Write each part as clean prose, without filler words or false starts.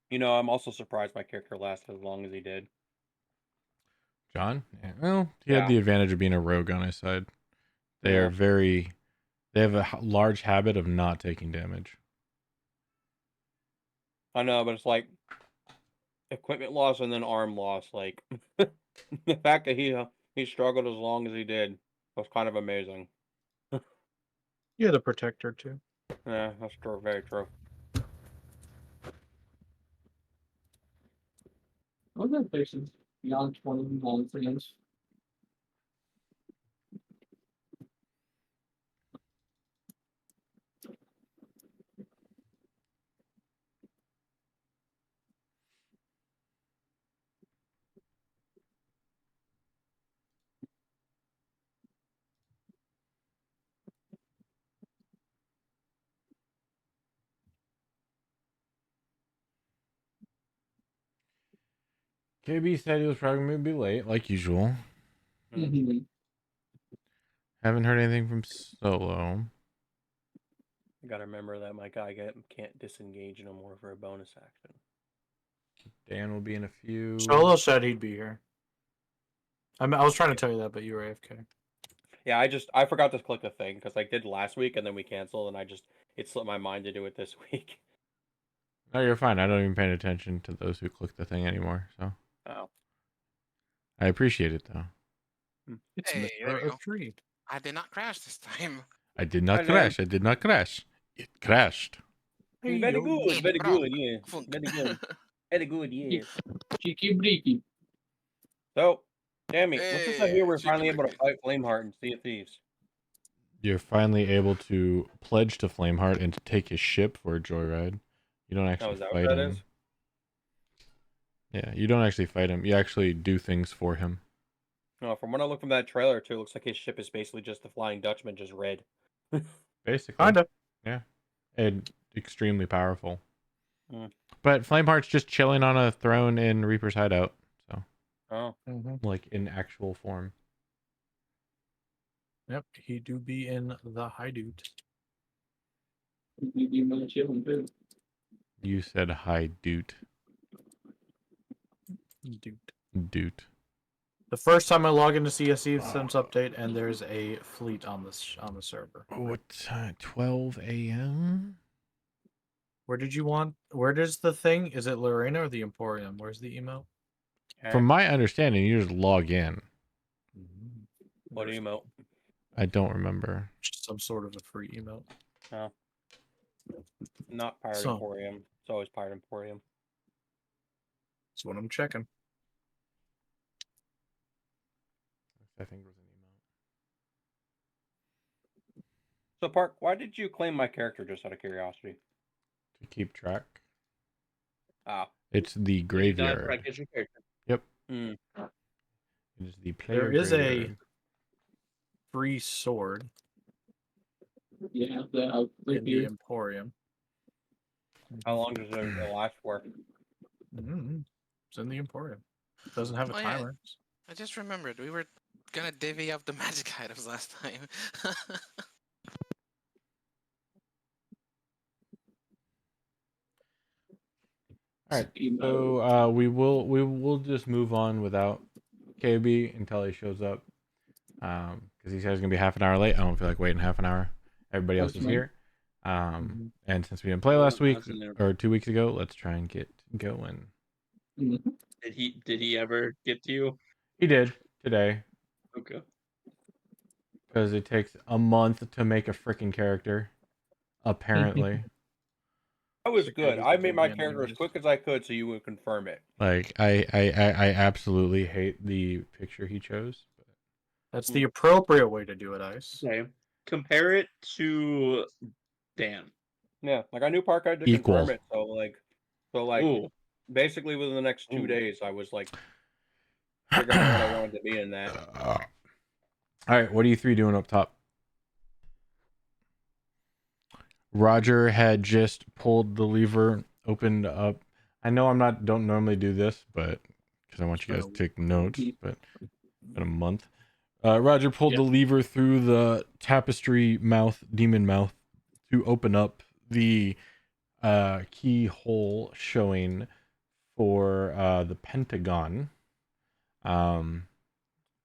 You know, I'm also surprised my character lasted as long as he did. John? Yeah, well, he had Yeah. the advantage of being a rogue on his side. They are Yeah. very. They have a large habit of not taking damage. I know, but it's like equipment loss and then arm loss. Like the fact that he struggled as long as he did was kind of amazing. Yeah, the protector too. Yeah, that's true. Very true. What are patients beyond 20 long frames? KB said he was probably going to be late, like usual. Mm-hmm. Haven't heard anything from Solo. I gotta remember that my guy can't disengage no more for a bonus action. Dan will be in a few. Solo said he'd be here. I was trying to tell you that, but you were AFK. Yeah, I forgot to click the thing because I did last week and then we canceled and it slipped my mind to do it this week. No, you're fine. I don't even pay attention to those who click the thing anymore. So Oh. I appreciate it though. It's Hey, there we Mr. go. Tree. I did not crash this time. I did not Hi, crash. I did not crash. It crashed. Very Hey, good, very bro. good, yeah. Funk. Very good. Very good, yeah. Cheeky breaky. So, Tammy, what's this I hear we're Cheeky finally able to breaky. fight Flameheart and Sea of Thieves? You're finally able to pledge to Flameheart and to take his ship for a joyride. You don't Oh, actually is that fight what that him. is? Yeah, you don't actually fight him. You actually do things for him. No, from what I look from that trailer too, it looks like his ship is basically just the Flying Dutchman, just red. Basically. Kinda. Yeah. And extremely powerful. Mm. But Flameheart's just chilling on a throne in Reaper's hideout. So, Oh, like in actual form. Yep, he do be in the hideout. We be my chilling too. You said hi, dude. Dude. Dude. The first time I log into CSE since update, and there's a fleet on the server. What 12 a.m.? Where did you want? Where does the thing? Is it Lorena or the Emporium? Where's the email? From my understanding, you just log in. what emote? I don't remember. Just some sort of a free email. Oh. Not Pirate So- Emporium. It's always Pirate Emporium. That's what I'm checking. I think it was an email. So, Park, why did you claim my character just out of curiosity? To keep track. Ah. It's the graveyard. Practice your character. Yep. Mm. It is the player There is graveyard. a free sword Yeah, in the Emporium. How long does it last for? It's in the Emporium. It doesn't have a Oh, yeah. timer. I just remembered we were gonna divvy up the magic items last time. All right. So we will just move on without KB until he shows up. Because he said he's gonna be half an hour late. I don't feel like waiting half an hour. Everybody else is here. And since we didn't play last week or 2 weeks ago, let's try and get going. Did he ever get to you? He did today. Okay. Because it takes a month to make a freaking character. Apparently. That was good. I made my character as quick as I could so you would confirm it. Like I absolutely hate the picture he chose. That's the appropriate way to do it, Ice. Okay. Compare it to Dan. Yeah, like I knew Park had to Equal. confirm it, so Ooh. basically within the next 2 Ooh. days I was like figuring out what I wanted to be in that. All right, what are you three doing up top? Roger had just pulled the lever, opened up. I know don't normally do this, but because I want you guys to take notes, but it's been a month. Roger pulled the lever through the tapestry demon mouth, to open up the keyhole showing for the Pentagon. And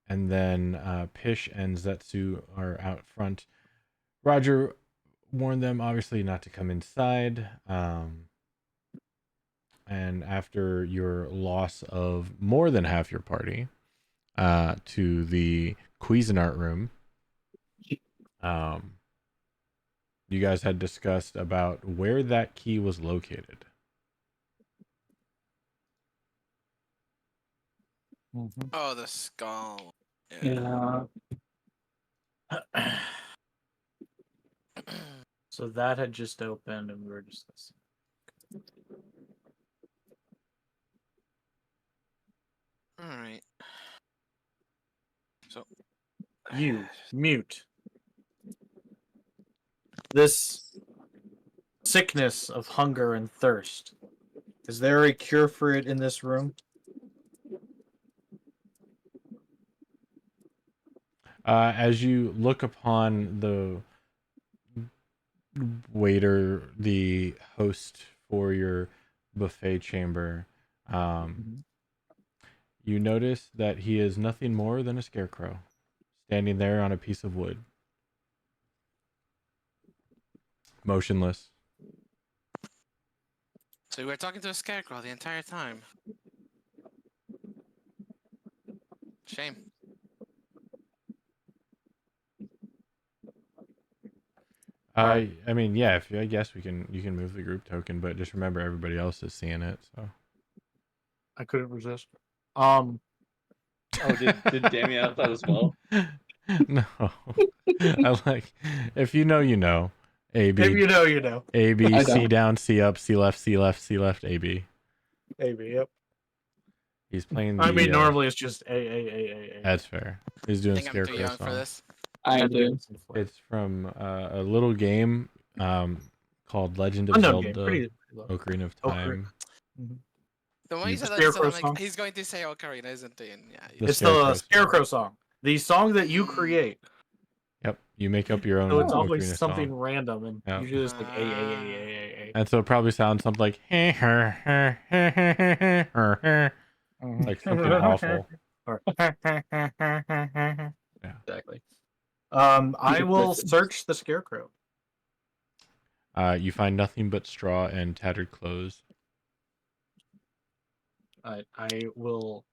then Pish and Zetsu are out front. Roger warned them, obviously, not to come inside. And after your loss of more than half your party to the Cuisinart room, you guys had discussed about where that key was located. Oh, the skull. Yeah. So that had just opened, and we were discussing. All right. So You mute. This sickness of hunger and thirst. Is there a cure for it in this room? As you look upon the waiter, the host for your buffet chamber, you notice that he is nothing more than a scarecrow standing there on a piece of wood, motionless. So we were talking to a scarecrow the entire time. Shame. I mean, yeah. If I guess you can move the group token, but just remember everybody else is seeing it. So I couldn't resist. Oh, did Damien have that as well? No, I like if you know, you know. A If B you know, you know. A B I C don't. down C up C left C left C left A B. Maybe, yep. He's playing the. I mean, normally it's just A. That's fair. He's I doing think I'm too scarecrow young song. for this. I do. It's from a little game called Legend of Unknown game. Zelda: Pretty low. Ocarina of Ocarina. Time. The one You- you said that, Scarecrow I'm like, song? he's going to say Ocarina, isn't he? And yeah, The It's Scarecrow the song. Scarecrow song. The song that you create. Yep, you make up your own So it's always Ocarina something song. random, and Yep. usually it's like A. And so it probably sounds something like like something awful. Or Yeah. exactly. I will search the Scarecrow. You find nothing but straw and tattered clothes. I will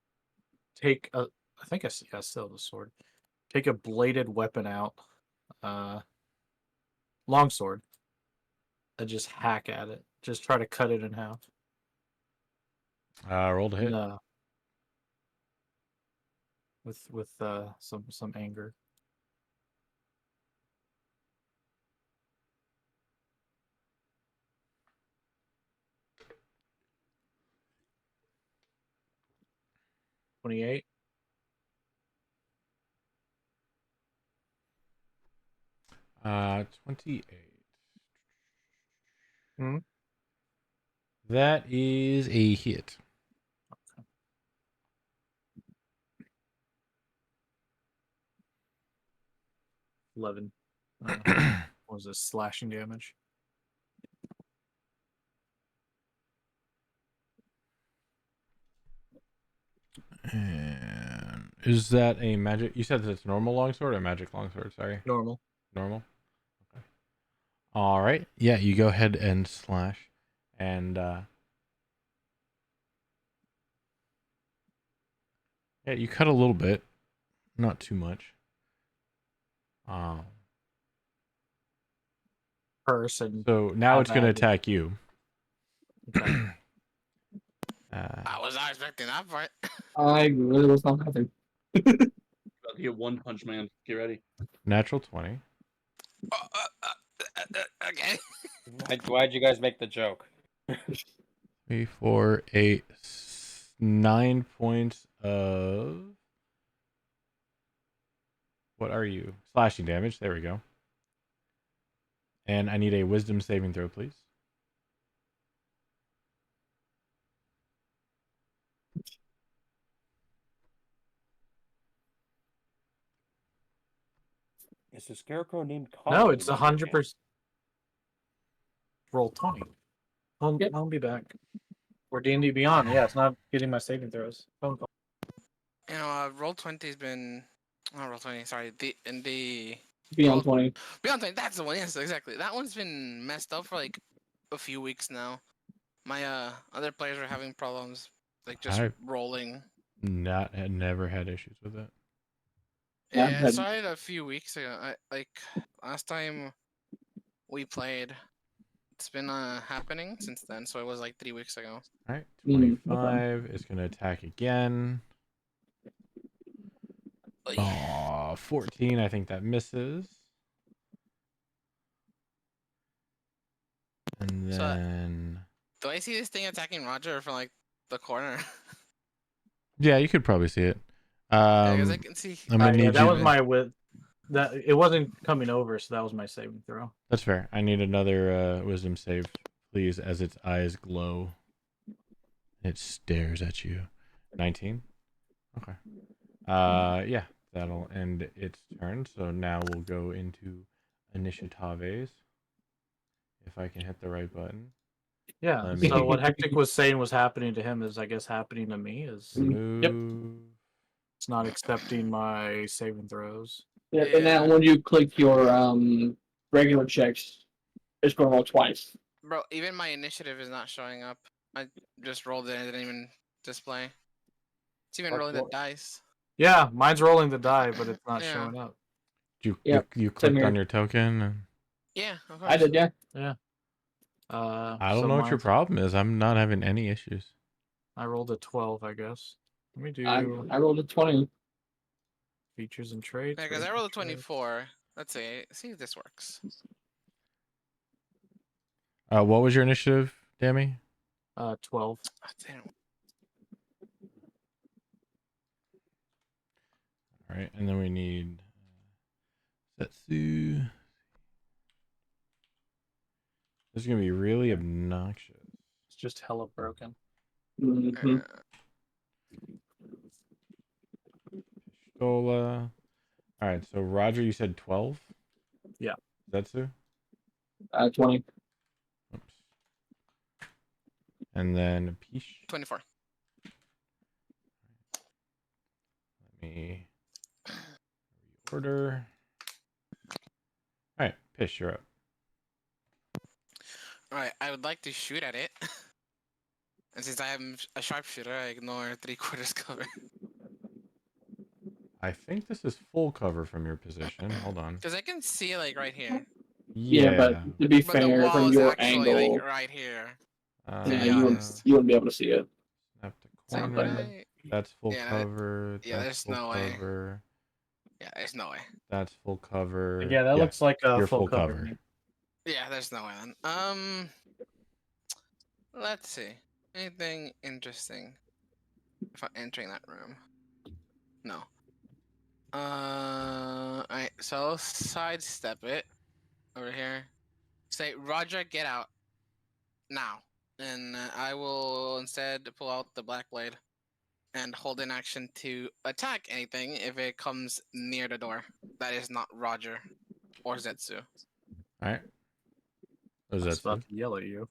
take a. I think I still have the sword. Take a bladed weapon out, longsword, and just hack at it. Just try to cut it in half. Roll to hit. No. With some anger. $28. 28. Hmm? That is a hit. 11. What was this slashing damage? And is that a magic? You said it's normal longsword or magic longsword? Sorry. Normal. Normal. Okay. All right. Yeah, you go ahead and slash, and yeah, you cut a little bit, not too much. Person. So now How it's going to bad? attack you. Okay. I was not expecting that part. I really was not happy. About to get one punch man. Get ready. Natural 20. Okay. Why'd you guys make the joke? 3, 4, 8, 9 points of. What are you? Slashing damage. There we go. And I need a wisdom saving throw, please. Is the scarecrow named No, Colin? it's 100%. Roll 20. I'll be back. Or D&D Beyond. Yeah, it's not getting my saving throws. Phone call. You know, Roll20's been not Roll20. Sorry, the Beyond 20. Beyond 20. That's the one. Yes, exactly. That one's been messed up for like a few weeks now. My other players are having problems, like just I've rolling. never had issues with it. Yeah, I've Yeah, it had- started a few weeks ago. Like last time we played. It's been happening since then, so it was like 3 weeks ago. All right, okay. 25 is going to attack again. Oy. Oh, 14. I think that misses. And So, then, do I see this thing attacking Roger from like the corner? yeah, you could probably see it. Because I can see. I'm gonna Yeah, need that you. was my with. That it wasn't coming over, so that was my saving throw. That's fair. I need another wisdom save, please, as its eyes glow. It stares at you. 19. Okay. Yeah, that'll end its turn. So now we'll go into initiatives. If I can hit the right button. Yeah. Let me- So what Hectic was saying was happening to him is, I guess, happening to me. Is Move. it's not accepting my saving throws. Yeah, and now Yeah. when you click your regular checks, it's going to roll twice. Bro, even my initiative is not showing up. I just rolled it and it didn't even display. It's even Like rolling the what? dice. Yeah, mine's rolling the die, but it's not Yeah. showing up. You clicked here. on your token. And Yeah, of course. I did, yeah. Yeah. I don't know what your problem is. I'm not having any issues. I rolled a 12, I guess. Let me do I rolled a 20. features and traits. Yeah, because I rates rolled a and traits. 24. Let's see if this works. What was your initiative, Dammy? 12. Oh, damn. All right, and then we need Setsu. This is gonna be really obnoxious. It's just hella broken. Mm-hmm. Pistola. All right, so Roger, you said 12. Yeah. Setsu. 20. Oops. And then Pish. 24. Let me reorder. All right, Pish, you're up. Alright, I would like to shoot at it. And since I am a sharpshooter, I ignore 3/4 cover. I think this is full cover from your position. Hold on. Because I can see like right here. Yeah, but to be But the fair, wall from is your actually angle, like right here. yeah, be you honest. wouldn't be able to see it. Snap to Is that corner. right? That's full Yeah, cover. yeah, That's there's full no way. cover. Yeah, there's no way. That's full cover. Yeah, that looks like a you're full full cover. cover. Yeah, there's no way then. Let's see. Anything interesting? If I'm entering that room. No. Alright, so I'll sidestep it over here. Say, Roger, get out. Now. And I will instead pull out the Black Blade and hold an action to attack anything if it comes near the door. That is not Roger or Zetsu. All right. What I does was that about do? to yell at you.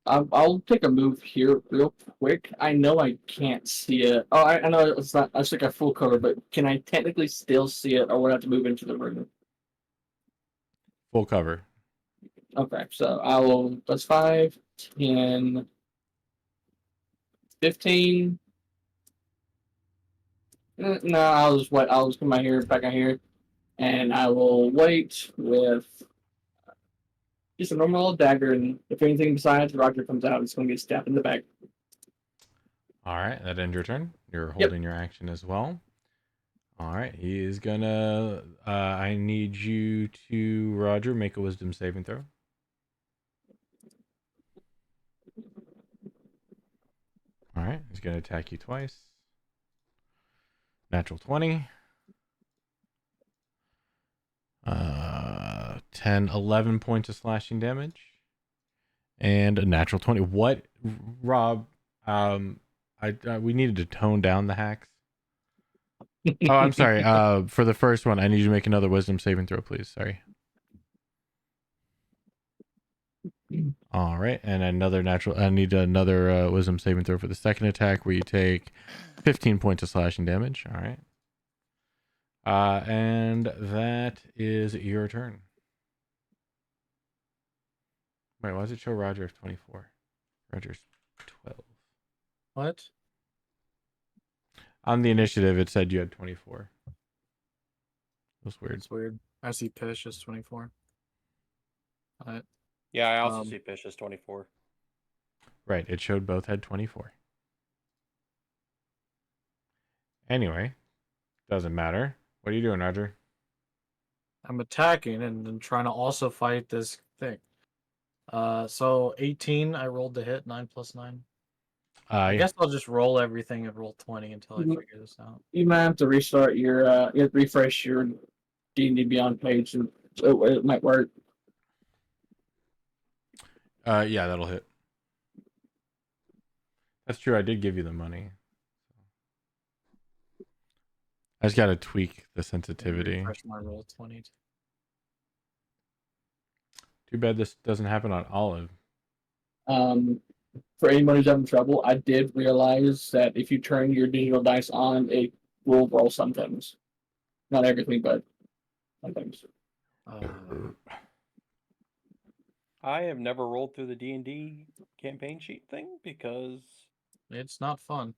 I'll take a move here real quick. I know I can't see it. Oh, I know it's not. It's like a full cover, but can I technically still see it, or would I have to move into the room? Full cover. Okay, so I will. That's 5, 10, 15. No, I'll just wait. I'll just put my hair back on here, and I will wait with just a normal dagger. And if anything besides Roger comes out, it's going to get stabbed in the back. All right, that ends your turn. You're holding your action as well. All right, he is gonna. I need you to, Roger, make a wisdom saving throw. All right, he's gonna attack you twice. Natural 20. 10, 11 points of slashing damage. And a natural 20. What, Rob? We needed to tone down the hacks. Oh, I'm sorry. For the first one, I need you to make another wisdom saving throw, please. Sorry. All right, and another natural. I need another wisdom saving throw for the second attack, where you take 15 points of slashing damage. All right. And that is your turn. Wait, why does it show Roger of 24? Roger's 12. What? On the initiative, it said you had 24. That's weird. It's weird. I see Pish is 24. Alright. Yeah, I also Um, see Fish as 24. Right, it showed both had 24. Anyway, doesn't matter. What are you doing, Roger? I'm attacking and then trying to also fight this thing. So 18, I rolled the hit, 9 plus 9. I Yeah. guess I'll just roll everything and roll 20 until I Mhm. figure this out. You might have to restart your, you have to refresh your D&D Beyond page, and it might work. Yeah, that'll hit. That's true. I did give you the money. I just gotta tweak the sensitivity. Refresh my roll 20. Too bad this doesn't happen on Olive. For anyone who's having trouble, I did realize that if you turn your digital dice on, it will roll some things. Not everything, but some things. I have never rolled through the D&D campaign sheet thing because, It's not fun.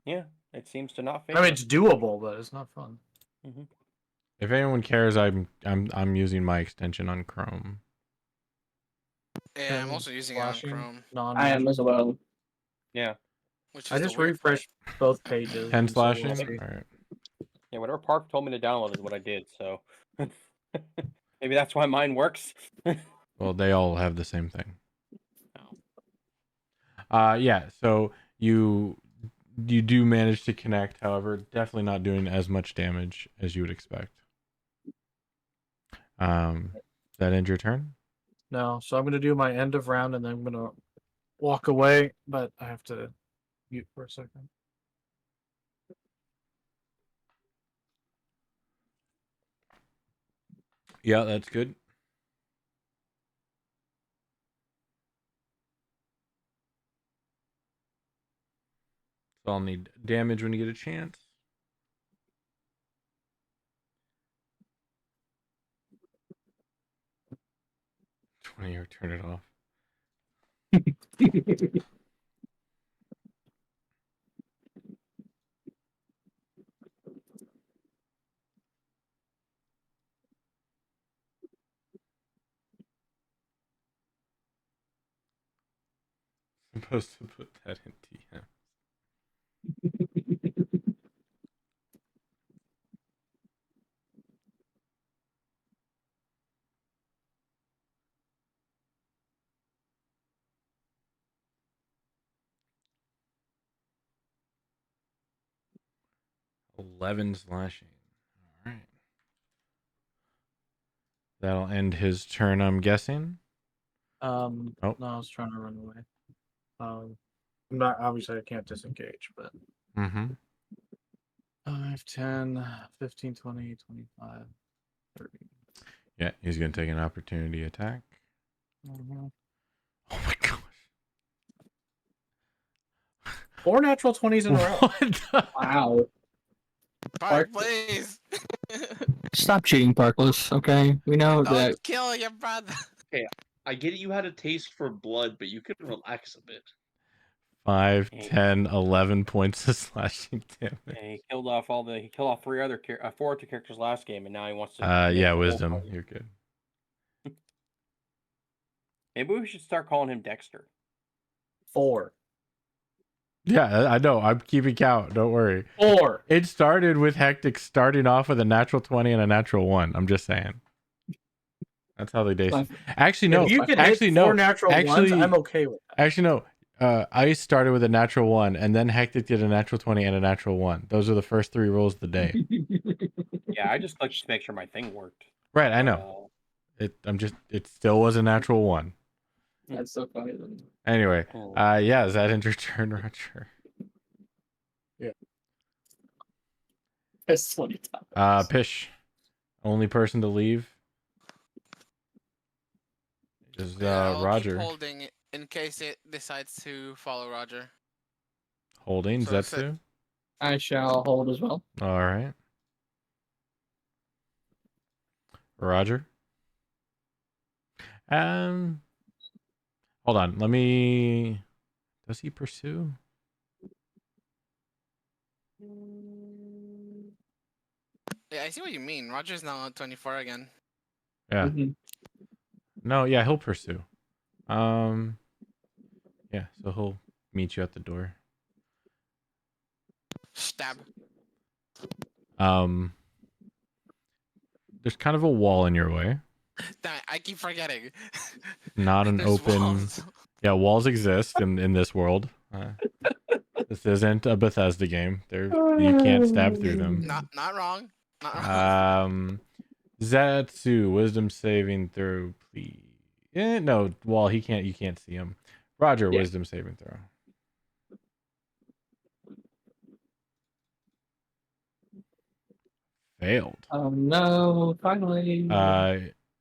yeah, it seems to not I favor. mean, it's doable, but it's not fun. Mhm. If anyone cares, I'm using my extension on Chrome. Yeah, I'm Ten also using it on slashing, Chrome, I am as well. Yeah, which is I the just weird part. refreshed both pages. 10 and so we'll slashing. see. All right. yeah. Whatever Park told me to download is what I did. So maybe that's why mine works. Well, they all have the same thing. Oh. Yeah. So you do manage to connect. However, definitely not doing as much damage as you would expect. That end your turn. No, so I'm gonna do my end of round and then I'm gonna walk away, but I have to mute for a second. Yeah, that's good. So I'll need damage when you get a chance. 20 or turn it off. Supposed to put that in TM. $11 slashing. All right. That'll end his turn, I'm guessing. Oh. Oh. No, I was trying to run away. I'm not, obviously I can't disengage, but Mm-hmm. 5, 10, 15, 20, 25, 30. Yeah, he's gonna take an opportunity attack. Mhm. Oh my gosh. 4 natural 20s in a row. What the? Wow. Park, please. Stop cheating, Parkless, okay? We know that. Don't kill your brother. I get it, you had a taste for blood, but you could relax a bit. 5, Hey. 10, 11 points of slashing damage. And he killed off four other characters last game, and now he wants to. make Yeah, the whole wisdom. party. You're good. Maybe we should start calling him Dexter. 4. Yeah, I know. I'm keeping count. Don't worry. 4. It started with Hectic starting off with a natural 20 and a natural 1. I'm just saying. That's how they days. Actually, no. If you can Actually, hit no. 4 natural Actually, ones, I'm okay with that. Actually, no. Ice started with a natural 1, and then Hectic did a natural 20 and a natural 1. Those are the first 3 rolls of the day. Yeah, I just like to make sure my thing worked. Right, I know. It still was a natural 1. That's so funny. Anyway, Oh. yeah, is that end your turn, Roger? That's 20 times. Pish. Only person to leave. is I'll keep Roger holding it in case it decides to follow Roger. holding So it's Zetsu? I shall hold as well. All right. Roger. Hold on. Let me. Does he pursue? Yeah, I see what you mean. Roger's now at 24 again. Yeah. Mhm. No. Yeah, he'll pursue. Yeah. So he'll meet you at the door. Stab. There's kind of a wall in your way. Damn it, I keep forgetting. Not an There's open. walls. Yeah, walls exist in this world. This isn't a Bethesda game. You can't stab through them. Not wrong. Not wrong. Zetsu, wisdom saving throw, please. No, well, he can't. You can't see him. Roger, Yeah. wisdom saving throw. Failed. Oh no! Finally.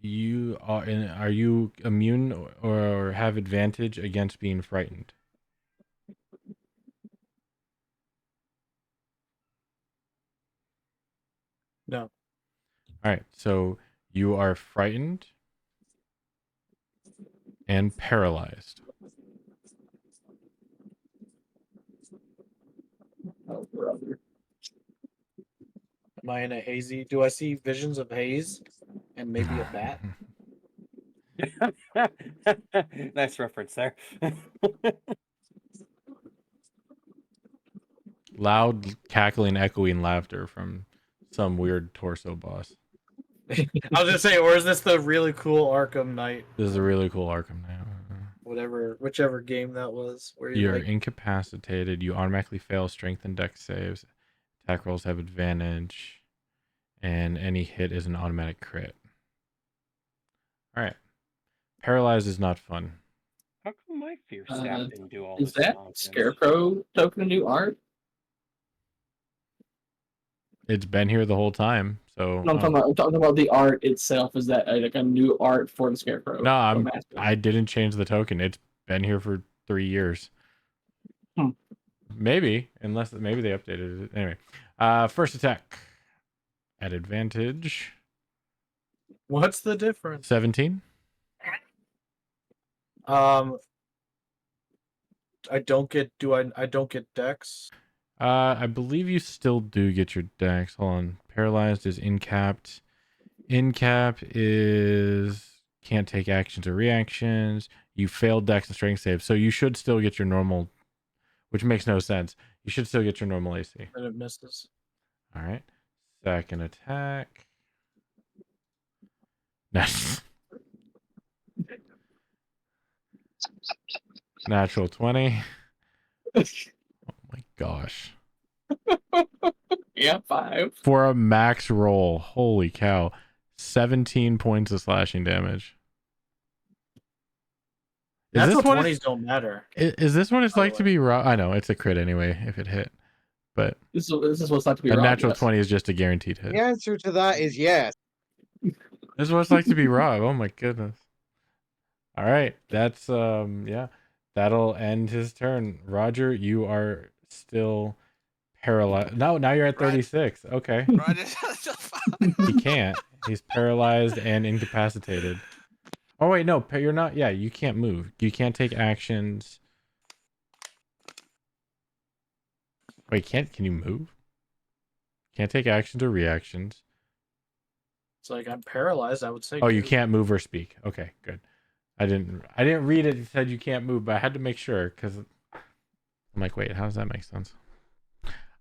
You are. Are you immune or have advantage against being frightened? No. All right. So you are frightened and paralyzed. Oh, brother. Am I in a hazy? Do I see visions of haze and maybe a bat? Nice reference there. Loud, cackling, echoing laughter from some weird torso boss. I was gonna say, or is this the really cool Arkham Knight? This is a really cool Arkham now. Whichever game that was, where you You're like incapacitated. You automatically fail strength and dex saves. Attack rolls have advantage. And any hit is an automatic crit. All right. Paralyzed is not fun. How come my fear staff didn't do all Is this that nonsense? Scarecrow token a new art? It's been here the whole time. So No, I'm talking about the art itself. Is that like a new art for the Scarecrow? no, from Master? I didn't change the token. It's been here for 3 years. Hmm. Maybe, unless maybe they updated it. Anyway, first attack at advantage. what's the difference? 17. I don't get I don't get dex. I believe you still do get your dex. Hold on. Paralyzed is incapped. Incap is can't take actions or reactions. You failed dex and strength save, so you should still get your normal, which makes no sense. You should still get your normal AC. And it misses. All right. Second attack. Nice. Natural 20. Oh my gosh. Yeah, 5. For a max roll, holy cow. 17 points of slashing damage. Natural what 20s don't matter. is this what it's by the like to way. be raw? I know it's a crit anyway if it hit, but This is what's not to be a wrong. natural Yes. 20 is just a guaranteed hit. The answer to that is yes. This is what it's like to be raw. Oh my goodness. All right, that's yeah, that'll end his turn. Roger, you are still paralyzed. No, now you're at Right. 36. Okay, Roger's he can't. He's paralyzed and incapacitated. Oh wait, no, you're not. Yeah, you can't move. You can't take actions. Wait, can you move? Can't take actions or reactions. It's like I'm paralyzed. I would say. Oh, you go. can't move or speak. Okay, good. I didn't read it. It said you can't move, but I had to make sure because I'm like, wait, how does that make sense?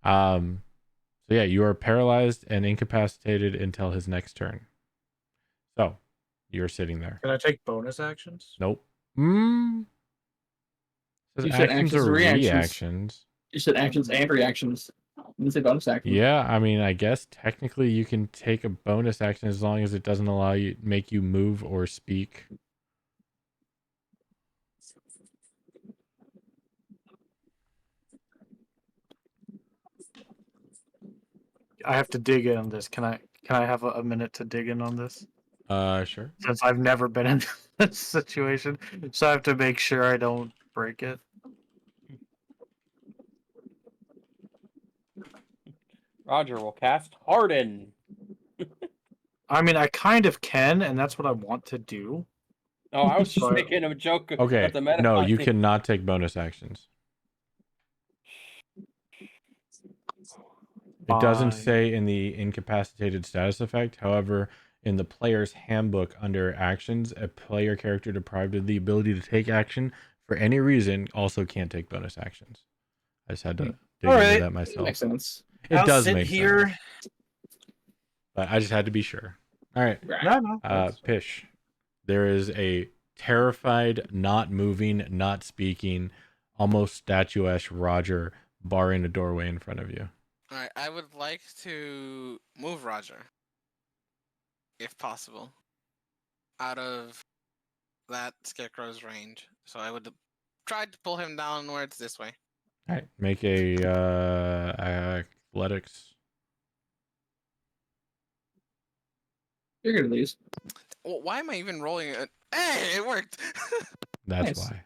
So yeah, you are paralyzed and incapacitated until his next turn. So you're sitting there. Can I take bonus actions? Nope. Says You said actions actions or or reactions. reactions. You said actions and reactions. You didn't say bonus action. Yeah, I mean, I guess technically you can take a bonus action as long as it doesn't allow you make you move or speak. I have to dig in on this. Can I have a minute to dig in on this? Sure. since I've never been in this situation, so I have to make sure I don't break it. Roger will cast Harden. I mean, I kind of can, and that's what I want to do. Oh, I was just But- making a joke Okay. at the meta. No, you cannot take bonus actions. It doesn't Fine. say in the incapacitated status effect. However, in the player's handbook under actions, a player character deprived of the ability to take action for any reason also can't take bonus actions. I just had to dig All into right. that That myself. makes sense. It I'll does sit make here. sense. But I just had to be sure. All right. Right. No. Pish. There is a terrified, not moving, not speaking, almost statuesque Roger barring a doorway in front of you. All right, I would like to move Roger, if possible, out of that scarecrow's range. So I would try to pull him downwards this way. All right. Make a athletics. You're gonna lose. Well, why am I even rolling it? Hey, it worked. That's Nice. why.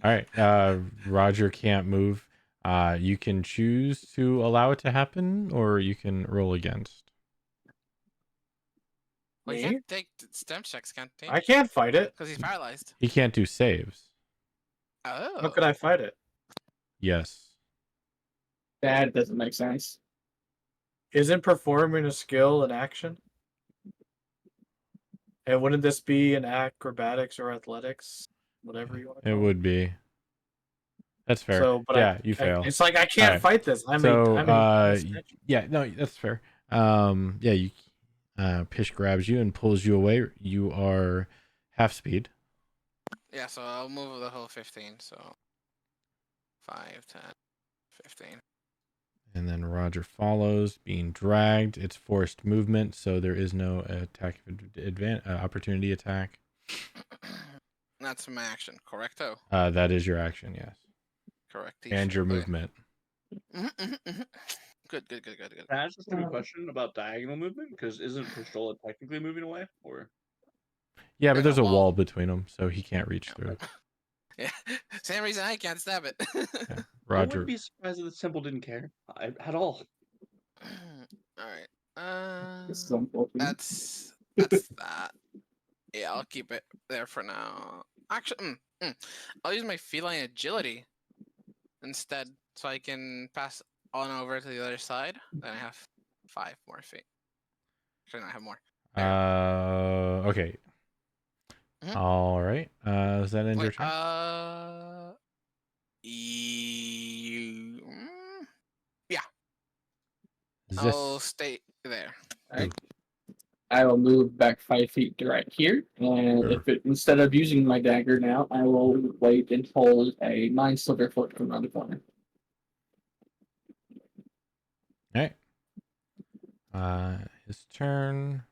All right. Roger can't move. You can choose to allow it to happen, or you can roll against. Well, he Me? can't take stem checks, can't he? I can't fight it. Because he's paralyzed. He can't do saves. Oh. How could I fight it? Yes. That doesn't make sense. Isn't performing a skill an action? And wouldn't this be an acrobatics or athletics? Whatever you want to It call would be. That's fair. So, but yeah, you fail. It's like I can't Alright. fight this. I'm So, a yeah, no, that's fair. Yeah, you Pish grabs you and pulls you away. You are half speed. Yeah, so I'll move the whole 15. So 5, 10, 15. And then Roger follows, being dragged. It's forced movement, so there is no attack opportunity attack. That's my action, correcto? That is your action, yes, Correct. and your movement. Good. Can I ask a stupid question about diagonal movement? Because isn't Pistola technically moving away? Or Yeah, but There's there's a a wall wall. between them, so he can't reach through. Yeah, same reason I can't stab it. Yeah. I Roger. wouldn't be surprised if the Temple didn't care at all. All right. This is unfortunate. That's that. Yeah, I'll keep it there for now. Actually, I'll use my feline agility instead, so I can pass on over to the other side. Then I have 5 more feet. Actually, no, I have more. Okay. Mhm. All right. Does that end your Wait, turn? I'll This. stay there. Alright. I will move back 5 feet to right here, and Sure. if it instead of using my dagger now, I will wait and hold a 9 silver foot from around the corner. All right. His turn.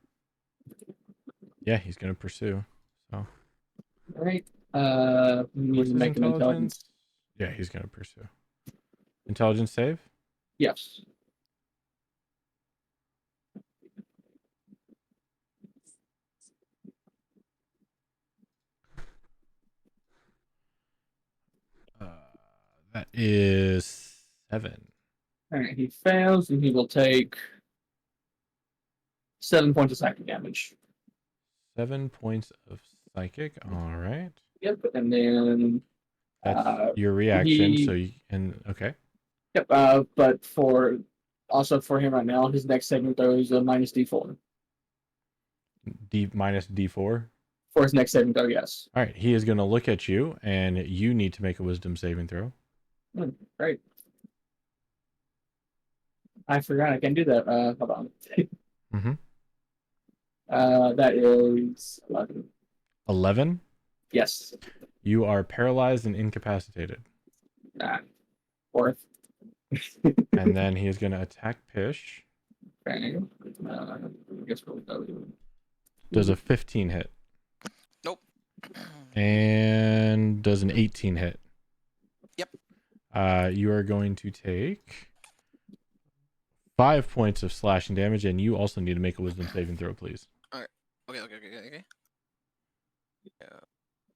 Yeah, he's gonna pursue. So. Alright. Need What's to his make an intelligence. Yeah, he's gonna pursue. Intelligence save. Yes. That is 7. Alright, he fails, and he will take 7 points of psychic damage. 7 points of psychic. All right. Yep, and then That's your reaction. he- So you and okay. yep. But for him right now, his next saving throw is a minus D4 D minus D4. for his next saving throw. Yes. All right. He is gonna look at you, and you need to make a Wisdom saving throw. Great. I forgot I can do that. Hold on. Mm-hmm. That is 11. 11. Yes. You are paralyzed and incapacitated. Fourth. And then he is gonna attack Pish. Okay. I guess we'll go. Does a 15 hit? Nope. And does an 18 hit? Yep. You are going to take 5 points of slashing damage, and you also need to make a Wisdom saving throw, please. Okay.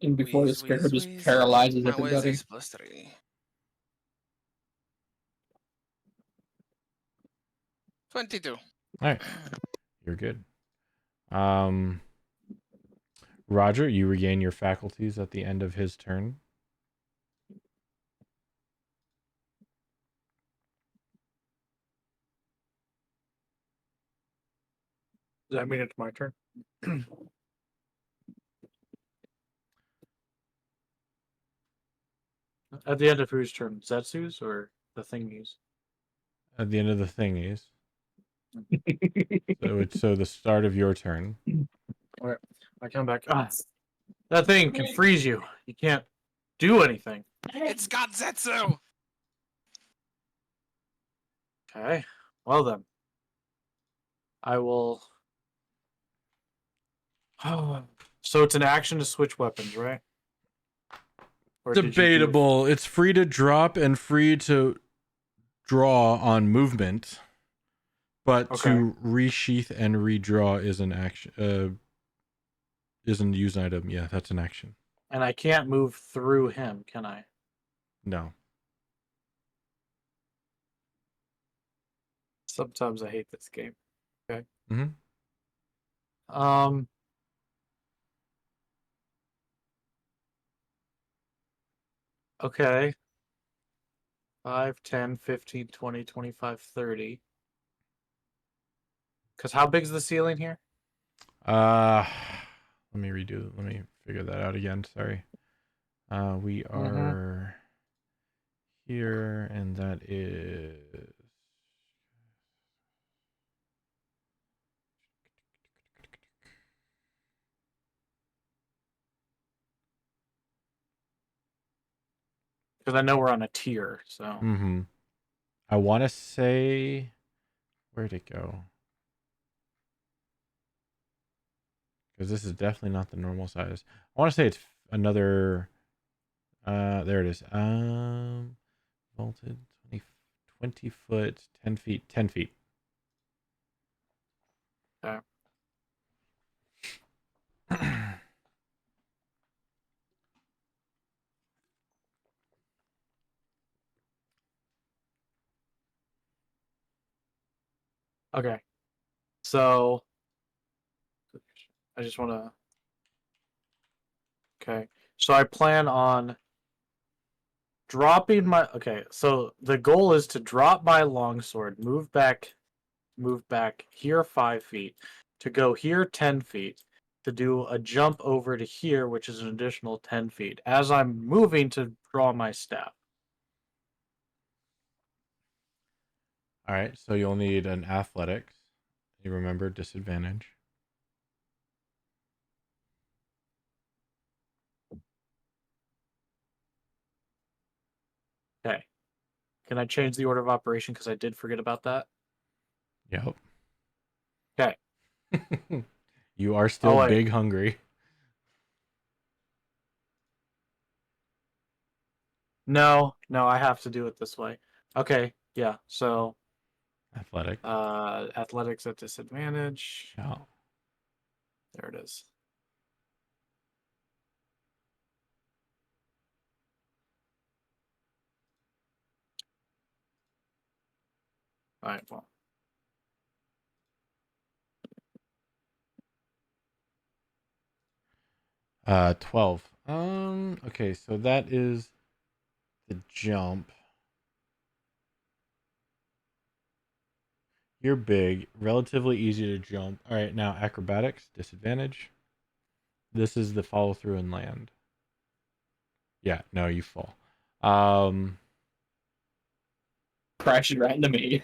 And before the Wheeze, scarab wheeze, just wheeze. paralyzes My whiz everybody. is +3. 22. All right, you're good. Roger, you regain your faculties at the end of his turn. Does that mean it's my turn? At the end of whose turn? Zetsu's or the thingies? At the end of the thingies. So the start of your turn. Alright. I come back. That thing can freeze you. You can't do anything. It's got Zetsu! Okay. Well then. I will. So it's an action to switch weapons, right? Or did you do- Debatable. It's free to drop and free to draw on movement, but Okay. to resheath and redraw is an action. Isn't use an item. Yeah, that's an action. And I can't move through him, can I? No. Sometimes I hate this game. Okay. Mhm. Okay. 5, 10, 15, 20, 25, 30. Because how big's the ceiling here? Let me figure that out again. Sorry. We are here, and that is. Because I know we're on a tier, so. Mm-hmm. I want to say, where'd it go? Because this is definitely not the normal size. I want to say it's another. There it is. Vaulted 20 foot, 10 feet, 10 feet. Okay. Okay. So I just want to. Okay. So I plan on dropping my. Okay. So the goal is to drop my longsword, move back here 5 feet, to go here 10 feet, to do a jump over to here, which is an additional 10 feet, as I'm moving to draw my staff. All right, so you'll need an athletics. You remember disadvantage. Okay. Can I change the order of operation? Because I did forget about that. Yep. Okay. You are still wait. big hungry. No, I have to do it this way. Okay, yeah. So Athletic. athletics at disadvantage. Yeah. There it is. All right, well. Uh, 12. Okay, so that is the jump. You're big, relatively easy to jump. All right, now acrobatics, disadvantage. This is the follow through and land. Yeah, no, you fall. Crashing right into me.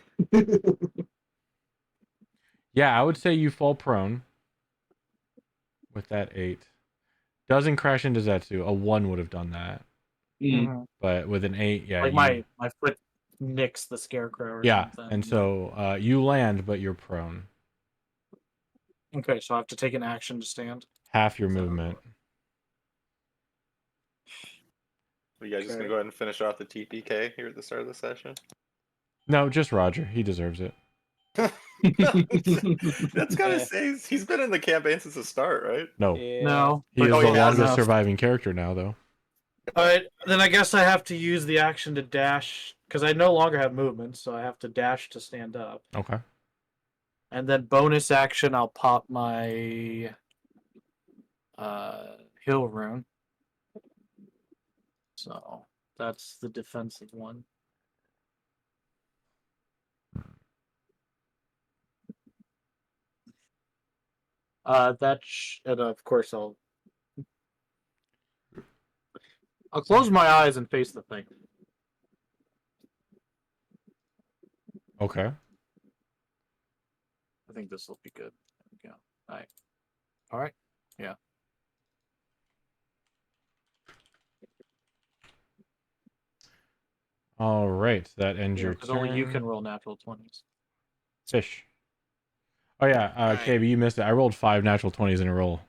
Yeah, I would say you fall prone with that 8. Doesn't crash into Zetsu. A 1 would have done that. But with an 8, yeah. Like my foot nicks the scarecrow or something. And so you land, but you're prone. Okay, so I have to take an action to stand. Half your movement. Are you guys just gonna go ahead and finish off the TPK here at the start of the session? No, just Roger. He deserves it. That's gotta Yeah. say he's been in the campaign since the start, right? No, Yeah. No. he is Oh, the he has longest enough. surviving character now, though. Alright, then I guess I have to use the action to dash, because I no longer have movement, so I have to dash to stand up. Okay. And then bonus action, I'll pop my hill rune. So that's the defensive one. And of course I'll close my eyes and face the thing. Okay. I think this will be good. There we go. All right. Yeah. All right. That ends your Because turn. only you can roll natural 20s. Fish. Oh yeah, Alright. KB, you missed it. I rolled 5 natural 20s in a row.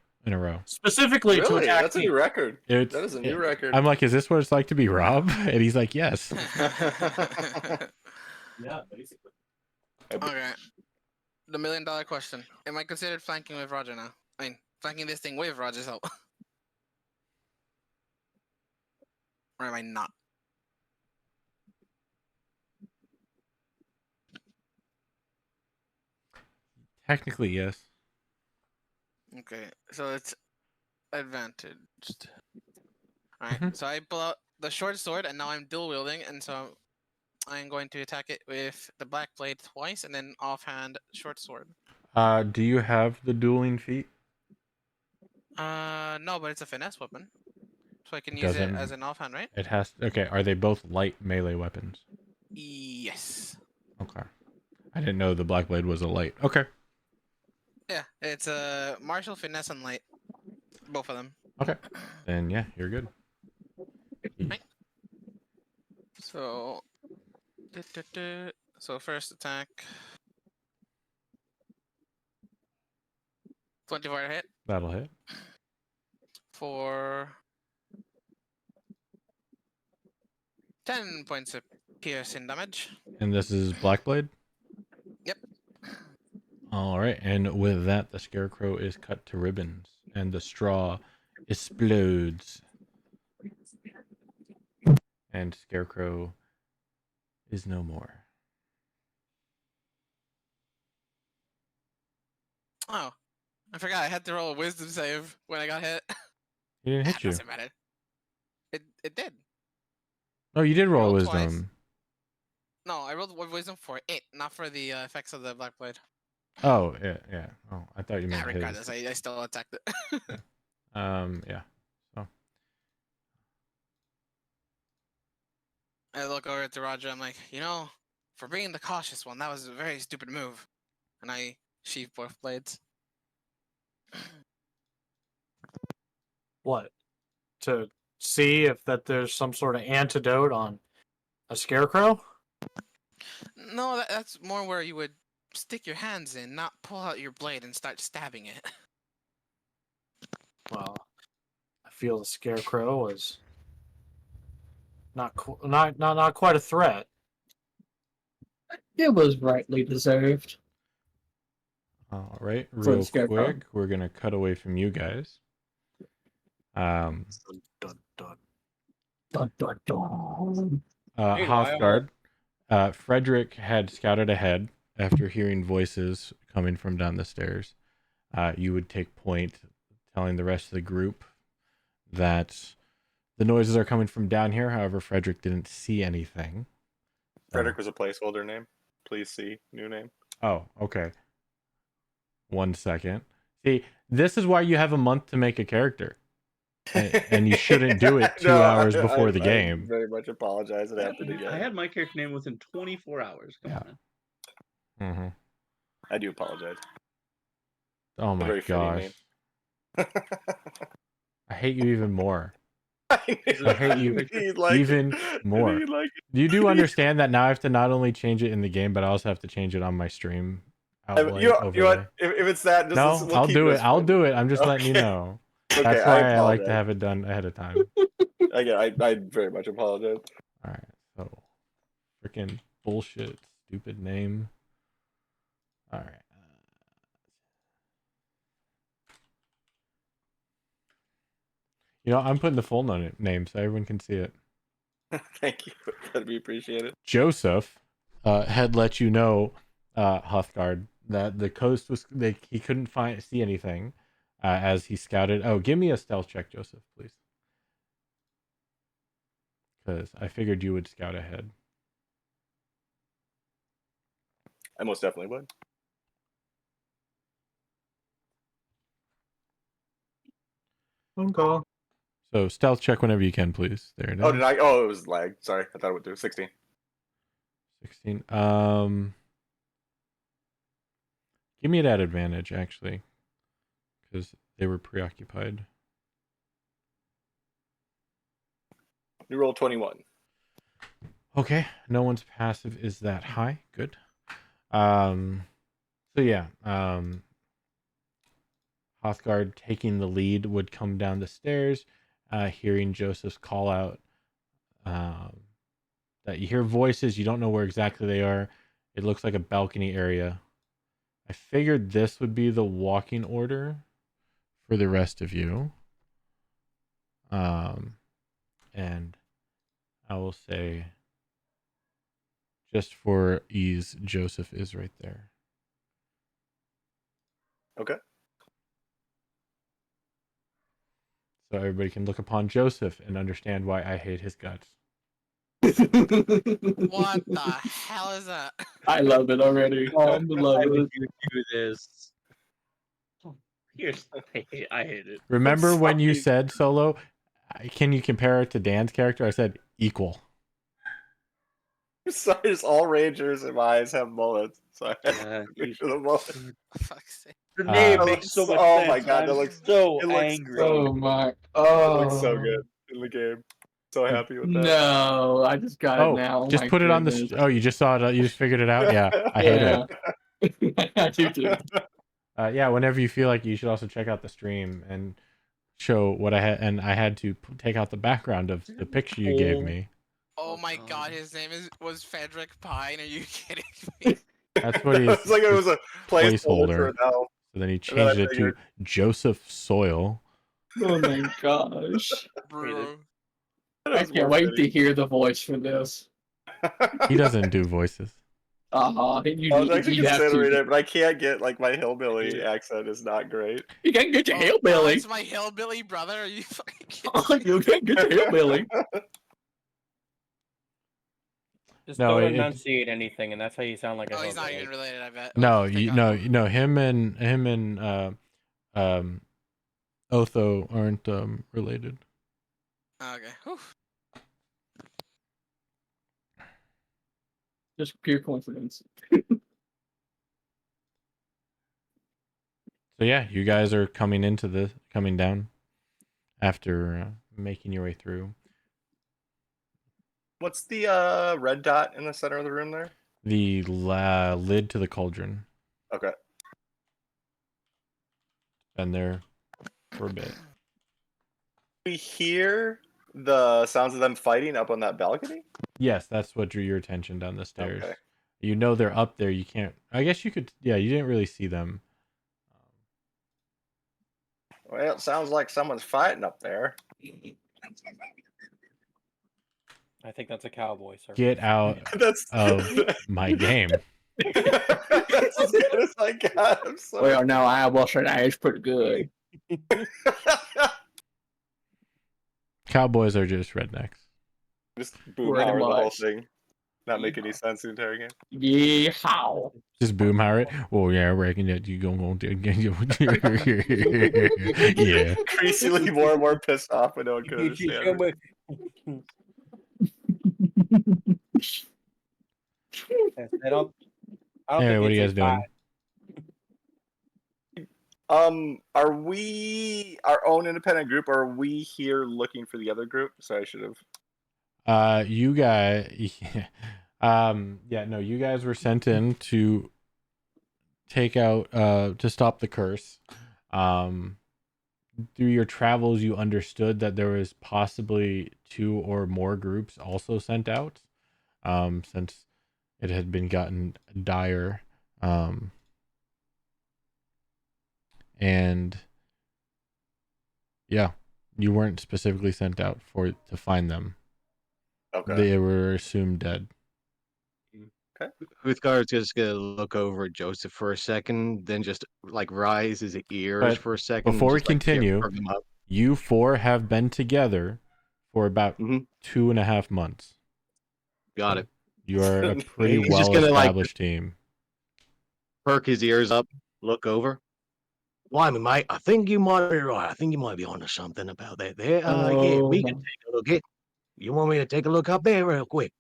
Specifically to Really? attack That's a me. new record. It's, That is a new record. I'm like, is this what it's like to be Rob? And he's like, yes. Yeah, basically. Okay. The $1 million question. Am I considered flanking with Roger now? I mean, flanking this thing with Roger's help. Or am I not? Technically, yes. Okay, so it's advantaged. Alright, so I pull out the short sword, and now I'm dual wielding, and so I'm going to attack it with the black blade twice, and then offhand short sword. Do you have the dueling feat? No, but it's a finesse weapon, so I can It use it doesn't- as an offhand, right? It has. Okay. Are they both light melee weapons? Yes. Okay. I didn't know the black blade was a light. Okay. Yeah, it's a martial finesse and light, both of them. Okay. Then yeah, you're good. Right. So, so first attack. 24 to hit That'll hit. for 10 points of piercing damage. And this is black blade. Yep. All right. And with that, the scarecrow is cut to ribbons, and the straw explodes. And scarecrow is no more. Oh, I forgot I had to roll a wisdom save when I got hit. He didn't hit That you. doesn't matter. It did. Oh, you did roll Rolled wisdom. twice. No, I rolled wisdom for it, not for the effects of the black blade. Oh, yeah, yeah. Oh, I thought you Yeah, meant regardless, his. I still attacked it. Yeah. I look over to Roger. I'm like, for being the cautious one, that was a very stupid move. And I sheath both blades. What? To see if there's some sort of antidote on a scarecrow? No, that's more where you would stick your hands in, not pull out your blade and start stabbing it. Well, I feel the scarecrow was not quite a threat. It was rightly deserved. All right, For the real scarecrow. quick, we're gonna cut away from you guys. Dun, dun, dun. Dun, dun, dun. Hofgard. Frederick had scouted ahead after hearing voices coming from down the stairs. You would take point telling the rest of the group that the noises are coming from down here. However, Frederick didn't see anything. Frederick was a placeholder name. Please see new name. Oh, okay. 1 second. See, this is why you have a month to make a character. And you shouldn't do it 2 hours before the I game. very much apologize. It happened again. I had my character name within 24 hours. Come on, man. Mm-hmm. I do apologize. Oh my very funny gosh. name. I hate you even more. I hate you even more. You do understand that now I have to not only change it in the game, but I also have to change it on my stream outlay. You know what? If it's that, just no, we'll I'll keep do it. this I'll one. do it. I'm just letting you Okay. know. Okay, That's why I like to apologize. have it done ahead of time. Again, I very much apologize. All right. So, freaking bullshit, stupid name. All right. I'm putting the full name so everyone can see it. Thank you. That'd be appreciated. Joseph had let you know, Huthgard, that the coast was he couldn't see anything as he scouted. Oh, give me a stealth check, Joseph, please, because I figured you would scout ahead. I most definitely would. Phone call. So stealth check whenever you can, please. There it is. Oh, did I? Oh, it was lag. Sorry, I thought it would do 16. 16. Give me that advantage actually, because they were preoccupied. You roll 21. Okay, no one's passive is that high. Good. So yeah, Hrothgar taking the lead would come down the stairs, hearing Joseph's call out. That you hear voices, you don't know where exactly they are. It looks like a balcony area. I figured this would be the walking order for the rest of you. And I will say, just for ease, Joseph is right there. Okay. So everybody can look upon Joseph and understand why I hate his guts. What the hell is that? I love it already. Oh, I why love would it. you do this? Here's, I hate it. Remember when you sorry. said, Solo, can you compare it to Dan's character? I said equal. Sorry, just all Rangers in my eyes have mullets. So I have Uh, to picture the mullet. For fuck's sake. The name Uh, makes so much oh sense. my God, I'm that looks- so it looks angry. so- Oh my! It Oh, looks so good in the game. So happy with that. No, I just got it now. just My put it on the. goodness. Oh, you just saw it. You just figured it out. Yeah, I hate it. Yeah. I do too. Yeah, whenever you feel like you should also check out the stream and show what I had, and I had to take out the background of the picture you gave me. Oh Oh, my God. god, his name was Frederick Pine. Are you kidding me? That's what he's. It's like it was a placeholder for placeholder. now. So then he And then I changed it to figured- Joseph Soil. Oh my gosh! Bro. That I was can't more wait to fitting. hear the voice for this. He doesn't do voices. You, I was actually you have considering to. it, but I can't get like my hillbilly accent is not great. You can't get your Oh, hillbilly. That's my hillbilly brother. Are you fucking kidding Oh, me? you can't get your hillbilly. Just No, don't it- enunciate anything, and that's how you sound like a Oh, he's not hillbilly. even related, I bet. No, Oh, thank you God. no, him and Otho aren't related. Okay. Whew. Just pure coincidence. So yeah, you guys are coming down after making your way through. What's the red dot in the center of the room there? The lid to the cauldron. Okay. Been there for a bit. We hear the sounds of them fighting up on that balcony? Yes, that's what drew your attention down the stairs. Okay. You know they're up there. You can't. I guess you could. Yeah, you didn't really see them. Well, it sounds like someone's fighting up there. I think that's a cowboy, sir. Get out That's of my game. That's as good as I got. I'm sorry. Well, no, I will say that is pretty good. Cowboys are just rednecks. Just boom Pretty power the whole much. thing. Not make any sense the entire game. Yeah, how? Just boomhauer it. Oh yeah, I reckon that you gonna yeah. Increasingly more and more pissed off when no one could understand. it. Yes, I don't Anyway, think what are you these guys doing? Are we our own independent group, or are we here looking for the other group? So I should have. You guys, yeah, no, you guys were sent in to take out, to stop the curse. Through your travels, you understood that there was possibly 2 or more groups also sent out, since it had been gotten dire. and yeah, you weren't specifically sent out to find them. Okay. They were assumed dead. Uthgar's just gonna look over at Joseph for a second, then just like rise his ears But for a second. before we just, like, continue, perk them up. You 4 have been together for about Mhm. 2.5 months. Got it. You are a pretty He's just gonna, like, well-established team. Perk his ears up, look over. Blimey, mate, I think you might be right. I think you might be onto something about that there. Yeah, we can take a look at. You want me to take a look up there real quick?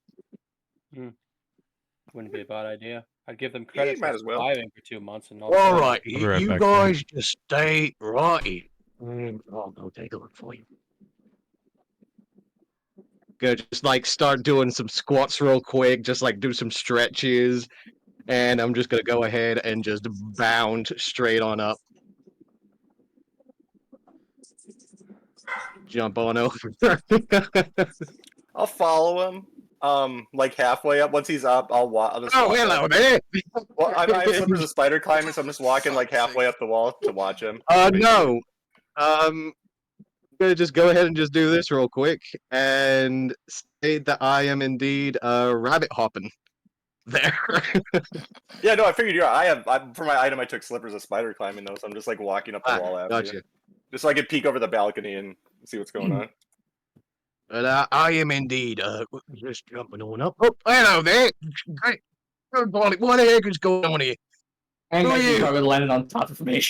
Wouldn't be a bad idea. I'd give them Yeah, credit you might for as well. surviving for 2 months and not. All dying. right, I'll be right you back, guys just stay right here. I'll go take a look for you. Gonna just like start doing some squats real quick, just like do some stretches, and I'm just gonna go ahead and just bound straight on up. Jump on over. I'll follow him. Like halfway up. Once he's up, I'll just. Oh, walk hello up. there. Well, I have slippers of spider climbing, so I'm just walking like halfway up the wall to watch him. No. Gonna just go ahead and just do this real quick and state that I am indeed rabbit hopping there. Yeah, no, I figured you are. For my item, I took slippers of spider climbing though, so I'm just like walking up the wall after Gotcha. you, just so I could peek over the balcony and see what's going on. But I am indeed just jumping on up. Oh, hello there. Great. What the heck is going on here? And Who are you you? probably landed on top of me.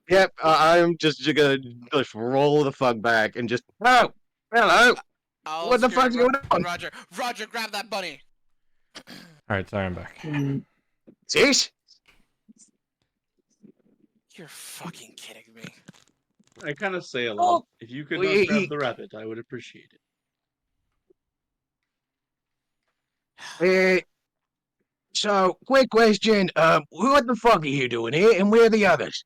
Yep, I'm just gonna just roll the fuck back and just oh, hello. I'll What the scream, fuck's going on? Roger, Roger, grab that bunny. Alright, sorry, I'm back. Sis? You're fucking kidding me. I kind of say a lot. If you could not grab the rabbit, I would appreciate it. So, quick question. What the fuck are you doing here, and where are the others?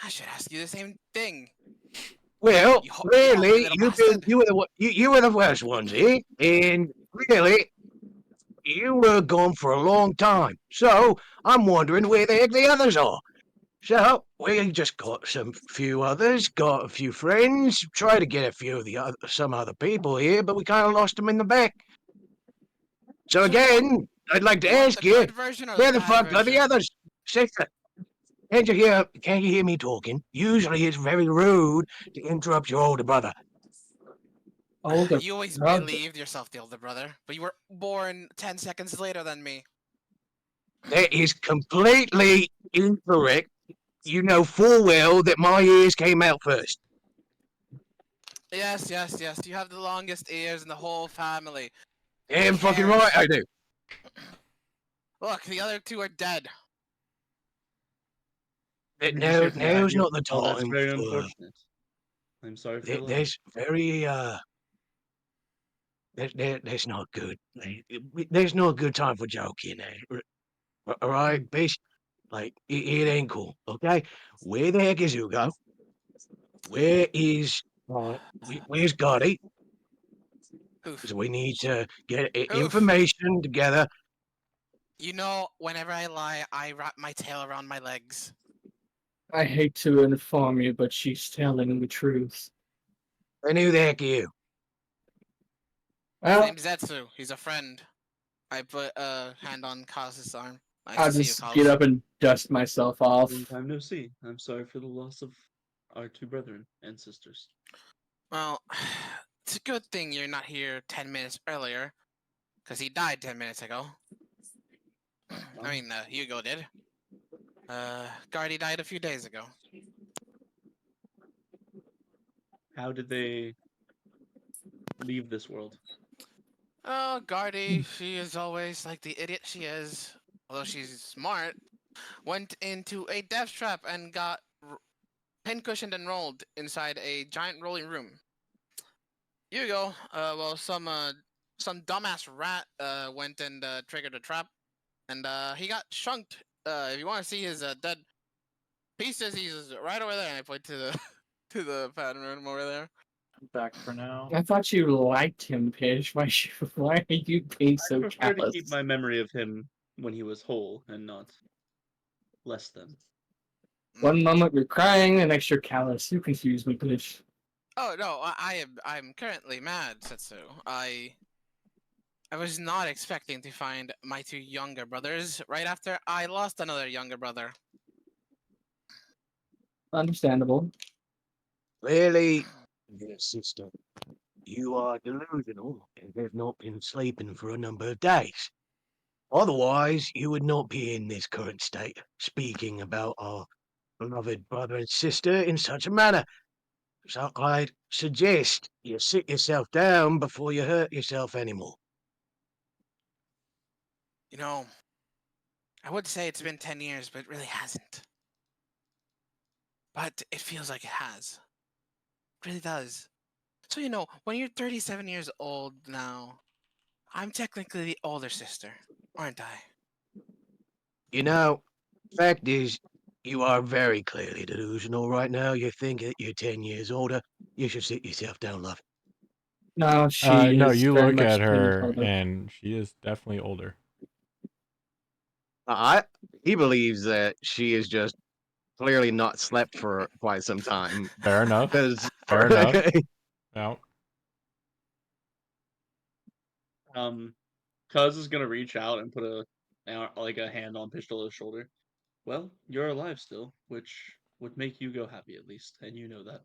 I should ask you the same thing. Well, You really, little you bastard. were the first ones here, and really, you were gone for a long time. So, I'm wondering where the heck the others are. So, we just got some few others, got a few friends, tried to get a few of some other people here, but we kind of lost them in the back. So again, I'd like to You want ask the you, good version or where the bad fuck are the version? others? Sister, can't you hear me talking? Usually it's very rude to interrupt your older brother. Older You always brother. believed yourself the older brother, but you were born 10 seconds later than me. That is completely incorrect. You know full well that my ears came out first. Yes. You have the longest ears in the whole family. Damn fucking cares? right I do. Look, the other two are dead. Now's not the Oh, that's time very for... unfortunate. I'm sorry for your loss. That's not good. There's no good time for joking. All right, bitch? Like, it ain't cool, okay? Where the heck is Hugo? Where's Gotti? Oof. Because we need to get Oof. information together. You know, whenever I lie, I wrap my tail around my legs. I hate to inform you, but she's telling the truth. And who the heck are you? His Well, name's Zetsu. He's a friend. I put a hand on Kaz's arm. Nice I'll to see you, just Kaz. get up and dust myself off. Long time no see. I'm sorry for the loss of our two brethren and sisters. Well, it's a good thing you're not here 10 minutes earlier, because he died 10 minutes ago. I mean, Hugo did. Guardy died a few days ago. How did they leave this world? Oh, Guardy, she is always like the idiot she is, although she's smart, went into a death trap and got pincushioned and rolled inside a giant rolling room. Hugo, well, some dumbass rat went and triggered a trap, and he got chunked. If you want to see his dead pieces, he's right over there. And I point to the to the pattern room over there. I'm back for now. I thought you liked him, Pish. Why are you being I so prefer to callous? keep my memory of him when he was whole and not less than. One moment you're crying, the next you're callous. You confuse me, please. Oh no, I'm currently mad, Setsu. I was not expecting to find my two younger brothers right after I lost another younger brother. Understandable. Clearly, dear sister, you are delusional and have not been sleeping for a number of days. Otherwise, you would not be in this current state, speaking about our beloved brother and sister in such a manner. So I'd suggest you sit yourself down before you hurt yourself anymore. You know, I would say it's been 10 years, but it really hasn't. But it feels like it has. It really does. So, when you're 37 years old now, I'm technically the older sister, aren't I? You know, fact is, you are very clearly delusional right now. You think that you're 10 years older. You should sit yourself down, love. No, she No, is you very look much at 10 years her, older. and she is definitely older. He believes that she is just clearly not slept for quite some time. Fair enough. Because Fair enough. No. Cuz is gonna reach out and put a hand on Pistola's shoulder. Well, you're alive still, which would make you go happy at least, and you know that.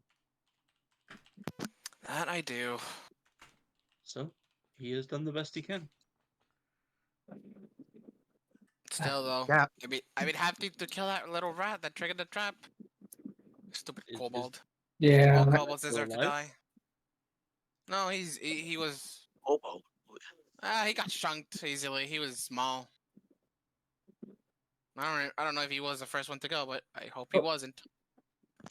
That I do. So, he has done the best he can. Still, though, Yeah. I would have to kill that little rat that triggered the trap. Stupid kobold. Yeah. All kobolds still deserve to alive? die. No, he was. Oh, oh. He got chunked easily. He was small. I don't know if he was the first one to go, but I hope he wasn't.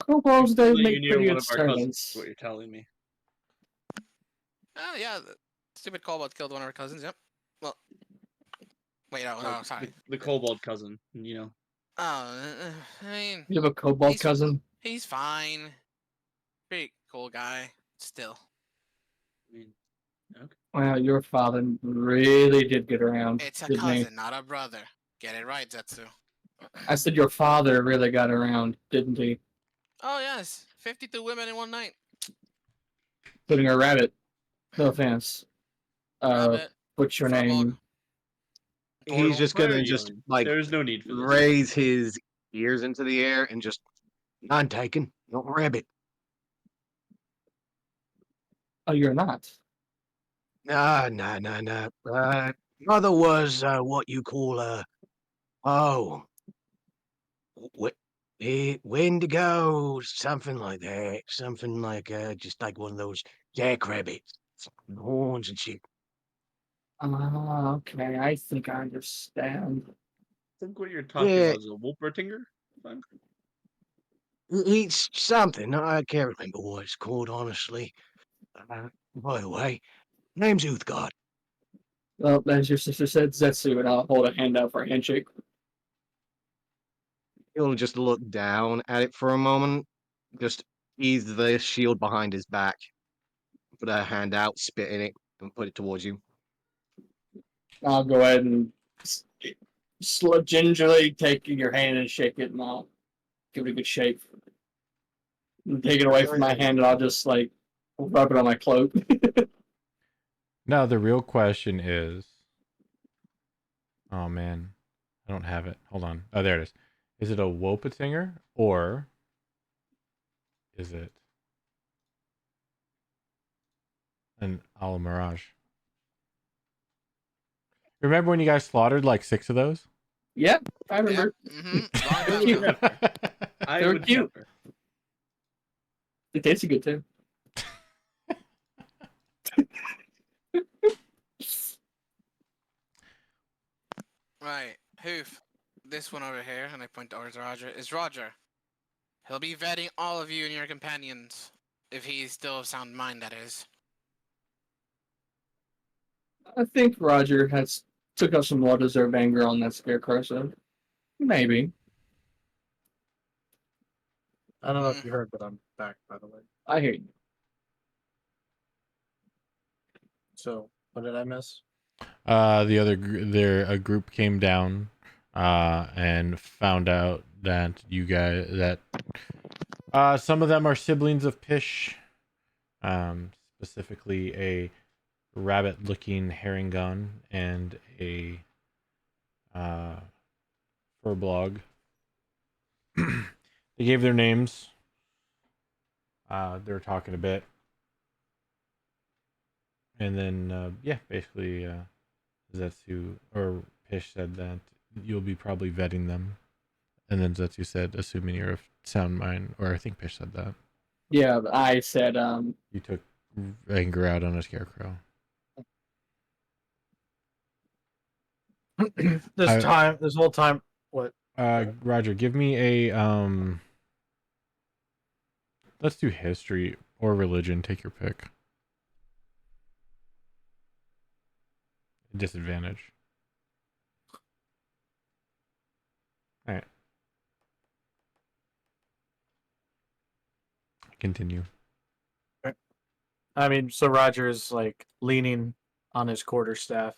Kobolds, they That you make near pretty one good of our cousins, is servants. what you're telling me. Oh yeah, the stupid kobold killed one of our cousins. Yep. Well, wait, no, sorry. The kobold cousin, you know. Oh, I mean, You have a kobold cousin? he's fine. Pretty cool guy. Still. I mean, okay. Wow, your father really did get around, It's a didn't he? cousin, not a brother. Get it right, Zetsu. I said your father really got around, didn't he? Oh yes, 52 women in one night. Including a rabbit. No offense. Rabbit, What's your frog, name? he's turtle. just Why are gonna you just yelling? like There is no need for this. raise his ears into the air and just None taken. Not rabbit. Oh, you're not. No. Mother was what you call Wendigo, something like that. Something like just like one of those jackrabbits, horns and shit. Ah, okay. I think I understand. I think what you're talking Yeah, about is a Wolpertinger. it's something. I can't remember what it's called, honestly. By the way, name's Uthgard. Well, as your sister said, Zetsu, and I'll hold a hand out for a handshake. he'll just look down at it for a moment, just ease the shield behind his back, put a hand out, spit in it, and put it towards you. I'll go ahead and gingerly take your hand and shake it, and I'll give it a good shake. And take it away from my hand, and I'll just like rub it on my cloak. Now the real question is, oh man, I don't have it. Hold on. Oh, there it is. Is it a Wopatinger or is it an Al Mirage? Remember when you guys slaughtered like 6 of those? Yep, I remember. Mm-hmm. Cute. I They're would cute. never. It tasted good too. Right, Hoof. This one over here, and I point towards Roger, is Roger. He'll be vetting all of you and your companions, if he's still of sound mind, that is. I think Roger has took up some well-deserved anger on that scarecrow, so maybe. I don't know if you heard, but I'm back, by the way. I hear you. So, what did I miss? A group came down and found out that some of them are siblings of Pish, specifically a rabbit-looking herringon and a furblog. They gave their names. They were talking a bit. And then, basically, Zetsu or Pish said that you'll be probably vetting them. And then Zetsu said, assuming you're of sound mind, or I think Pish said that. Yeah, I said, You took anger out on a scarecrow. This whole time, what? Roger, give me a let's do history or religion. Take your pick. Disadvantage. All right. Continue. I mean, so Roger is like leaning on his quarterstaff,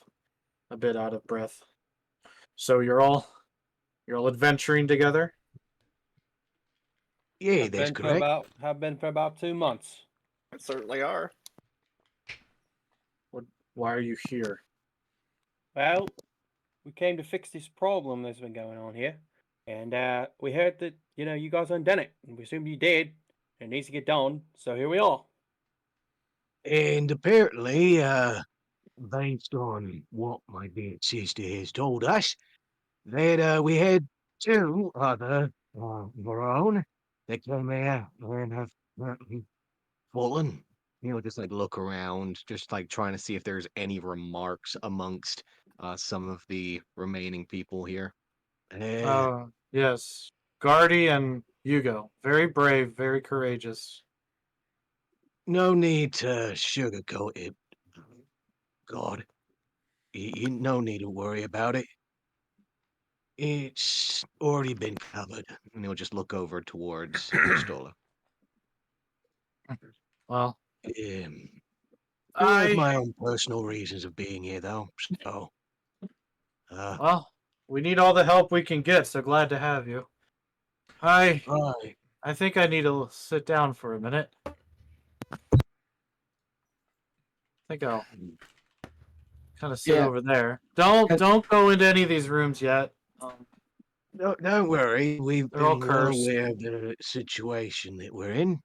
a bit out of breath. So you're all adventuring together. Yeah, Have that's been for correct. about 2 months. I certainly are. Why are you here? Well, we came to fix this problem that's been going on here, and we heard that you guys undone it, and we assumed you did. And it needs to get done, so here we are. And apparently, based on what my dear sister has told us, that we had two other of our own that came here and have fallen. Just like look around, just like trying to see if there's any remarks amongst some of the remaining people here. Yes. Guardy and Hugo. Very brave, very courageous. No need to sugarcoat it. God, no need to worry about it. It's already been covered. And he'll just look over towards Pistola. Well, I have my own personal reasons of being here, though. So, well, we need all the help we can get, so glad to have you. right. I think I need to sit down for a minute. I think I'll kind of sit Yeah. over there. Don't go into any of these rooms yet. Don't worry. We've They're all been well cursed. aware of the situation that we're in.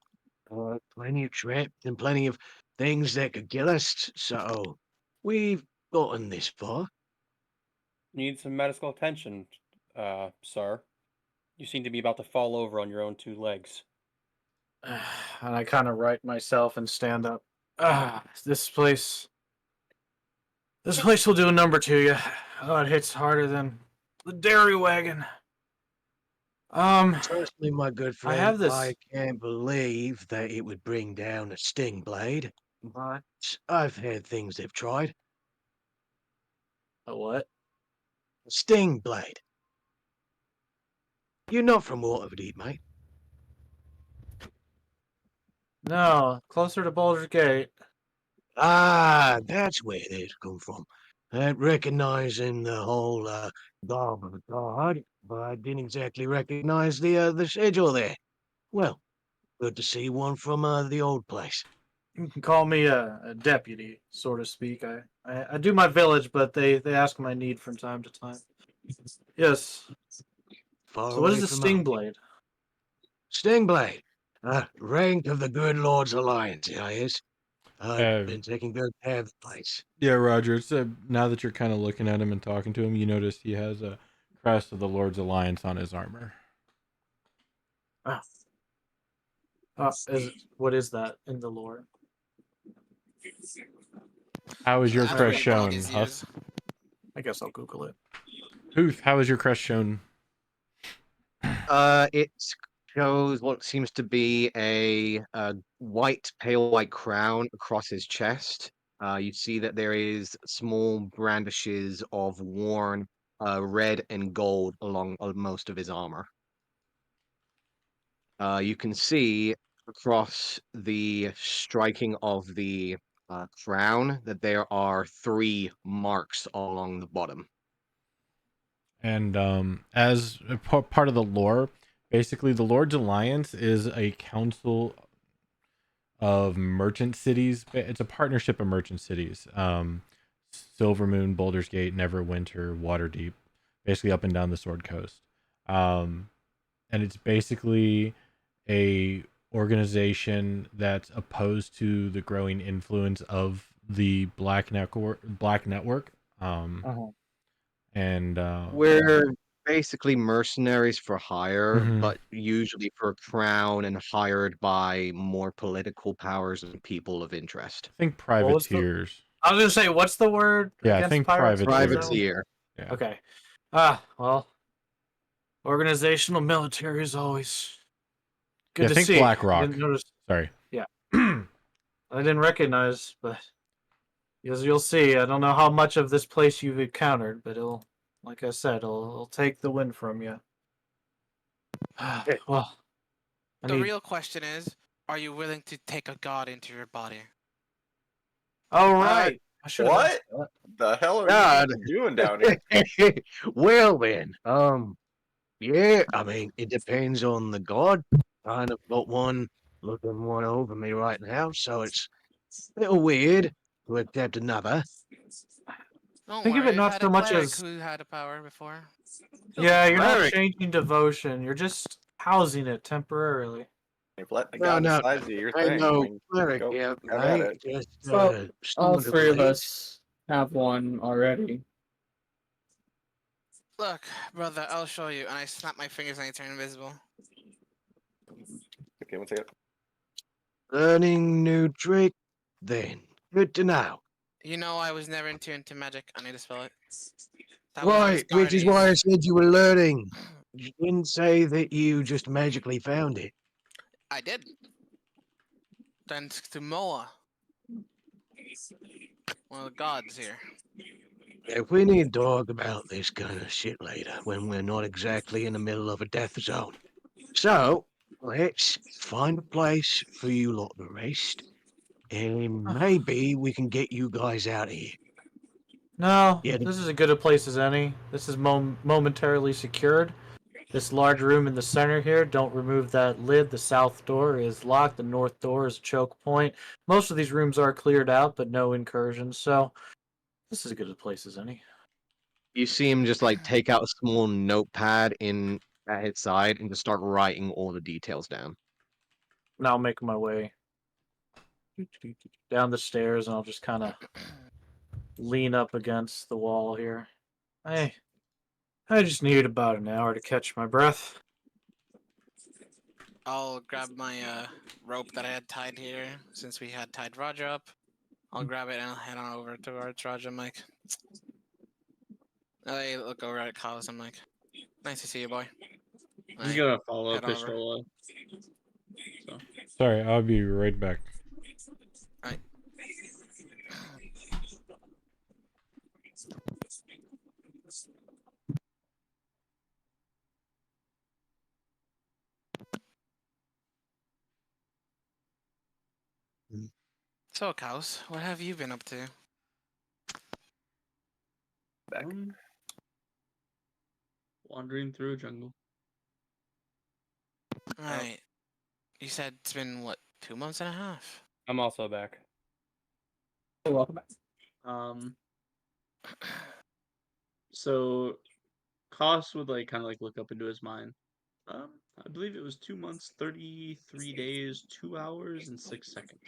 Plenty of traps and plenty of things that could kill us. So, we've gotten this far. Need some medical attention, sir. You seem to be about to fall over on your own 2 legs. And I kind of right myself and stand up. This place will do a number to you. Oh, it hits harder than the dairy wagon. Trust me, my good I friend, have this. I can't believe that it would bring down a sting blade, but I've had things they've tried. A what? A sting blade. You're not from Waterdeep, mate. No, closer to Baldur's Gate. Ah, that's where they've come from. Recognizing the whole garb of a guard, but I didn't exactly recognize the schedule there. Well, good to see one from the old place. You can call me a deputy, so to speak. I do my village, but they ask my need from time to time. Yes. Far So what away is the from sting home. blade? Sting blade. Rank of the Good Lord's Alliance, I is. Been taking good care of the place. Yeah, Roger. It's now that you're kind of looking at him and talking to him, you notice he has a crest of the Lord's Alliance on his armor. What is that in the lore? How is your I crest forget what shown, it is Husk? I guess I'll Google it. Huth, how is your crest shown? It shows what seems to be a pale white crown across his chest. You see that there is small brandishes of worn red and gold along most of his armor. You can see across the striking of the crown that there are 3 marks along the bottom. And as a part of the lore, basically the Lord's Alliance is a council of merchant cities. It's a partnership of merchant cities. Silvermoon, Baldur's Gate, Neverwinter, Waterdeep, basically up and down the Sword Coast. And it's basically a organization that's opposed to the growing influence of the Black Network. And We're basically mercenaries for hire, Mhm. but usually for a crown and hired by more political powers and people of interest. I think What was the- privateers. I was gonna say, what's the word Yeah, I against think pirates? What was that one? Privateer. Yeah. Okay. Well, organizational military is always good Yeah, to think see. Black I Rock. didn't notice. Sorry. Yeah. I didn't recognize, but as you'll see, I don't know how much of this place you've encountered, but like I said, it'll take the win from you. Well, The real question is, are you willing to take a god into your body? All right. I should have What asked that. the hell are God. you doing down here? Well then, yeah, I mean, it depends on the god. Kind of got one looking one over me right now, so it's a little weird to accept another. Don't Think worry, of it we've not had so a much cleric as- who had a power before. Yeah, you're not Cleric. changing devotion. You're just housing it temporarily. If let the No, god no, decide to your I thing. know I mean, cleric, go yeah, have at mate. it. Just Well, all someone to three of please. us have one already. Look, brother, I'll show you. And I snap my fingers and I turn invisible. Okay, one second. Learning new trick, then. Good to know. You know I was never into magic. I need to spell it. That was Right, which is Asgardes. why I said you were learning. You didn't say that you just magically found it. I did. Thanks to Moa. One of the gods here. If we need to talk about this kind of shit later, when we're not exactly in the middle of a death zone. So, let's find a place for you lot to rest, and maybe we can get you guys out of here. No, Yeah, this is as good a place as any. This is momentarily secured. This large room in the center here, don't remove that lid. The south door is locked. The north door is a choke point. Most of these rooms are cleared out, but no incursions. So, this is as good a place as any. You see him just like take out a small notepad in at his side and just start writing all the details down. Now I'll make my way down the stairs, and I'll just kind of lean up against the wall here. I just need about an hour to catch my breath. I'll grab my rope that I had tied here since we had tied Roger up. I'll grab it and I'll head on over towards Roger. I'm like, I look over at Carlos. I'm like, nice to see you, boy. He's I gonna follow head over. Pistola. So. Sorry, I'll be right back. Alright. So, Kaus, what have you been up to? Wandering through a jungle. Right. You said it's been, what, 2 months and a half? I'm also back. Hey, welcome back. So Koss would like kind of like look up into his mind. I believe it was 2 months, 33 days, 2 hours, and 6 seconds.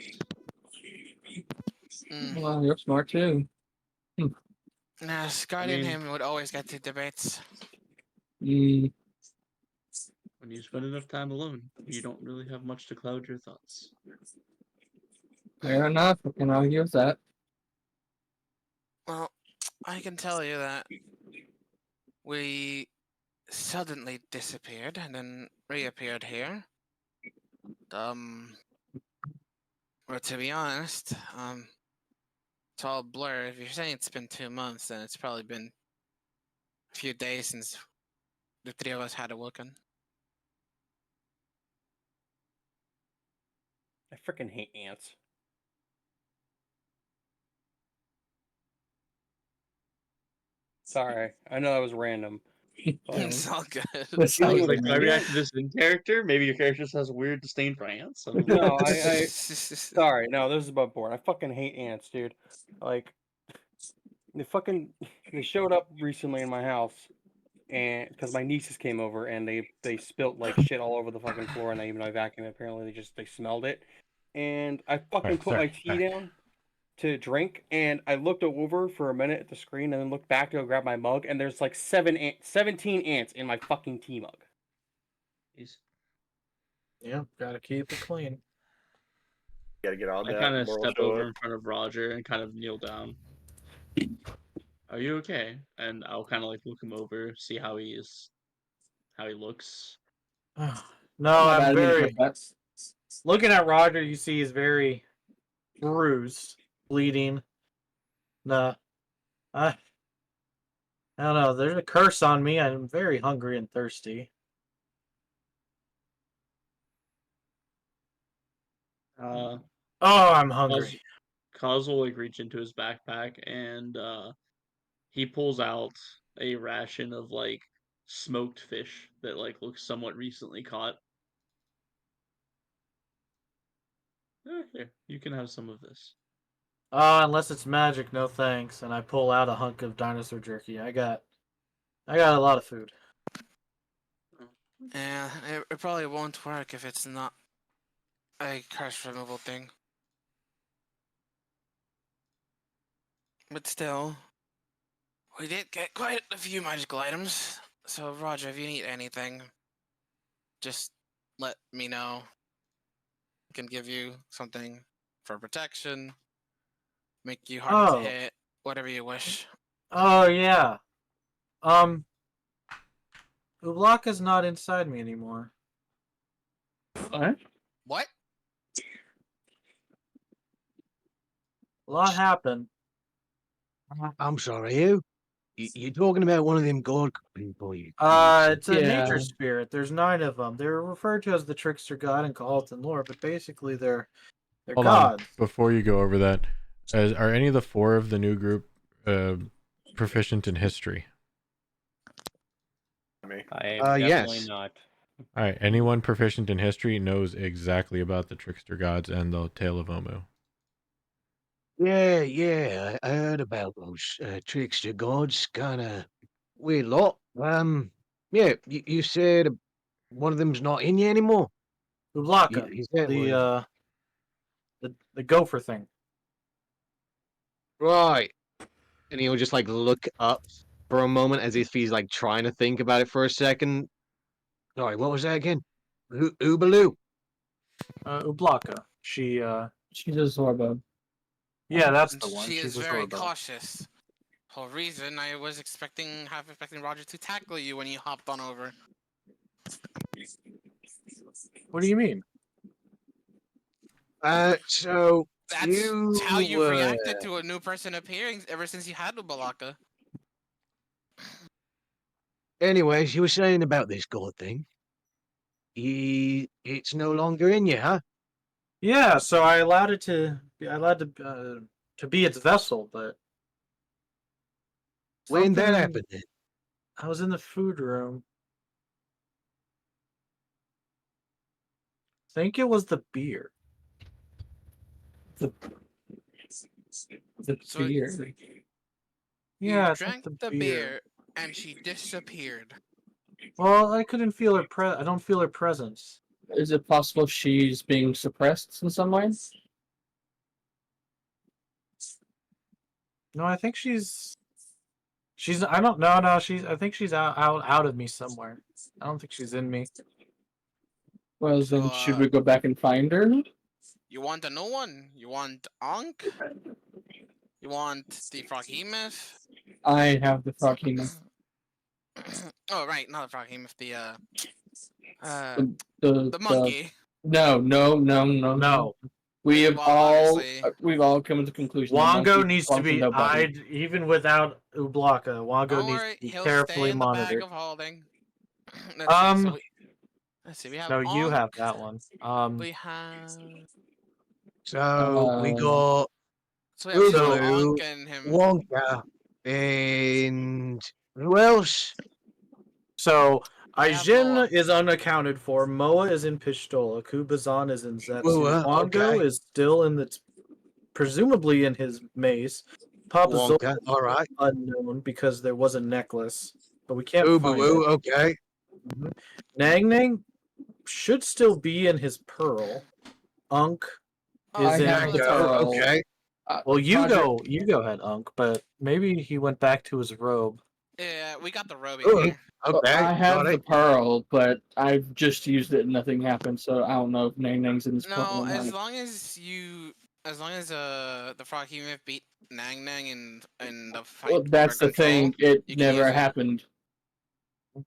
Well, you're smart too. Nah, Scardy and mean- him would always get to debates. Mm, When you spend enough time alone, you don't really have much to cloud your thoughts. fair enough. I can argue with that. Well, I can tell you that we suddenly disappeared and then reappeared here. Or to be honest, it's all blur. If you're saying it's been 2 months, then it's probably been a few days since the three of us had awoken. I freaking hate ants. Sorry, I know that was random, It's all good. That's I how was you like, do I mean it. react to this in character? Maybe your character just has a weird disdain for ants. I don't know. No, I sorry, no, this is above board. I fucking hate ants, dude. Like, they showed up recently in my house, and because my nieces came over and they spilt like shit all over the fucking floor, and even though I vacuumed, apparently they smelled it, and I fucking put my tea down to drink, and I looked over for a minute at the screen, and then looked back to go grab my mug, and there's like 17 ants in my fucking tea mug. Jeez. Yeah, gotta keep it clean. Gotta get all I that. kind of moral step show over up. in front of Roger and kind of kneel down. Are you okay? And I'll kind of like look him over, see how he is, how he looks. No, My bad, I I'm didn't mean to very. click that. Looking at Roger, you see he's very bruised, bleeding. Nah, I don't know. There's a curse on me. I'm very hungry and thirsty. Uh, Oh, I'm hungry. Cause will like reach into his backpack and he pulls out a ration of like smoked fish that like looks somewhat recently caught. Here, you can have some of this. Unless it's magic, no thanks. And I pull out a hunk of dinosaur jerky. I got a lot of food. Yeah, it probably won't work if it's not a curse removal thing. But still, we did get quite a few magical items. So, Roger, if you need anything, just let me know. I can give you something for protection, make you harder to Oh. hit, whatever you wish. Oh yeah. Ublaka's not inside me anymore. What? What? A lot happened. I'm sorry, you? You're talking about one of them god people. It's a Yeah. nature spirit. There's 9 of them. They're referred to as the trickster god in Galton lore, but basically they're Hold on, gods. before you go over that, are any of the 4 of the new group proficient in history? I am definitely Yes. not. All right, anyone proficient in history knows exactly about the trickster gods and the Tale of Omu. Yeah, I heard about those trickster gods. Kind of weird lot. Yeah, you said one of them's not in you anymore. Ublaka, You said the gopher thing. Right. And he'll just like look up for a moment as if he's like trying to think about it for a second. sorry, what was that again? Ubaloo. Ublaka. She's a Zorba. Yeah, that's And the one. she She's is a very Zorba. cautious. Whole reason I was expecting Roger to tackle you when you hopped on over. What do you mean? So That's how you've you reacted to a new person appearing ever since you had Ubalaka. anyways, you were saying about this god thing. It's no longer in you, huh? Yeah, so I allowed it to. I allowed to be its vessel, but When that something- happened then? I was in the food room. I think it was the beer. The So beer. Yeah, you I think drank the beer and she disappeared. Well, I couldn't feel her I don't feel her presence. Is it possible she's being suppressed in some way? No, I think she's. I don't know. No, I think she's out of me somewhere. I don't think she's in me. Well, So, then should we go back and find her? You want a new one? You want Ankh? You want the Froghemoth? I have the Froghemoth. Oh, right, not the Froghemoth, The the monkey. No. No. We've Well, all obviously. come to the conclusion. that Wango monkey needs to belongs be nobody. eyed even without Ublaka. Wango Don't needs worry, to be he'll carefully stay in the bag monitored. of holding. Let's see, we have No, you Ankh, have that one. we have So we got so we have Ubaloo, Ankh and him. Wonka, and who else? So I have Moa. Aijin is unaccounted for. Moa is in Pistola. Kubazan is in Zetsu. Moa, Wango okay. is still in the, presumably in his mace. Papa Zol Wonka, all right. unknown because there was a necklace, but we can't find Boo-boo, it. okay. Nang Nang should still be in his pearl. Unk Oh, is I in. have the let's Go, pearl. okay. Well, you Roger, go ahead, Unk. But maybe he went back to his robe. Yeah, we got the Roby Ooh, here. okay, I have got the it. pearl, but I've just used it and nothing happened, so I don't know if Nang Nang's in his pearl No, or as not. long as the Frog Human beat Nang Nang in the fight Well, that's for the thing. control, It you can use never it. happened.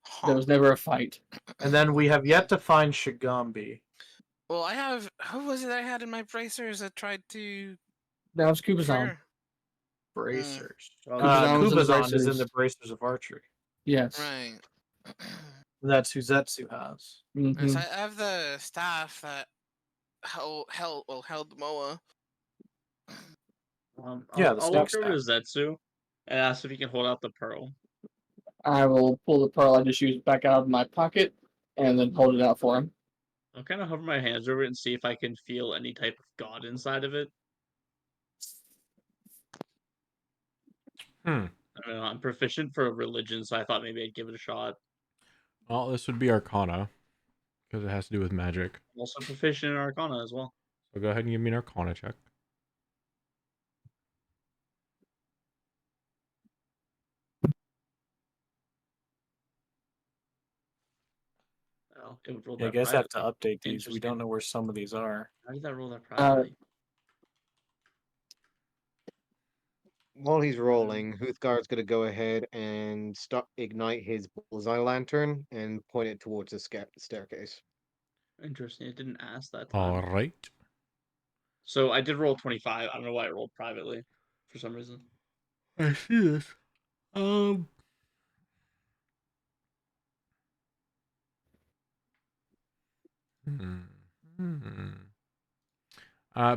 Huh. There was never a fight. And then we have yet to find Shigambi. Well, I have. Who was it I had in my bracers that tried to That was Kubazan. trigger? Bracers. Kubazan was in the Kubazan is in bracers. the bracers of archery. Yes. Right. That's who Zetsu has. Mhm. Yes, I have the staff that held Moa. Yeah, the I'll walk snake over to Zetsu and ask if he can hold out the pearl. I will pull the pearl I just used back out of my pocket and then hold it out for him. I'll kind of hover my hands over it and see if I can feel any type of god inside of it. Hmm. I don't know, I'm proficient for religion, so I thought maybe I'd give it a shot. Well, this would be Arcana because it has to do with magic. I'm also proficient in Arcana as well. So go ahead and give me an Arcana check. Oh, it would roll Yeah, I that guess I have to privately. update these. We don't Interesting. know where some of these are. How did that roll that privately? While he's rolling, Huthgar's going to go ahead and ignite his bullseye lantern and point it towards the staircase. Interesting. It didn't ask that All time. right. So I did roll 25. I don't know why it rolled privately for some reason. I see this.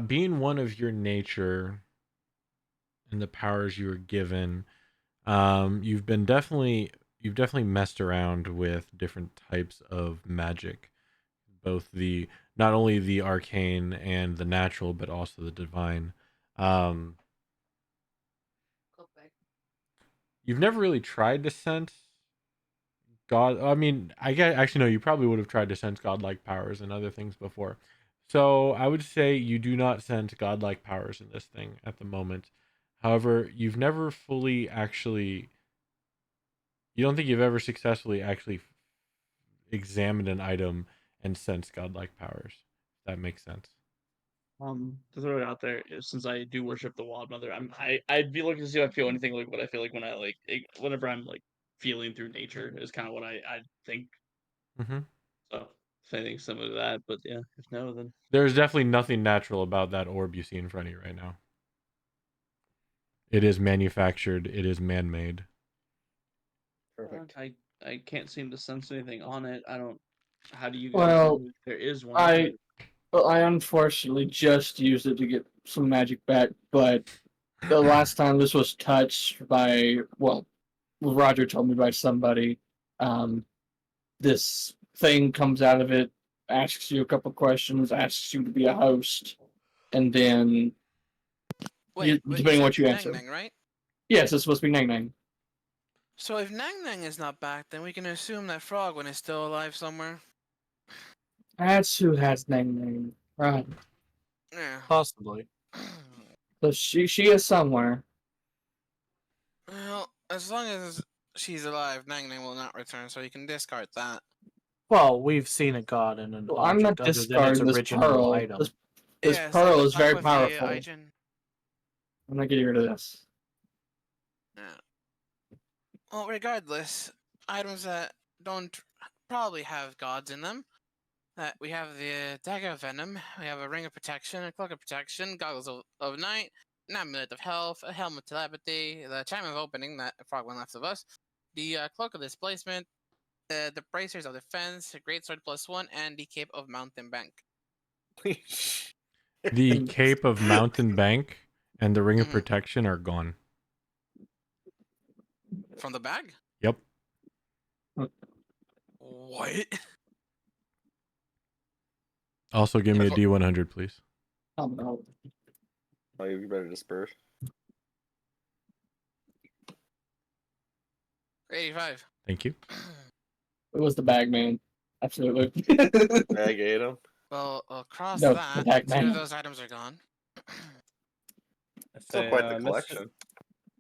Being one of your nature and the powers you were given, you've definitely messed around with different types of magic, both not only the arcane and the natural, but also the divine. You've never really tried to sense God. I mean, I guess actually no. You probably would have tried to sense godlike powers and other things before. So I would say you do not sense godlike powers in this thing at the moment. However, you've never fully actually. You don't think you've ever successfully actually examined an item and sensed godlike powers. If that makes sense. To throw it out there, since I do worship the Wild Mother, I'd be looking to see if I feel anything like what I feel like when whenever I'm like feeling through nature is kind of what I think. Mm-hmm. So if anything similar to that, but yeah, if no, then There's definitely nothing natural about that orb you see in front of you right now. It is manufactured. It is man-made. Perfect. I can't seem to sense anything on it. I don't. How do you guys Well, know if there is one? I unfortunately just used it to get some magic back, but the last time this was touched by, well, Roger told me by somebody, this thing comes out of it, asks you a couple questions, asks you to be a host, and then Wait, depending on what you Nang answer. Nang, right? Yes, it's supposed to be Nang Nang. So if Nang Nang is not back, then we can assume that Frogman is still alive somewhere. That's who has Nang Nang. Right. Yeah. Possibly. So she is somewhere. Well, as long as she's alive, Nang Nang will not return, so you can discard that. Well, we've seen a god in an Well, I'm not object other than its discarding this original pearl. item. This Yeah, pearl same is back very with the powerful. Aijin. I'm not getting rid of this. Yeah. Well, regardless, items that don't probably have gods in them. That we have the dagger of venom, we have a ring of protection, a cloak of protection, goggles of night, an amulet of health, a helmet of telepathy, the chime of opening that Frogman left of us, the cloak of displacement, the bracers of defense, a greatsword +1, and the cape of mountain bank. The cape of mountain bank and the ring of Mhm. protection are gone. From the bag? Yep. What? Also, give me a D100, please. No. Oh, you better disperse. 85. Thank you. It was the bag man. Absolutely. Bag ate him. Well, across No, that, the 2 of Pac-Man. those items are gone. I Still say, quite the Mr. collection.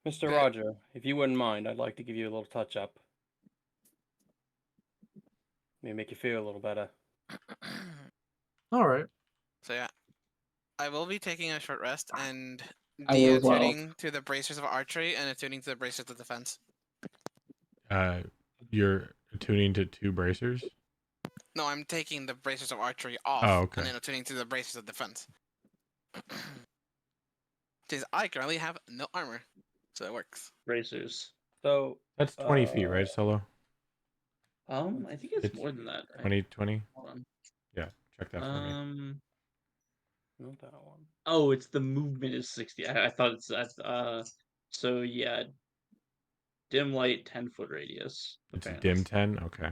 Mr. Good. Roger, if you wouldn't mind, I'd like to give you a little touch up. Maybe make you feel a little better. All right. So yeah, I will be taking a short rest and I will as well. de-attuning to the bracers of archery and attuning to the bracers of defense. You're attuning to 2 bracers? No, I'm taking the bracers of archery off Oh, okay. and then attuning to the bracers of defense. Because I currently have no armor, so it works. Bracers. So That's 20 feet, right, Solo? I think it's It's more than that. Right? 20. Hold on. Yeah, check that for me. Not that one. Oh, it's the movement is 60. I thought it's so yeah. Dim light 10-foot radius. It's a Apparently. dim 10? Okay.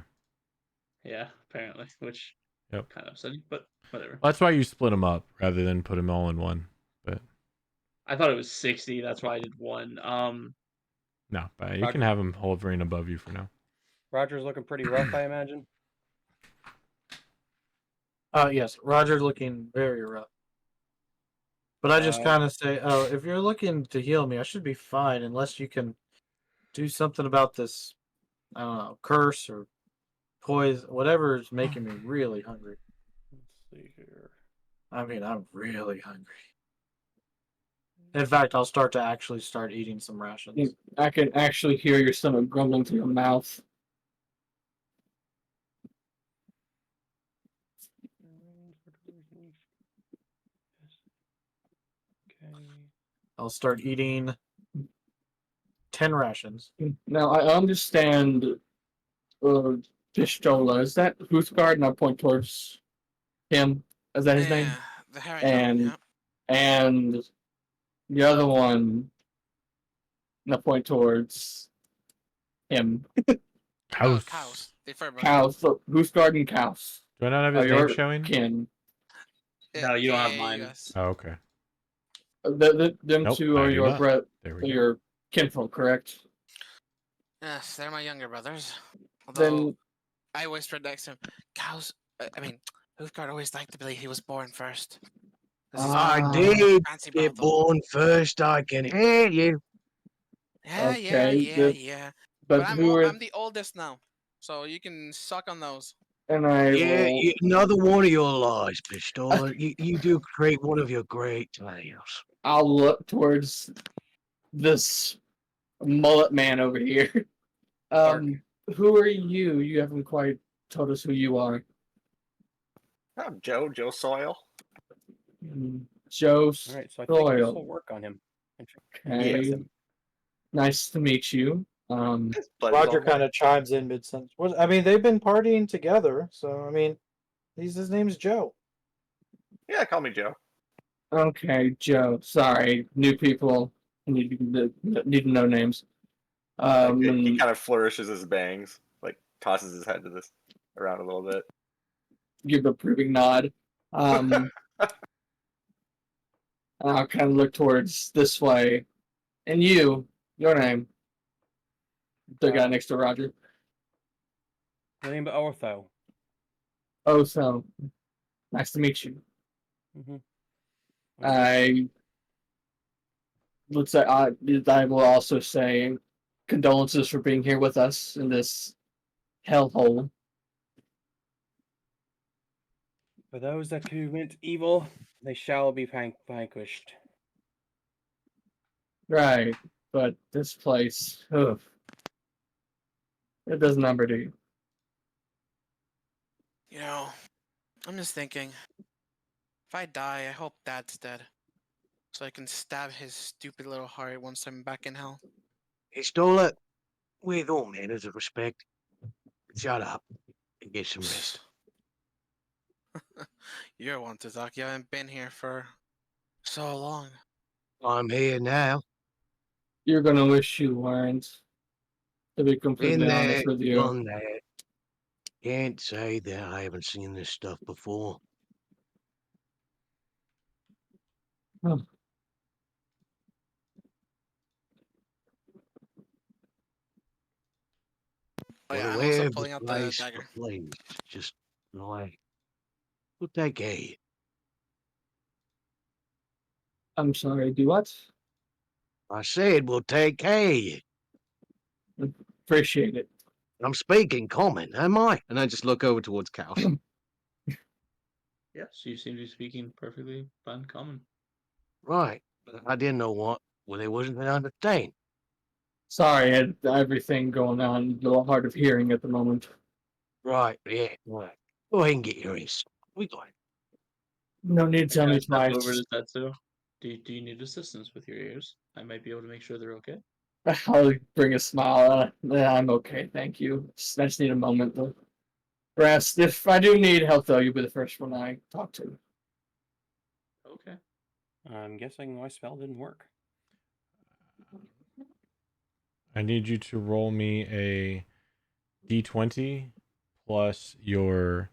Yeah, apparently, which Yep. kind of upsetting, but whatever. Well, that's why you split them up rather than put them all in one. But I thought it was 60. That's why I did one. no, but you can have them hovering above you for now. Roger's looking pretty rough, I imagine. Yes, Roger's looking very rough. But I just kind of say, oh, if you're looking to heal me, I should be fine unless you can do something about this, I don't know, curse or poison, whatever is making me really hungry. Let's see here. I mean, I'm really hungry. In fact, I'll start eating some rations. I can actually hear your stomach grumbling through your mouth. Okay. I'll start eating 10 rations. Now I understand. Pistola. Is that Hoothguard? And I point towards him. Is that his name? The herring. And and the other one. And I point towards him. Cows. Cows. The fur brother. Cows. So Hoothguard and Cows. Do I not have his name showing? Kin. No, you don't have mine. Yes. Oh, okay. Them Nope, two I are do your not. There we go. your kinfolk, correct? Yes, they're my younger brothers. Then Although I whispered next to him, cows. I mean, Hoothguard always liked to believe he was born first. I did Fancy get brothel. born first, I can hear you. Yeah, Okay, yeah. but I'm the oldest now, so you can suck on those. and I Yeah, will. another one of your lies, Pistola. You do create one of your great tales. I'll look towards this mullet man over here. Who are you? You haven't quite told us who you are. I'm Joe Soil. Joe All right, so I think this will Soil. work on him. Okay. Yes. Nice to meet you. But Roger kind of chimes in mid-sentence. I mean, they've been partying together, so I mean, his name's Joe. yeah, call me Joe. Okay, Joe. Sorry, new people need to know names. He kind of flourishes his bangs, like tosses his head to this around a little bit. Give an approving nod. And I'll kind of look towards this way. And your name. The guy next to Roger. My name is Ortho. Oh, so nice to meet you. Mm-hmm. Let's say I will also say condolences for being here with us in this hellhole. For those that commit evil, they shall be vanquished. Right, but this place, ugh, it does number to you. You know, I'm just thinking, if I die, I hope Dad's dead, so I can stab his stupid little heart once I'm back in hell. Pistola, with all manners of respect, shut up and get some rest. You're one to talk. You haven't been here for so long. I'm here now. You're gonna wish you weren't. To be completely Been there, honest with you. done that. Can't say that I haven't seen this stuff before. Hmm. Oh Well, yeah, I'm also where the pulling out the place, the dagger. place, just like, we'll take a. I'm sorry, do what? I said we'll take a. Appreciate it. I'm speaking common, am I? And I just look over towards Kaos. Yes, you seem to be speaking perfectly fine common. Right, but I didn't know what. Well, it wasn't an understand. Sorry, I had everything going on. A little hard of hearing at the moment. Right, yeah, right. Go ahead and get your ears. We got it. No need to tell Can I me step over twice. to Zetsu? Do you need assistance with your ears? I might be able to make sure they're okay. I'll bring a smile. I'm okay, thank you. I just need a moment to rest. If I do need help, though, you'll be the first one I talk to. Okay. I'm guessing my spell didn't work. I need you to roll me a d20 plus your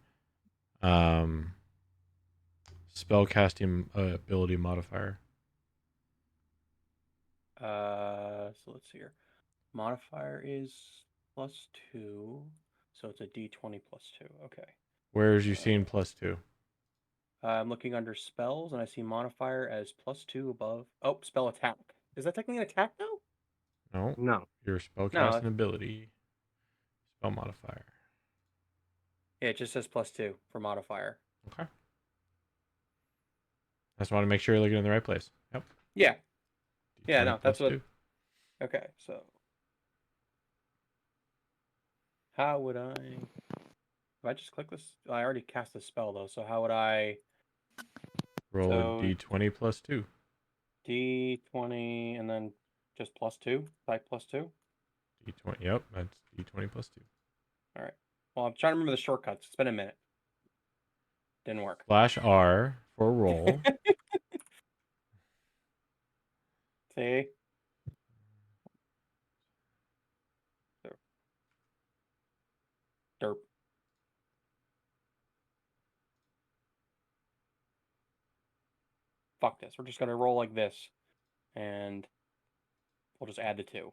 spellcasting ability modifier. So let's see here. Modifier is +2, so it's a d20 +2. Okay. Where's you seeing +2? I'm looking under spells, and I see modifier as +2 above. Oh, spell attack. Is that technically an attack now? No. No. Your No. spellcasting ability. Spell modifier. Yeah, it just says +2 for modifier. Okay. I just want to make sure you're looking in the right place. Yep. Yeah. Yeah, D20 no, that's what. +2. Okay, so how would I? If I just click this, I already cast a spell though. So how would I? Roll So a d20 +2. d20 and then just +2, type +2. D20. Yep, that's d20 +2. All right. Well, I'm trying to remember the shortcuts. It's been a minute. Didn't work. Slash R for roll. See? Derp. Fuck this. We're just gonna roll like this, and we'll just add the 2.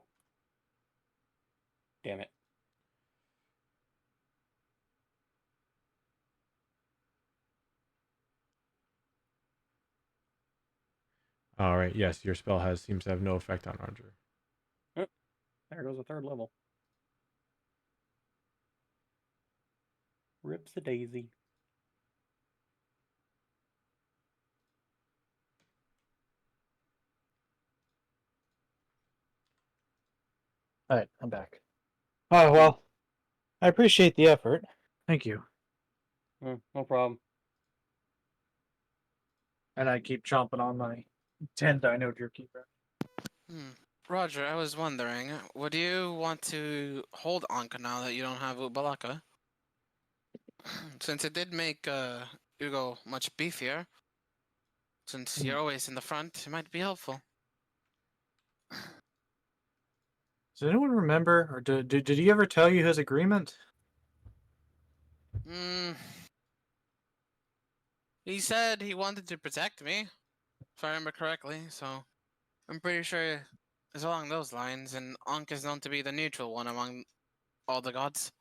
Damn it. All right. Yes, your spell seems to have no effect on Roger. There goes the 3rd level. Rips a daisy. All right, I'm back. Oh well, I appreciate the effort. Thank you. No problem. And I keep chomping on my 10 dino jerky. Roger, I was wondering, would you want to hold Anka now that you don't have Ubalaka? Since it did make Ugo much beefier, since you're always in the front, it might be helpful. Does anyone remember, or did he ever tell you his agreement? He said he wanted to protect me, if I remember correctly, so I'm pretty sure it's along those lines, and Ankh is known to be the neutral one among all the gods.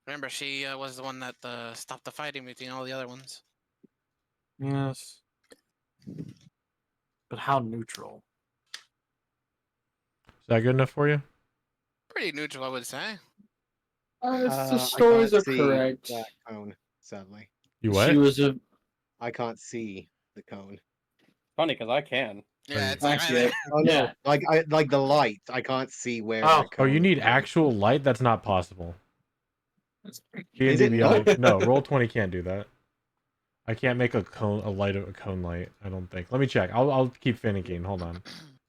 Remember, she was the one that stopped the fighting between all the other ones. Yes. But how neutral? Is that good enough for you? Pretty neutral, I would say. The I stories can't are see correct. that cone, sadly. You what? She was a. I can't see the cone. Funny, because I can. Yeah, it's like Actually, Oh no, yeah. like the light. I can't see where Oh. that cone. Oh, you need is. actual light? That's not possible. Is D&D it Beyond. not? No, Roll20 can't do that. I can't make a cone light. I don't think. Let me check. I'll keep finicking. Hold on.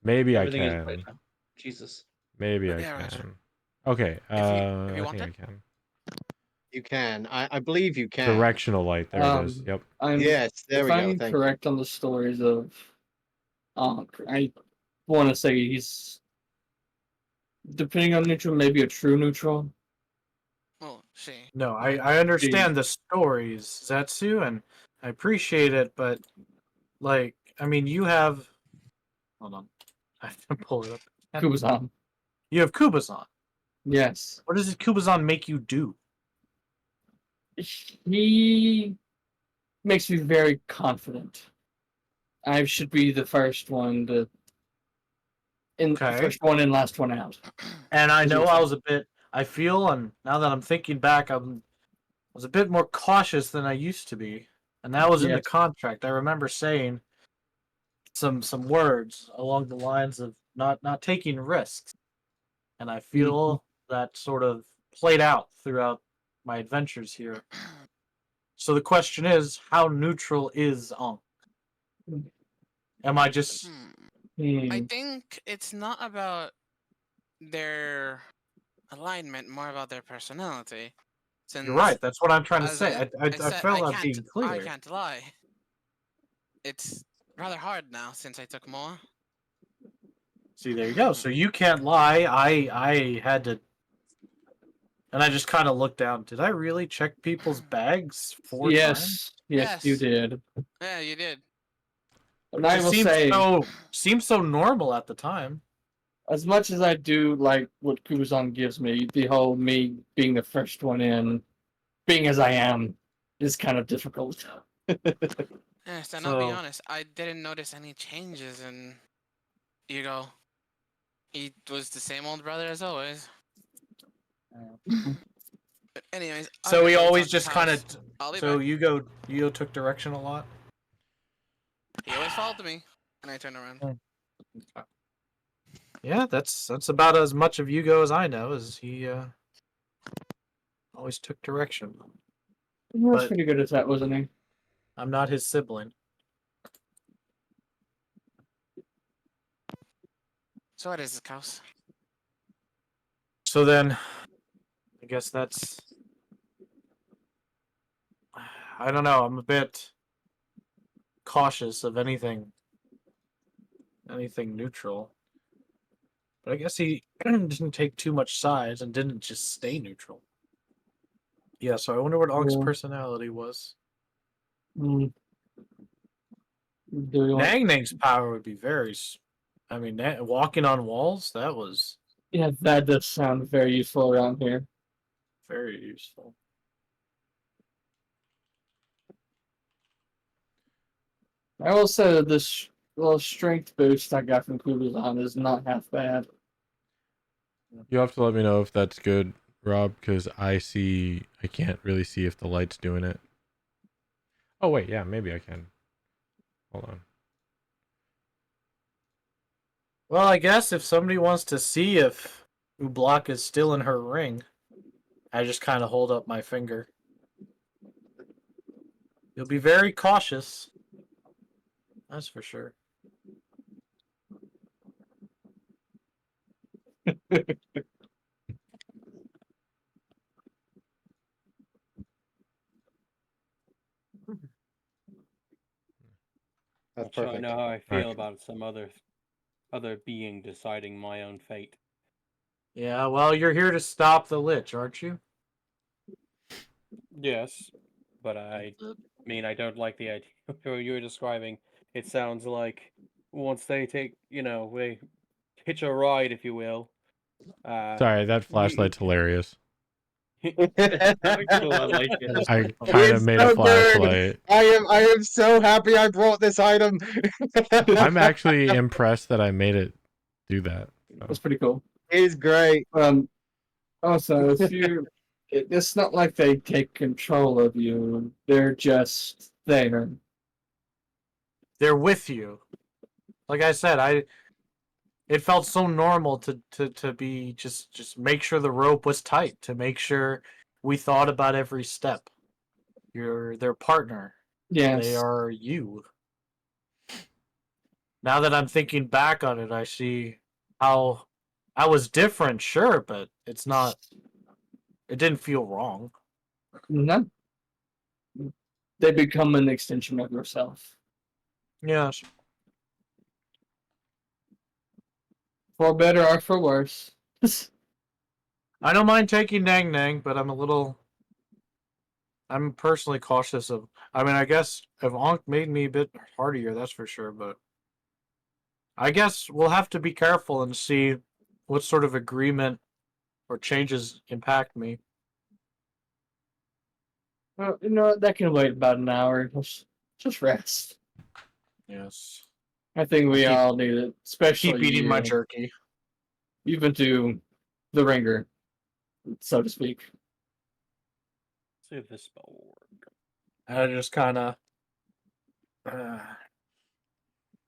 Maybe Everything I is can. bright now. Jesus. Maybe I Yeah, Roger. can. Okay. If you I want think it. I can. You can. I believe you can. Directional light. There it is. Yep. Yes, there if we go. I'm Thank correct on the stories of, I want to say he's, depending on neutral, maybe a true neutral. Well, She. No, I understand the stories, Zetsu, and I appreciate it, but like, I mean, you have. Hold on, I have to pull it up. Kubazan. You have Kubazan. Yes. What does Kubazan make you do? He makes me very confident. I should be the first one to, Okay. first one in, last one out. And I As you know would I say. was a bit. I feel, and now that I'm thinking back, I was a bit more cautious than I used to be, and that was in the Yes. contract. I remember saying some words along the lines of not taking risks, and I feel that sort of played out throughout my adventures here. So the question is, how neutral is Ankh? Am I just I think it's not about their alignment, more about their personality. Since, You're right. That's what I'm trying to as say. I said, felt I'm being I clear. can't lie. It's rather hard now since I took more. See, there you go. So you can't lie. I had to, and I just kind of looked down. Did I really check people's bags 4 times? Yes, you Yes. did. Yeah, you did. And I It will say, seems so normal at the time. as much as I do like what Kubazan gives me, the whole me being the first one in, being as I am, is kind of difficult. Yes, and I'll be So honest, I didn't notice any changes in Hugo. He was the same old brother as always. But anyways, I so gotta we go always talk to just kind of. House. I'll be So back. you took direction a lot. He always followed me, and I turned around. Yeah, that's about as much of Yugo as I know. Is he always took direction? He was But- pretty good at that, wasn't he? I'm not his sibling. So what is this, House? So then, I guess that's. I don't know. I'm a bit cautious of anything neutral. But I guess he didn't take too much sides and didn't just stay neutral. Yeah, so I wonder what Ank's Yeah. personality was. Do you want... Nang Nang's power would be very. I mean, walking on walls, that was Yeah, that does sound very useful around here. very useful. I will say that this little strength boost I got from Kubazan is not half bad. You have to let me know if that's good, Rob, because I can't really see if the light's doing it. Oh wait, yeah, maybe I can. Hold on. Well, I guess if somebody wants to see if Ublak is still in her ring, I just kind of hold up my finger. You'll be very cautious. That's for sure. That's So I perfect. know how I feel Right. about some other being deciding my own fate. Yeah, well, you're here to stop the Lich, aren't you? Yes, but I mean I don't like the idea of what you were describing. It sounds like once they take, they hitch a ride, if you will. Sorry, that flashlight's hilarious. Kinda cool, I like it. I kind of It's made so a good. flashlight. I am so happy I brought this item. I'm actually impressed that I made it do that. So. That's pretty cool. It's great. Also, if you, it's not like they take control of you. They're just there. They're with you. Like I said, it felt so normal to be just make sure the rope was tight, to make sure we thought about every step. You're their partner. Yes. They are you. Now that I'm thinking back on it, I see how I was different, sure, but it's not. It didn't feel wrong. No. They become an extension of yourself. Yes. For better or for worse. I don't mind taking Nang Nang, but I'm a little I'm personally cautious of. I mean, I guess if Ankh made me a bit hardier, that's for sure. But I guess we'll have to be careful and see what sort of agreement or changes impact me. Well, that can wait about an hour. Just rest. Yes. I think we all need it, especially Keep eating you. my jerky. You've been to the ringer, so to speak. See if this spell will work. I just kind of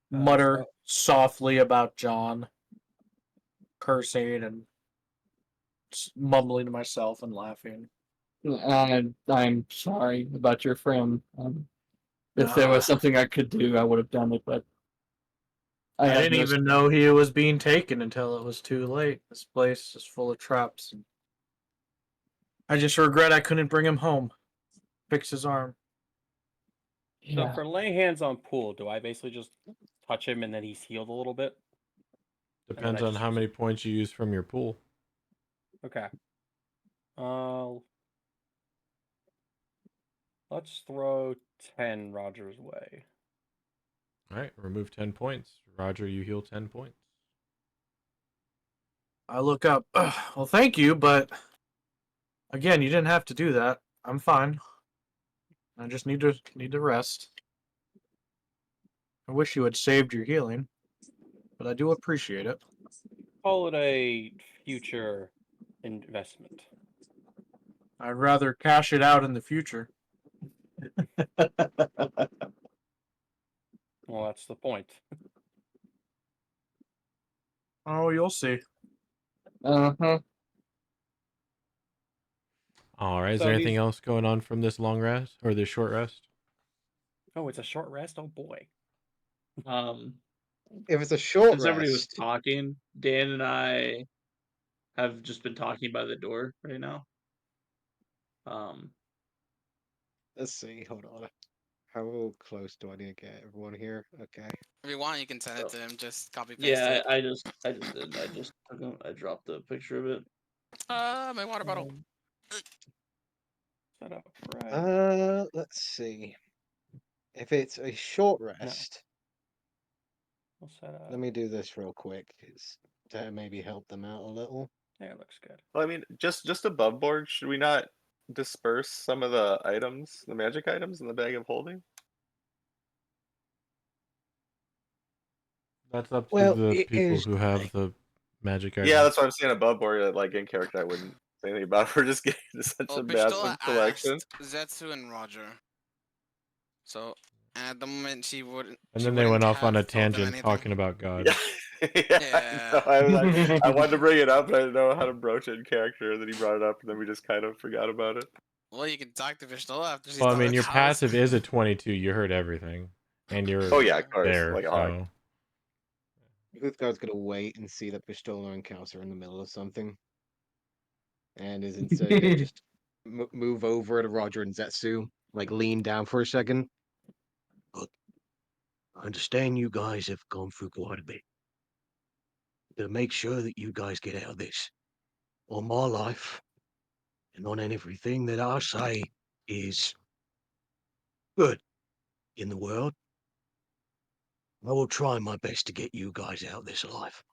mutter softly about John, cursing and mumbling to myself and laughing. I'm sorry about your friend. If there was something I could do, I would have done it, but I didn't even know he was being taken until it was too late. This place is full of traps. I just regret I couldn't bring him home. Fix his arm. So for lay hands on Pool, do I basically just touch him and then he's healed a little bit? Depends on how many points you use from your pool. Okay. Let's throw 10 Roger's way. All right, remove 10 points. Roger, you heal 10 points. I look up. Well, thank you, but again, you didn't have to do that. I'm fine. I just need to rest. I wish you had saved your healing, but I do appreciate it. Call it a future investment. I'd rather cash it out in the future. Well, that's the point. Oh, you'll see. Uh-huh. All right, is there anything else going on from this long rest or this short rest? Oh, it's a short rest? Oh, boy. If it's a short Since everybody was rest, talking, Dan and I have just been talking by the door right now. let's see. Hold on. How close do I need to get everyone here? Okay. If you want, you can send it to him. Just copy paste Yeah, it. I just did. I dropped the picture of it. My water bottle. Set up right. Let's see. If it's a short rest, We'll set up. let me do this real quick to maybe help them out a little. Yeah, it looks good. Well, I mean, just above board, should we not disperse some of the items, the magic items in the bag of holding? That's up to the people who have the magic items. Yeah, that's what I'm saying above board. Like in character, I wouldn't say anything about it. We're just getting to such a massive collection. Zetsu and Roger. So at the moment she wouldn't. And then they went off on a tangent talking about God. Yeah. I wanted to bring it up, but I didn't know how to broach it in character. And then he brought it up, and then we just kind of forgot about it. Well, you can talk to Vishnola after she's Well, I done mean, with your house. passive is a 22. You heard everything, and you're oh yeah, of course. there. Like, so. Uthgar's gonna wait and see that Pistola and Kaus are in the middle of something, and is instead gonna just move over to Roger and Zetsu, like lean down for a second. Look, I understand you guys have gone through quite a bit. To make sure that you guys get out of this, on my life, and on everything that I say is good in the world, I will try my best to get you guys out of this alive.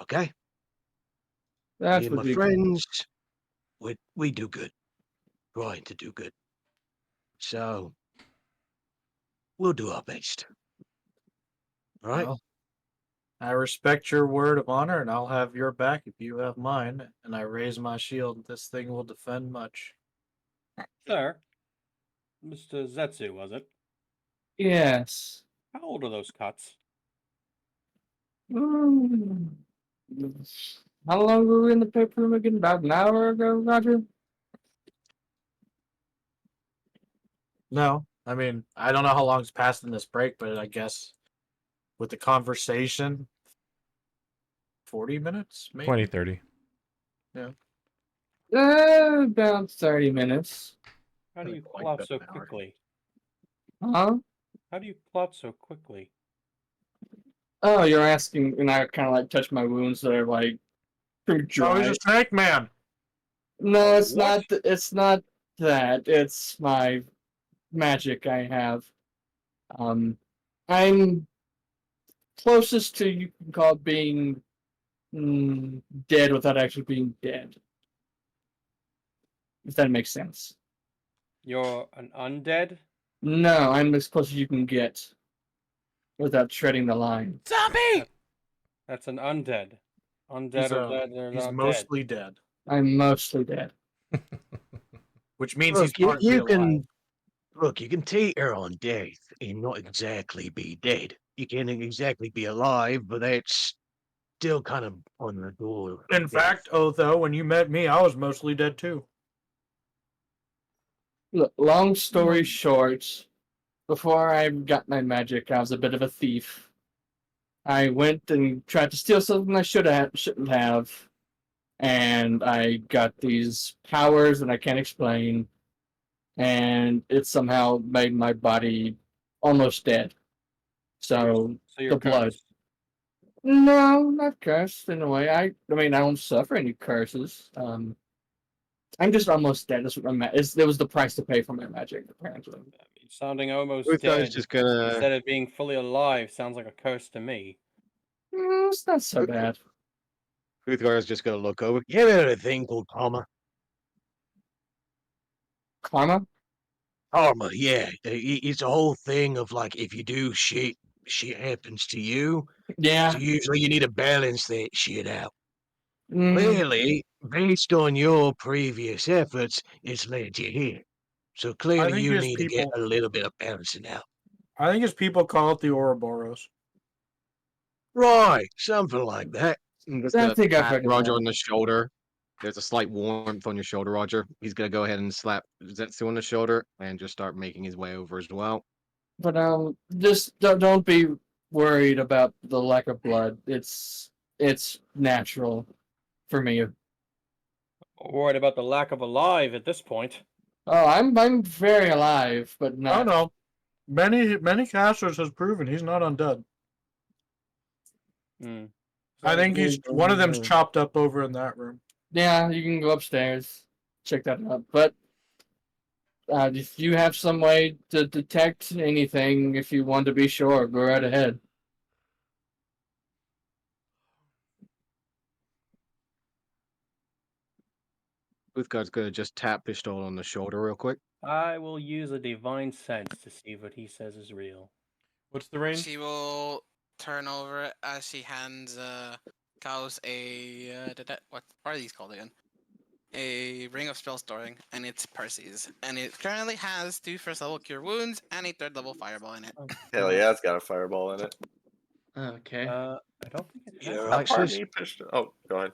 Okay? That Me and would my be friends, we do good. Trying to do good. So, we'll do our best. All right? Well, I respect your word of honor, and I'll have your back if you have mine. And I raise my shield. This thing will defend much. Sir, Mr. Zetsu, was it? Yes. How old are those cuts? How long were we in the paper room again? About an hour ago, Roger? No, I mean, I don't know how long's passed in this break, but I guess with the conversation, 40 minutes, maybe? 20, 30. Yeah. About 30 minutes. How do you plot so quickly? Huh? How do you plot so quickly? Oh, you're asking, and I kind of like touch my wounds that are like pretty dry. Oh, he's a snake man. No, it's What? not. It's not that. It's my magic I have. I'm closest to you can call it being dead without actually being dead. If that makes sense. You're an undead? No, I'm as close as you can get without treading the line. Zombie! That's an undead. Undead He's, or dead, they're he's not mostly dead, I'm mostly dead. which means he's Look, you, currently you alive. can look. You can teeter on death and not exactly be dead. You can't exactly be alive, but that's still kind of on the door. In fact, Otho, when you met me, I was mostly dead too. Look, long story short, before I got my magic, I was a bit of a thief. I went and tried to steal something I shouldn't have, and I got these powers that I can't explain, and it somehow made my body almost dead. So you're the blood. cursed. No, not cursed in a way. I mean, I don't suffer any curses. I'm just almost dead. That's what I'm at. It was the price to pay for my magic, apparently. Sounding almost Uthgar's dead just gonna. instead of being fully alive sounds like a curse to me. It's not so bad. Uthgar's just gonna look over. You ever heard of a thing called karma? Karma? Karma, yeah. It's a whole thing of like if you do shit, shit happens to you. Yeah. So usually you need to balance that shit out. Mm, Clearly, based on your previous efforts, it's led you here. So I clearly think you his need to get people. a little bit of balancing out. I think his people call it the Ouroboros. Right, something like that. I'm just I gonna think I've pat heard of Roger that. on the shoulder. There's a slight warmth on your shoulder, Roger. He's gonna go ahead and slap Zetsu on the shoulder and just start making his way over as well. But just don't be worried about the lack of blood. It's natural for me. Worried about the lack of alive at this point. Oh, I'm very alive, but Oh not. no, many casters has proven he's not undead. Hmm. I think he's one of them's chopped up over in that room. Yeah, you can go upstairs, check that out. But if you have some way to detect anything, if you want to be sure, go right ahead. Uthgar's gonna just tap Pistol on the shoulder real quick. I will use a divine sense to see what he says is real. What's the range? She will turn over as she hands Kaos a what are these called again? A ring of spell storing, and it's Percy's, and it currently has 2 first level cure wounds and a 3rd level fireball in it. Hell yeah, it's got a fireball in it. Okay. I don't think it has. You're that. right, Pardon sis. me, Pistol. Oh, go ahead.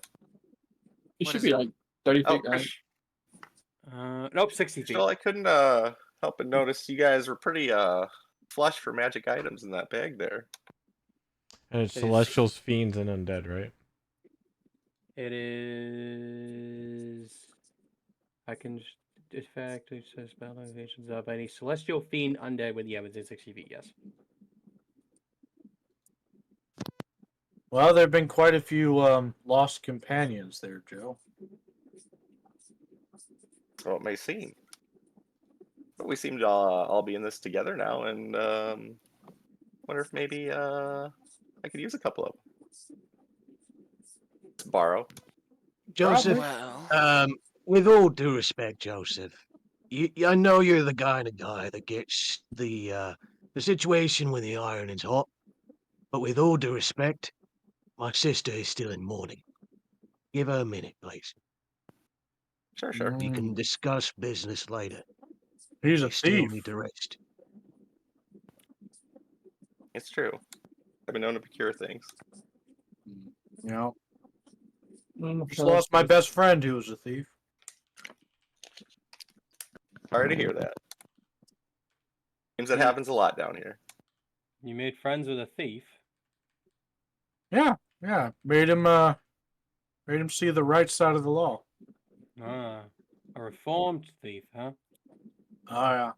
It What should is be it? like 30 Oh, feet, right? Nope, 60 feet. Pistol, I couldn't help but notice you guys were pretty flush for magic items in that bag there. And it's It is- celestials, fiends, and undead, right? It is. I can effect spell activations up any celestial fiend undead with within 60 feet. Yes. Well, there have been quite a few lost companions there, Joe. So it may seem. But we seem to all be in this together now, and wonder if maybe I could use a couple of them. Borrow. Joseph, Well, with all due respect, Joseph, I know you're the kind of guy that gets the situation when the iron is hot. But with all due respect, my sister is still in mourning. Give her a minute, please. Sure. We can discuss business later. He's a You still thief. need to rest. It's true. I've been known to procure things. You know, Mm, just lost my best friend who was a thief. Sorry to hear that. Seems that happens a lot down here. You made friends with a thief. Yeah. Made him see the right side of the law. Ah, a reformed thief, huh? Oh yeah.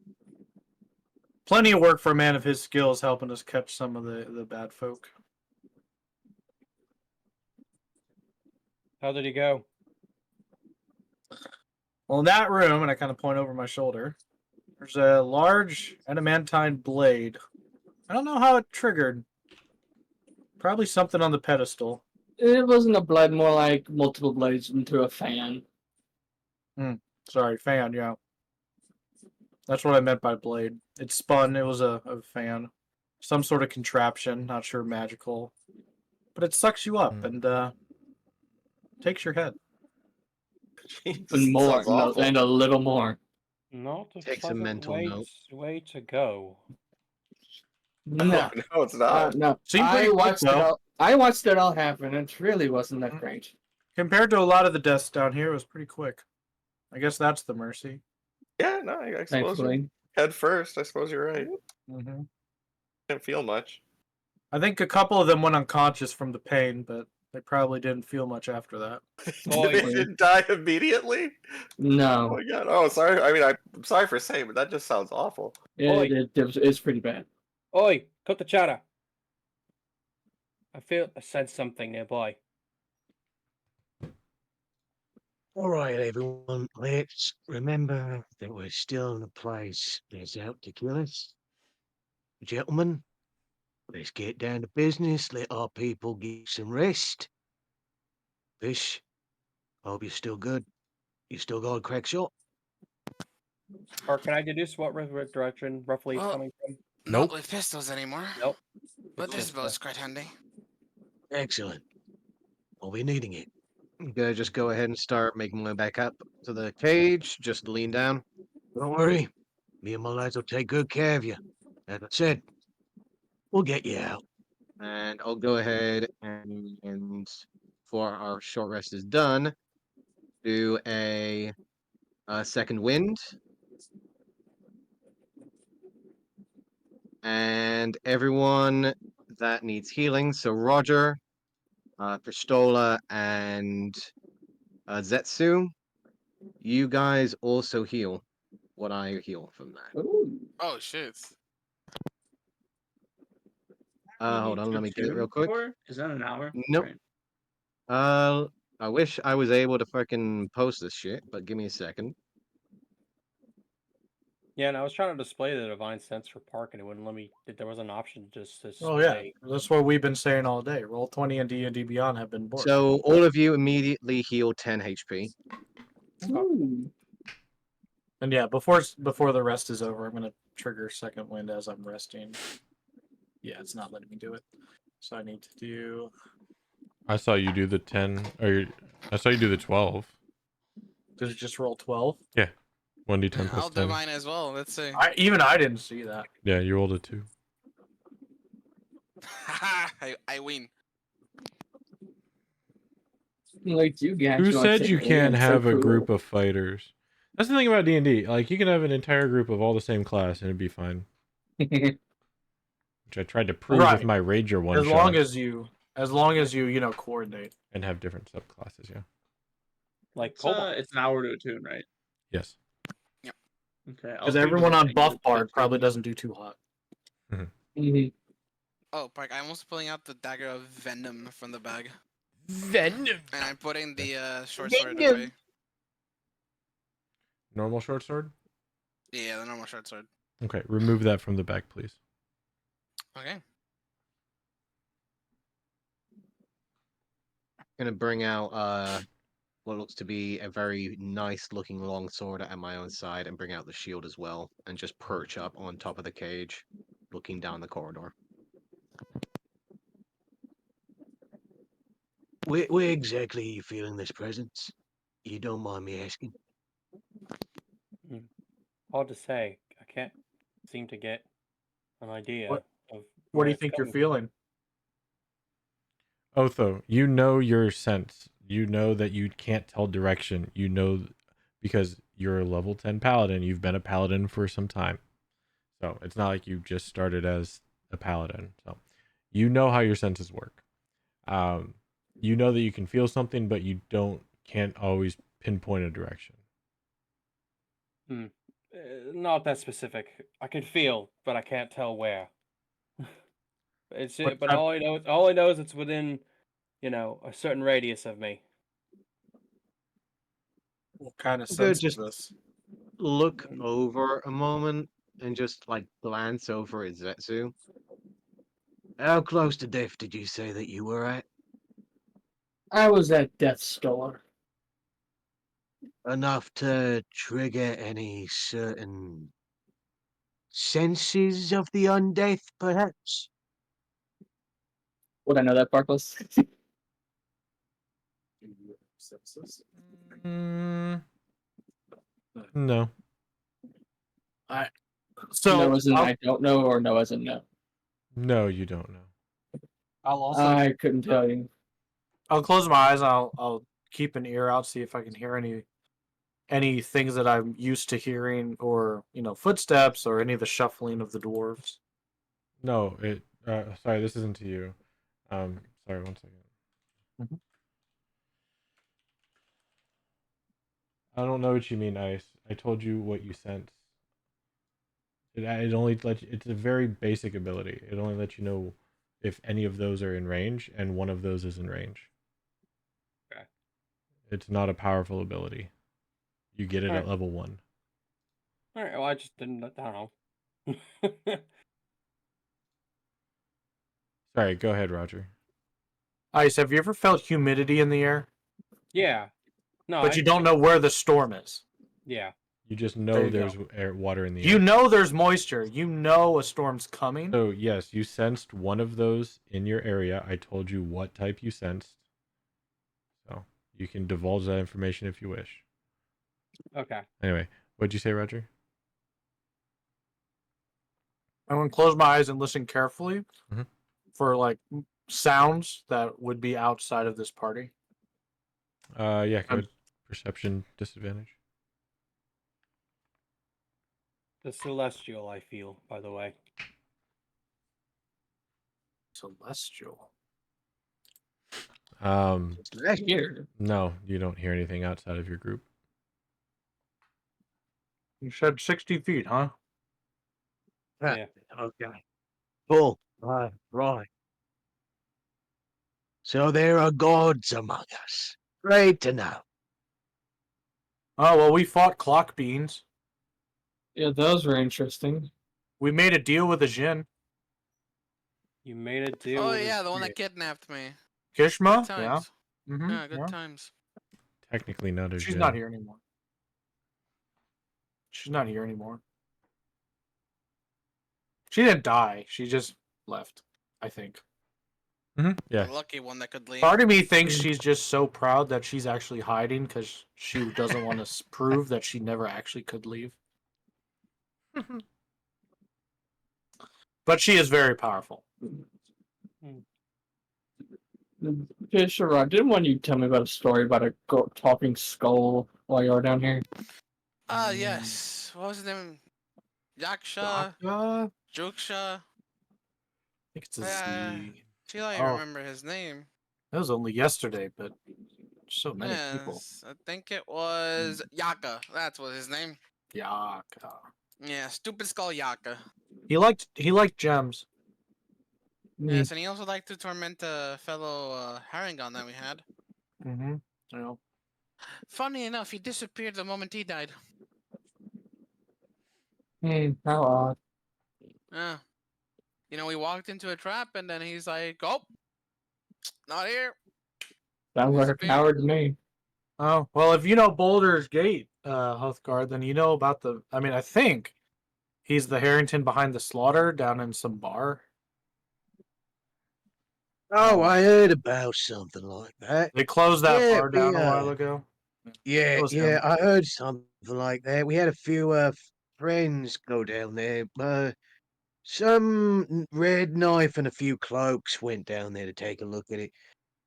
Plenty of work for a man of his skills helping us catch some of the bad folk. How did he go? Well, in that room, and I kind of point over my shoulder, there's a large adamantine blade. I don't know how it triggered. Probably something on the pedestal. It wasn't a blade, more like multiple blades into a fan. Sorry, fan, yeah. That's what I meant by blade. It spun, it was a fan. Some sort of contraption, not sure magical. But it sucks you up and takes your head. Jesus, And more, sounds awful. and a little more. Not a Takes a pleasant mental way, note. way to go. No, No, it's not. no. Seemed pretty quick, though. I watched it all happen. It really wasn't that great. Compared to a lot of the deaths down here, it was pretty quick. I guess that's the mercy. Yeah, no, I suppose Thankfully. head first. I suppose you're right. Mm-hmm. Didn't feel much. I think a couple of them went unconscious from the pain, but they probably didn't feel much after that. Oh, They didn't die immediately. Oh No, my god. Oh, sorry. I mean, I'm sorry for saying, but that just sounds awful. it's pretty bad. Oi, cut the chatter. I said something nearby. All right, everyone, let's remember that we're still in a place that's out to kill us. Gentlemen, let's get down to business. Let our people get some rest. Fish, I hope you're still good. You still got a crack shot? Or can I deduce what direction roughly it's Well, coming from? Not with pistols anymore. Nope. But It's this just, bow's quite handy. Excellent. We'll be needing it. I'm gonna just go ahead and start making my way back up to the cage. Just lean down. Don't worry. Me and my lads will take good care of you. As I said, we'll get you out. And I'll go ahead and before our short rest is done, do a second wind. And everyone that needs healing, so Roger, Pistola, and Zetsu, you guys also heal what I heal from that. Ooh. Oh shit. Hold on, let me get it real quick. Is that an hour? Nope. Right. I wish I was able to fucking post this shit, but give me a second. Yeah, and I was trying to display the divine sense for Park, and it wouldn't let me. There was an option just to display. Oh yeah, that's what we've been saying all day. Roll20 and D&D Beyond have been bored. So all of you immediately heal 10 HP. Ooh. And yeah, before the rest is over, I'm gonna trigger second wind as I'm resting. Yeah, it's not letting me do it, so I need to do. I saw you do the 10, or I saw you do the 12. Does it just roll 12? Yeah, 1d10 plus I'll 10. do mine as well. Let's see. I didn't see that. Yeah, you rolled a 2. I win. Like you guys. Who said you can't have a group of fighters? That's the thing about D&D. Like, you can have an entire group of all the same class and it'd be fine. Which I tried to prove with my Rager one as shot. As long as you coordinate. And have different subclasses, yeah. Like it's an hour to attune, right? Yes. Yep. Okay. Because everyone on Buff Bard probably doesn't do too hot. Mm-hmm. Oh, Park, I'm also pulling out the dagger of venom from the bag. Venom! And I'm putting the short sword away. Normal short sword? Yeah, the normal short sword. Okay, remove that from the bag, please. Okay. Gonna bring out what looks to be a very nice looking long sword at my own side and bring out the shield as well and just perch up on top of the cage, looking down the corridor. Where exactly are you feeling this presence? You don't mind me asking? Hard to say. I can't seem to get an idea of. What do you think you're feeling? Otho, you know your sense. You know that you can't tell direction. You know because you're a level 10 paladin. You've been a paladin for some time. So it's not like you just started as a paladin. So you know how your senses work. You know that you can feel something, but you can't always pinpoint a direction. Not that specific. I can feel, but I can't tell where. But all I know is it's within, a certain radius of me. What kind of Good, sense is just this? look over a moment and just like glance over at Zetsu. How close to death did you say that you were at? I was at death's door. Enough to trigger any certain senses of the undeath, perhaps? Would I know that, Barkless? Mm, no. So No as in I don't know, or no as in no? No, you don't know. I'll also I couldn't tell you. I'll close my eyes. I'll keep an ear out, see if I can hear any things that I'm used to hearing, or footsteps, or any of the shuffling of the dwarves. No, it. Sorry, this isn't to you. Sorry, 1 second. Mhm. I don't know what you mean, Ice. I told you what you sense. It only lets you, it's a very basic ability. It only lets you know if any of those are in range, and one of those is in range. Okay. It's not a powerful ability. You get it at Alright. level 1. All right. Well, I just didn't. I don't know. Sorry, go ahead, Roger. Ice, have you ever felt humidity in the air? Yeah. No. But you don't know where the storm is. Yeah. You just There know you there's go. water in the You air. know there's moisture. You know a storm's coming. So yes, you sensed one of those in your area. I told you what type you sensed. So you can divulge that information if you wish. Okay. Anyway, what'd you say, Roger? I'm gonna close my eyes and listen carefully Mhm. for like sounds that would be outside of this party. Yeah, good. Perception disadvantage. The celestial, I feel. By the way. Celestial. Right here. No, you don't hear anything outside of your group. You said 60 feet, huh? Yeah. Okay. Cool. Right. So there are gods among us. Great to know. Oh well, we fought clock beans. Yeah, those were interesting. We made a deal with a Jin. You made a deal. Oh with yeah, a the one that shit. kidnapped me. Kishma? Good times. Yeah. Mm-hmm. Yeah, good times. Technically not a She's Jin. not here anymore. She's not here anymore. She didn't die. She just left, I think. Yeah. The lucky one that could leave. Part of me thinks she's just so proud that she's actually hiding because she doesn't want to prove that she never actually could leave. But she is very powerful. Yeah, sure. I didn't want you to tell me about a story about a talking skull while you were down here. Ah, yes. What was his name? Yaksha? I Juksha? think it's a Z. Feel I Oh. remember his name. That was only yesterday, but so many people. Yes, I think it was Yaka. That's what his name. Yaka. Yeah, stupid skull Yaka. He liked gems. Yes, and he also liked to torment a fellow Harangon that we had. Mm-hmm. Yeah. Funny enough, he disappeared the moment he died. How odd. Yeah. You know, we walked into a trap and then he's like, oh, not here. Sounds like a Disappeared. coward to me. Oh, well, if you know Boulder's Gate, Healthguard, then you know about I think he's the Harrington behind the slaughter down in some bar. Oh, I heard about something like that. They closed that Yeah, bar down a while ago. Yeah, It was yeah, him. I heard something like that. We had a few friends go down there. Some red knife and a few cloaks went down there to take a look at it.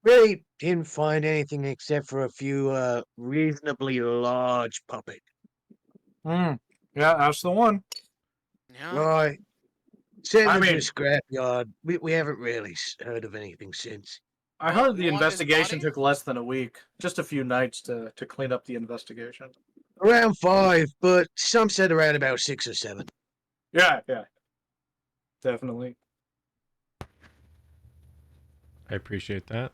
Really didn't find anything except for a few reasonably large puppets. Yeah, that's the one. Yeah. Right. Sent I them to a mean- scrapyard. We haven't really heard of anything since. I Well, heard the you want his investigation body? took less than a week. Just a few nights to clean up the investigation. Around 5, but some said around about 6 or 7. Yeah. Definitely. I appreciate that.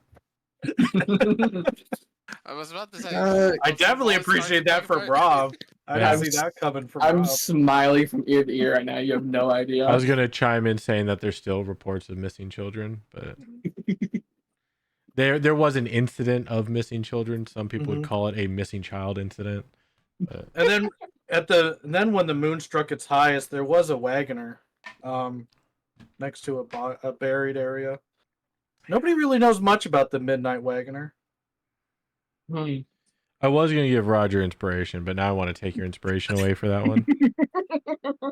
I was about to say. I some definitely voice starts appreciate that playing from for it. Rob. I Yeah. didn't see that coming from I'm Rob. smiling from ear to ear right now. You have no idea. I was gonna chime in saying that there's still reports of missing children, but there was an incident of missing children. Some people would call it a missing child incident. But And then when the moon struck its highest, there was a wagoner, next to a buried area. Nobody really knows much about the Midnight Wagoner. I was gonna give Roger inspiration, but now I want to take your inspiration away for that one.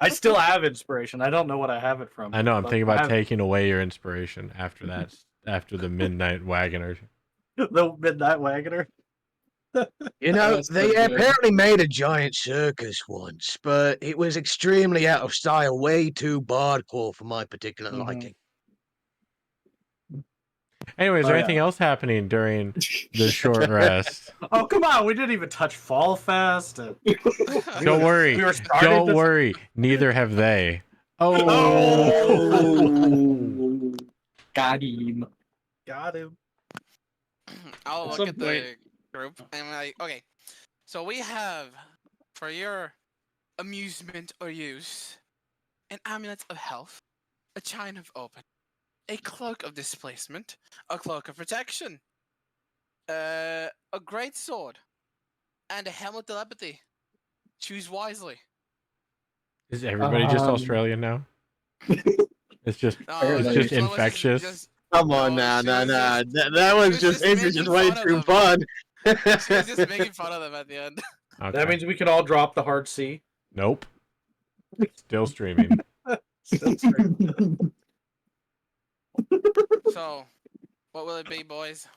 I still have inspiration. I don't know what I have it from. I know. I'm but thinking I about have taking away your inspiration after that. After the Midnight Wagoner. the Midnight Wagoner. You know, That's they pretty good. apparently made a giant circus once, but it was extremely out of style, way too hardcore for my particular liking. Anyway, is Oh, there yeah. anything else happening during the short rest? Oh, come on. We didn't even touch Fall Fest. And Don't worry. we were starting Don't to- worry. Neither have they. Oh, got him. Got him. I'll look some at point- the group and I'm like, okay, so we have, for your amusement or use, an amulet of health, a chine of open, a cloak of displacement, a cloak of protection, a great sword, and a helmet of telepathy. Choose wisely. Is everybody just Um, Australian now? It's just No, it's Apparently. just this one was infectious. Come on No, now, she nah, was nah. just- That was was just just it's just making way fun of too them. fun. She was just making fun of them at the end. Okay. That means we can all drop the hard C. Nope. Still streaming. Still straight. So, what will it be, boys?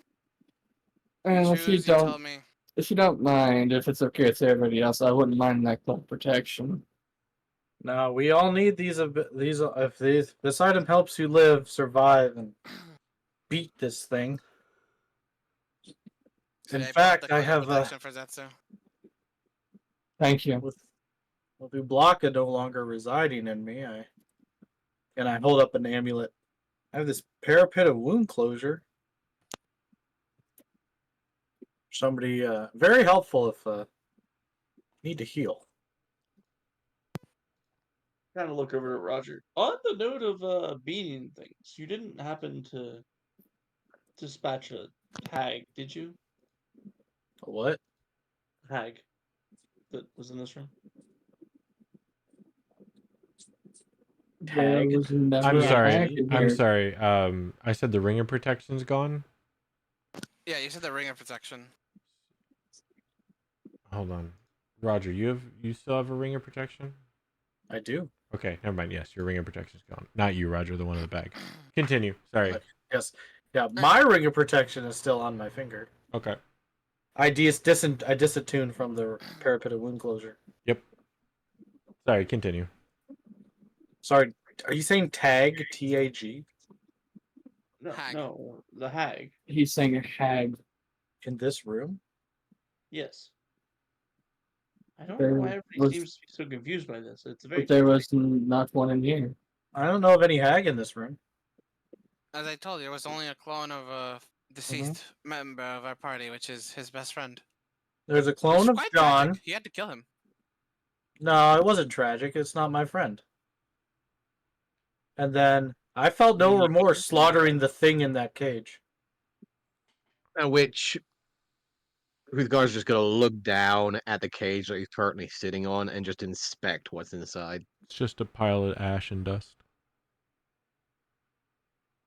If you Choose, you tell don't, me. if you don't mind, if it's okay with everybody else, I wouldn't mind that cloak protection. No, we all need these. If this item helps you live, survive, and beat this thing. So In they brought fact, the I cloak of have protection for Zetsu. Thank you. with Ublaka no longer residing in me, I hold up an amulet. I have this parapet of wound closure. Somebody very helpful if need to heal. Kind of look over at Roger. On the note of beating things, you didn't happen to dispatch a hag, did you? What? Hag that was in this room. There Tag. was never I'm a sorry. hag in I'm here. sorry. I said the ringer protection's gone. Yeah, you said the ring of protection. Hold on, Roger. You still have a ringer protection? I do. Okay, never mind. Yes, your ringer protection's gone. Not you, Roger, the one in the bag. Continue. Sorry. Yes. Yeah, my ring of protection is still on my finger. Okay. I disattuned from the parapet of wound closure. Yep. Sorry. Continue. Sorry, are you saying tag? T-A-G? No, Hag. no, the hag. He's saying a hag. In this room? Yes. I don't There know why everybody was- seems to be so confused by this. It's very But there was not one in here. I don't know of any hag in this room. As I told you, it was only a clone of a deceased member of our party, which is his best friend. There's a Which clone is of quite John. tragic. He had to kill him. No, it wasn't tragic. It's not my friend. And then I felt no remorse slaughtering the thing in that cage. Which Uthgar's just gonna look down at the cage that he's currently sitting on and just inspect what's inside. It's just a pile of ash and dust.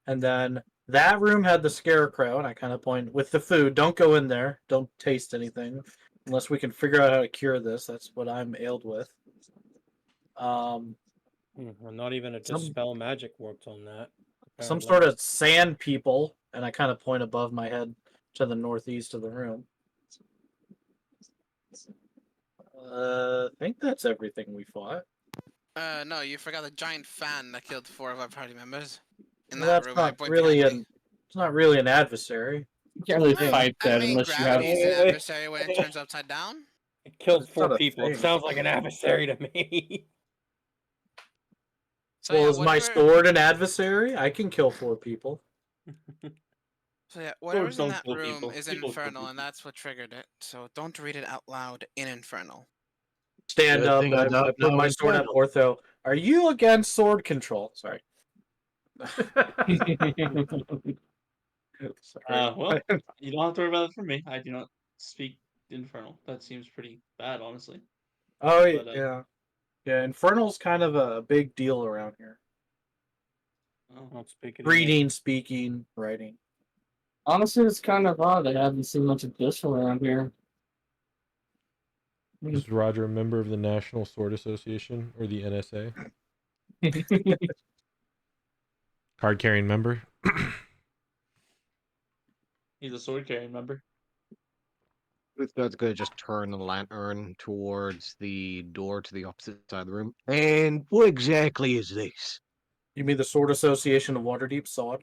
And then that room had the scarecrow, and I kind of point with the food. Don't go in there. Don't taste anything unless we can figure out how to cure this. That's what I'm ailed with. Not even a dispel magic worked on that. Some apparently. sort of sand people, and I kind of point above my head to the northeast of the room. I think that's everything we fought. No, you forgot the giant fan that killed 4 of our party members. In Well, that that's room, I not point really behind me. it's not really an adversary. You can't really Right. fight I that mean, unless you have. gravity is an adversary when it turns upside down. It killed It's 4 not a people. It thing. sounds like an adversary to me. So Well, yeah, is my whatever- sword an adversary? I can kill 4 people. So yeah, whatever's in don't that kill room people. is People kill infernal, and people. that's what triggered it. So don't read it out loud in infernal. Stand Good up. thing I I don't put know my sword at infernal. ortho. Are you against sword control? Sorry. Sorry. Well, you don't have to worry about it for me. I do not speak infernal. That seems pretty bad, honestly. Oh But yeah, yeah. Infernal's kind of a big deal around here. oh, Not speaking. anymore. Reading, speaking, writing. Honestly, it's kind of odd. I haven't seen much of this around here. Is Roger a member of the National Sword Association or the NSA? Card carrying member? he's a sword carrying member. That's going to just turn the lantern towards the door to the opposite side of the room. And what exactly is this? You mean the Sword Association of Waterdeep Sod?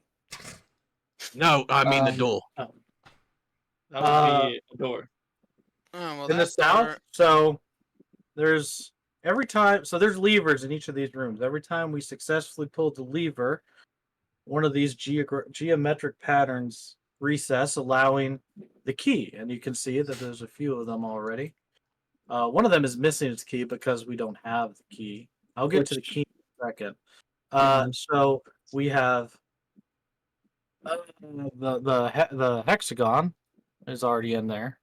No, I mean the Um, door. That would be a door. Oh, well, In the that south, door. so there's there's levers in each of these rooms. Every time we successfully pull the lever, one of these geometric patterns recess, allowing the key. And you can see that there's a few of them already. One of them is missing its key because we don't have the key. I'll get to the key in a second. So we have the hexagon is already in there.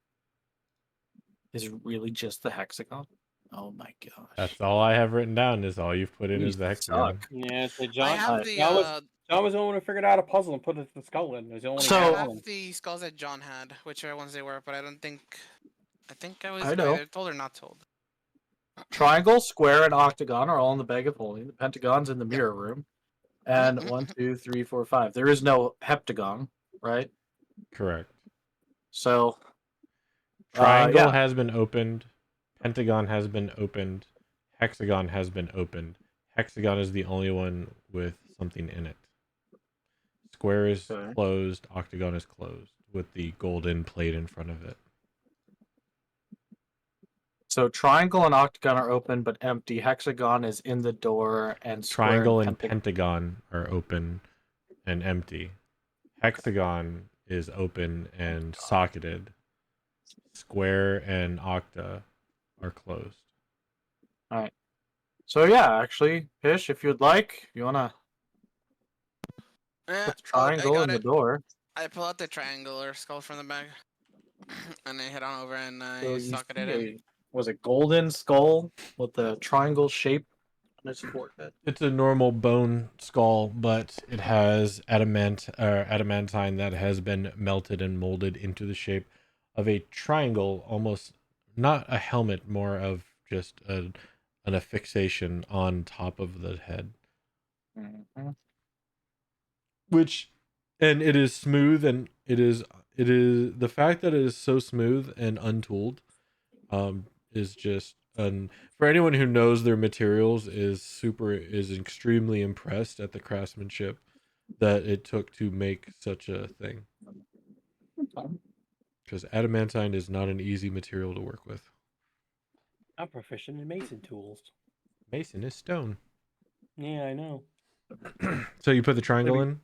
Is it really just the hexagon? Oh my gosh. That's all I have written down. Is all you've put in You is the hexagon. suck. Yeah, so I John. have Alright. the John was the only one who figured out a puzzle and put the skull in. It was the only So- guy I alone. have the skulls that John had, whichever ones they were, but I don't think. I think I was I know. either told or not told. Triangle, square, and octagon are all in the bag of holding. The pentagon's in the mirror room. And Mhm. 1, 2, 3, 4, 5. There is no heptagon, right? Correct. So Triangle yeah. has been opened. Pentagon has been opened. Hexagon has been opened. Hexagon is the only one with something in it. Square is Okay. closed. Octagon is closed with the golden plate in front of it. So triangle and octagon are open but empty. Hexagon is in the door, and square Triangle and and Pentagon are open and empty. Hexagon is open and socketed. Square and Octa are closed. So yeah, actually, Pish, if you'd like, you wanna Eh, put the oh, I triangle got in the it. door. I pull out the triangular skull from the bag, and I head on over and I So you socket it see in. was it golden skull with the triangle shape on its forehead? It's a normal bone skull, but it has adamantine that has been melted and molded into the shape of a triangle, almost not a helmet, more of just an affixation on top of the head. Mm-hmm. And it is smooth, and it is the fact that it is so smooth and untooled is just for anyone who knows their materials is extremely impressed at the craftsmanship that it took to make such a thing, because adamantine is not an easy material to work with. I'm proficient in mason tools. Mason is stone. Yeah, I know. So you put the triangle in.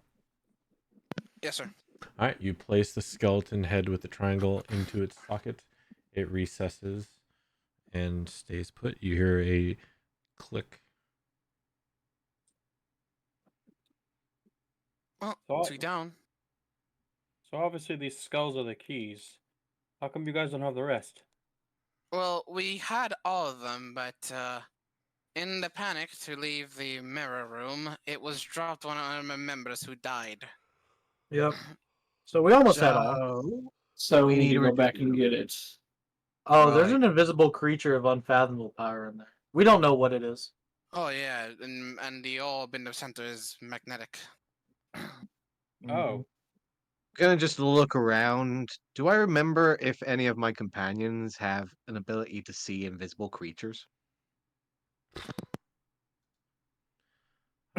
Yes, sir. All right, you place the skeleton head with the triangle into its socket. It recesses and stays put. You hear a click. Well, So- 2 down. So obviously these skulls are the keys. How come you guys don't have the rest? Well, we had all of them, but in the panic to leave the mirror room, it was dropped on one of my members who died. Yep. So we almost had all. So we We need need to to go back and get it. Oh, there's Right. an invisible creature of unfathomable power in there. We don't know what it is. Oh yeah, and the orb in the center is magnetic. Oh, Gonna just look around. Do I remember if any of my companions have an ability to see invisible creatures?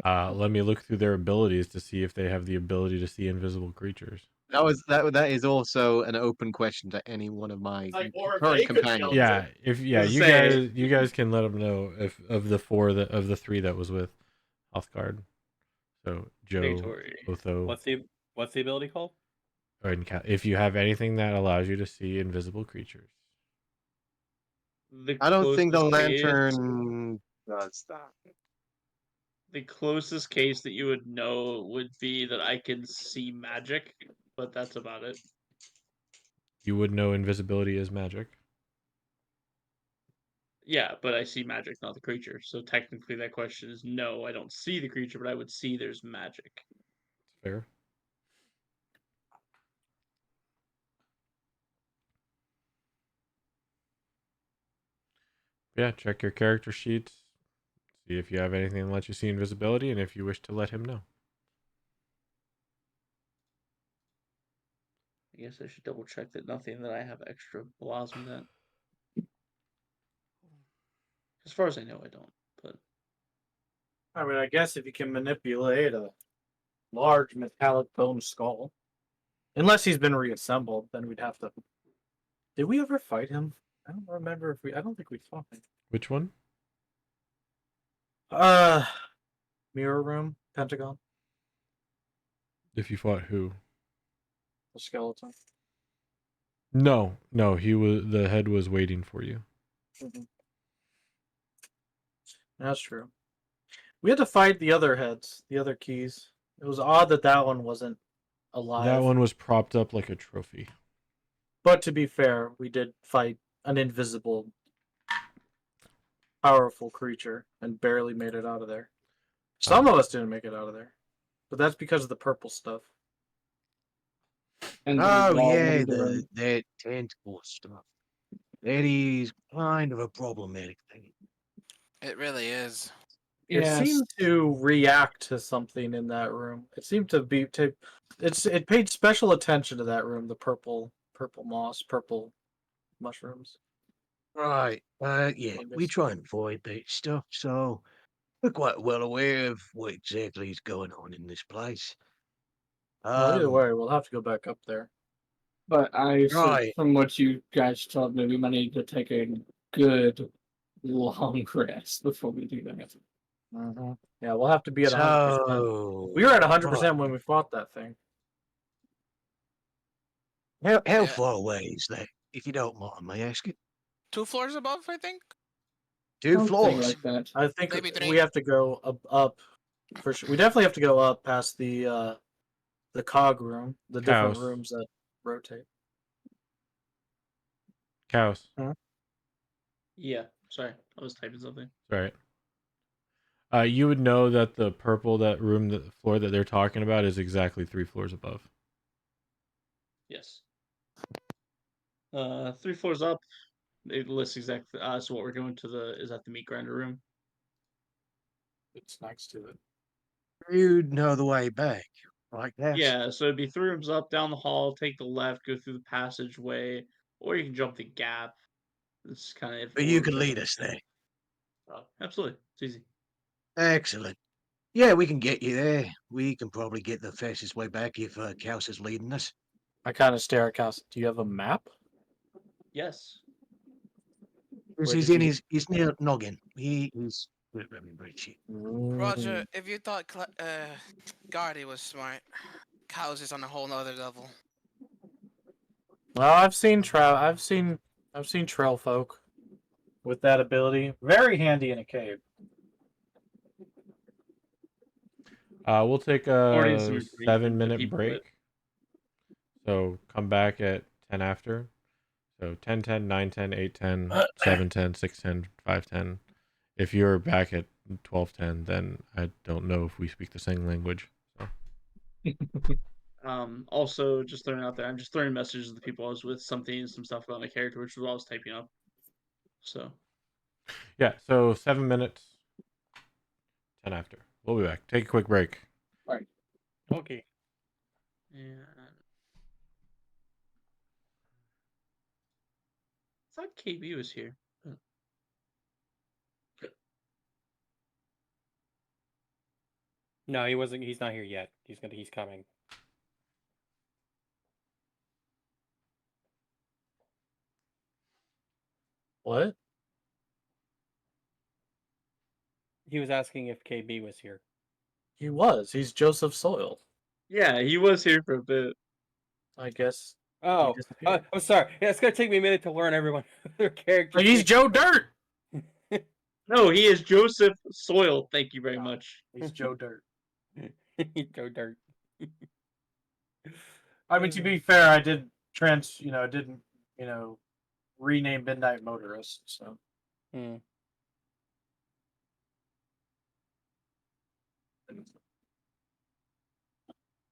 Let me look through their abilities to see if they have the ability to see invisible creatures. That is also an open question to any one of my current companions. Yeah, Just say- you guys can let them know if of the three that was with Healthguard. So Joe, Victory. Otho, what's the ability called? Go ahead and if you have anything that allows you to see invisible creatures. The I don't think the closest case- lantern does that. The closest case that you would know would be that I can see magic, but that's about it. You would know invisibility is magic. Yeah, but I see magic, not the creature. So technically, that question is no. I don't see the creature, but I would see there's magic. Fair. Yeah, check your character sheets. See if you have anything that lets you see invisibility, and if you wish to let him know. I guess I should double check that nothing that I have extra allows me that. As far as I know, I don't. But I mean, I guess if you can manipulate a large metallic bone skull, unless he's been reassembled, then we'd have to. Did we ever fight him? I don't remember if we. I don't think we fought him. Which one? Mirror room, Pentagon, If you fought who? the skeleton. No, he was the head was waiting for you. Mm-hmm. That's true. We had to fight the other heads, the other keys. It was odd that one wasn't alive. That one was propped up like a trophy. But to be fair, we did fight an invisible, powerful creature and barely made it out of there. Some of us didn't make it out of there, but that's because of the purple stuff. And Oh all yeah, wondering- that tentacle stuff. That is kind of a problematic thing. It really is. It Yes. seemed to react to something in that room. It seemed to be it paid special attention to that room, the purple moss, purple mushrooms. Right. Yeah, we try and avoid that stuff, so we're quite well aware of what exactly is going on in this place. Well, either way, we'll have to go back up there. But Right. from what you guys told me, we might need to take a good long rest before we do that. Mm-hmm. Yeah, we'll have to be at 100%. So We were at 100% when we fought that thing. how Yeah. far away is that, if you don't mind me asking? 2 floors above, I think. Two Something floors. like that. I think Maybe we 3. have to go up for sure. We definitely have to go up past the cog room, the different Cows. rooms that rotate. Cows. yeah, sorry, I was typing something. Right. You would know that the purple the floor that they're talking about is exactly 3 floors above. Yes. 3 floors up. It lists exactly. So what we're going to is at the meat grinder room. It's next to it. You'd know the way back, like that. Yeah, so it'd be 3 rooms up, down the hall, take the left, go through the passageway, or you can jump the gap. It's kind of. But you can lead us there. Absolutely, it's easy. Excellent. Yeah, we can get you there. We can probably get the fastest way back if Kaus is leading us. I kind of stare at Cass. Do you have a map? Yes. Because Where he's did in you- his near noggin. He's very shit. Roger, if you thought Guardy was smart, Cows is on a whole nother level. Well, I've seen trail folk with that ability. Very handy in a cave. We'll take Already some a agreement to 7-minute people break. So come back at 10 after. So 10, 10, 9, 10, 8, 10, 7, 10, 6, 10, 5, 10. If you're back at 12, 10, then I don't know if we speak the same language. So. Also, just throwing out there, I'm just throwing messages to the people I was with, some stuff about my character, which was what I was typing up. So. Yeah, so 7 minutes, 10 after. We'll be back. Take a quick break. Okay. Yeah. I thought KB was here. No, he wasn't. He's not here yet. He's coming. What? He was asking if KB was here. He was. He's Joseph Soil. Yeah, he was here for a bit. I guess. Oh, disappeared. I'm sorry. Yeah, it's gonna take me a minute to learn everyone their character. Like, he's Joe Dirt. No, he is Joseph Soil. Thank you very No. much. He's Joe Dirt. Joe Dirt. I mean, to be fair, I did didn't rename Midnight Motorist. So Hmm.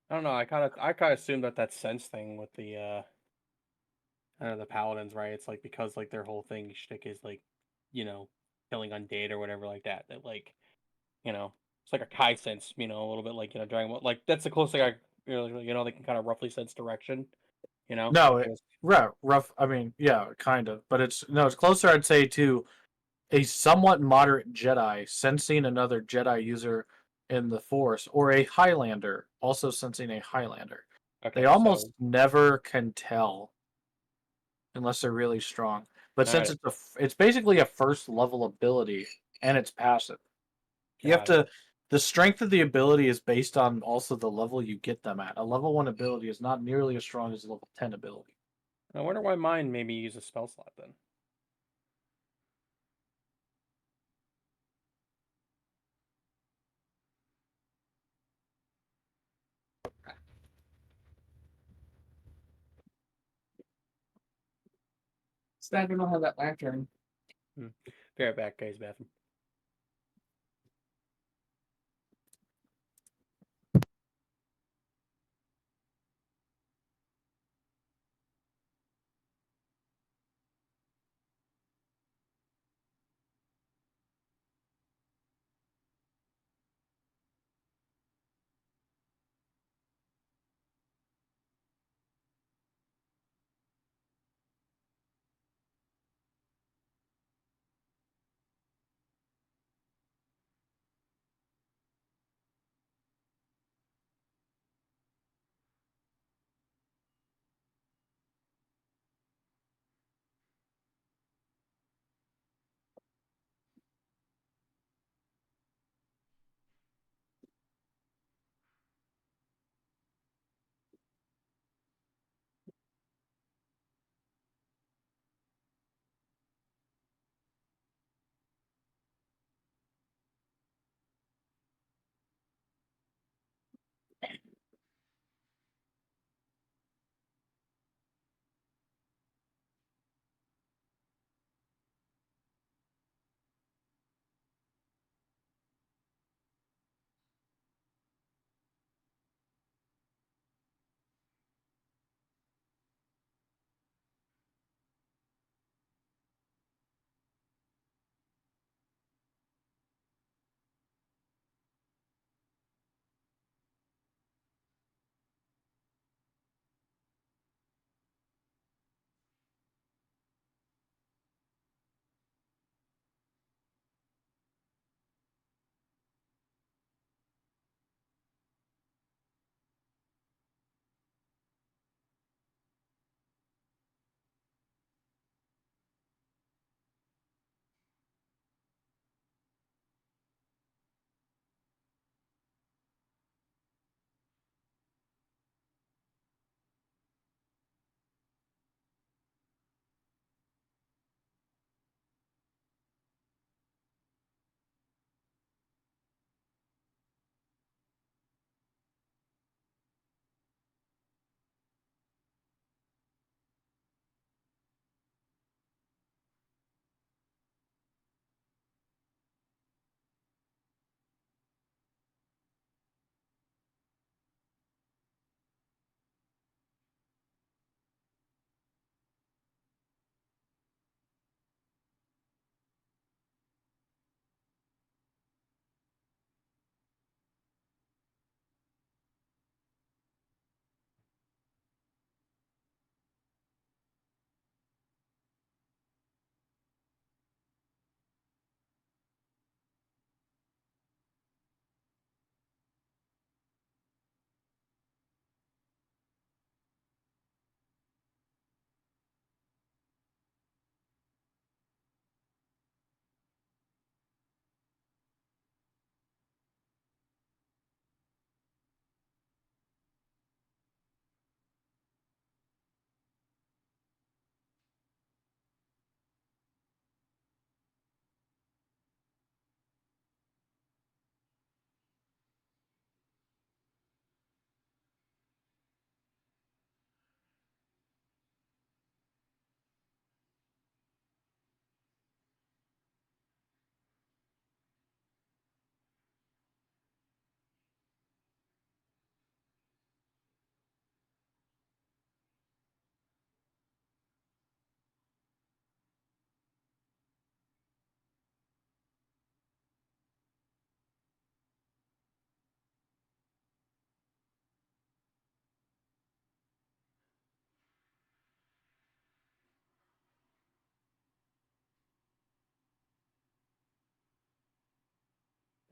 I don't know. I kind of assumed that sense thing with the the paladins, right? It's like because like their whole thing shtick is like, killing undead or whatever like that. That like, it's like a Kai sense, a little bit like Dragon Ball. Like that's the closest thing they can kind of roughly sense direction. no, Like it was, rough. I mean, yeah, kind of, but it's closer. I'd say to a somewhat moderate Jedi sensing another Jedi user in the Force, or a Highlander also sensing a Highlander. okay. They almost So never can tell unless they're really strong. But got since it. it's basically a first level ability and it's passive, you have Got it. to. The strength of the ability is based on also the level you get them at. A level 1 ability is not nearly as strong as a level 10 ability. I wonder why mine maybe use a spell slot then. Sad we don't have that lantern. Be right back, guys. Bathroom.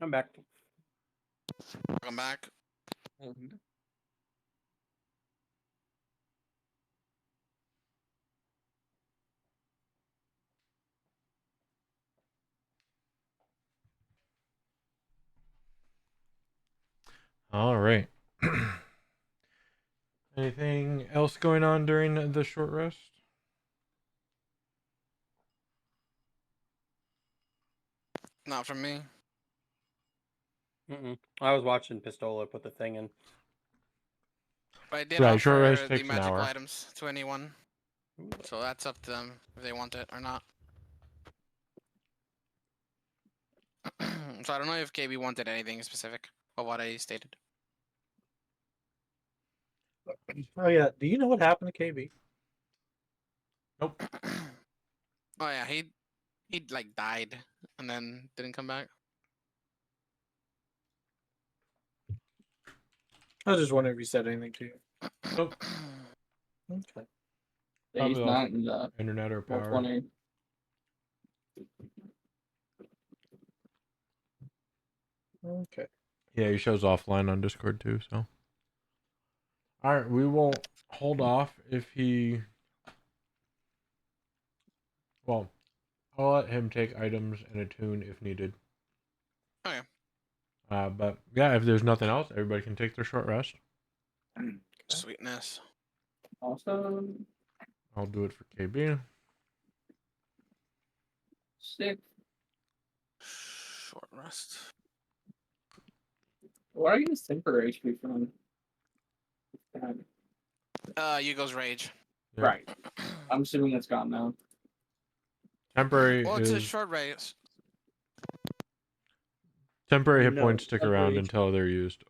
I'm back. Welcome back. All right. Anything else going on during the short rest? Not from me. I was watching Pistola put the thing in. But I did Right, short offer rest the takes an magical hour. items to anyone. So that's up to them if they want it or not. So I don't know if KB wanted anything specific of what I stated. Oh yeah. Do you know what happened to KB? Nope. Oh yeah, he like died and then didn't come back. I was just wondering if he said anything to you. Nope. Okay. Yeah, he's Probably not off in the internet or power. 420. Okay. Yeah, he shows offline on Discord too, so. Alright, we will hold off if he... Well, I'll let him take items and attune if needed. Okay. But yeah, if there's nothing else, everybody can take their short rest. Sweetness. Awesome. I'll do it for KB. Sick. Short rest. Where are you getting temporary HP from? Yugo's rage. Yep. Right. I'm assuming it's gone now. Temporary Well, it's a is... short race. Temporary hit No, points stick around temporary until they're used.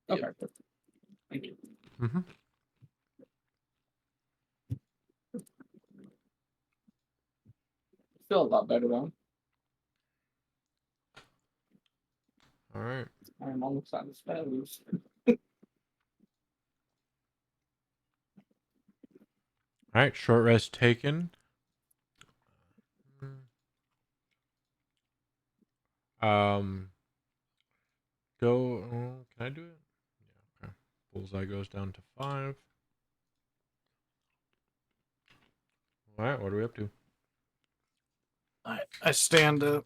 Okay. Thank you. Mm-hmm. Still a lot better though. Alright. I'm almost out of spells. Alright, short rest taken. Go. Can I do it? Yeah. Okay. Bullseye goes down to 5. All right. What are we up to? I stand up.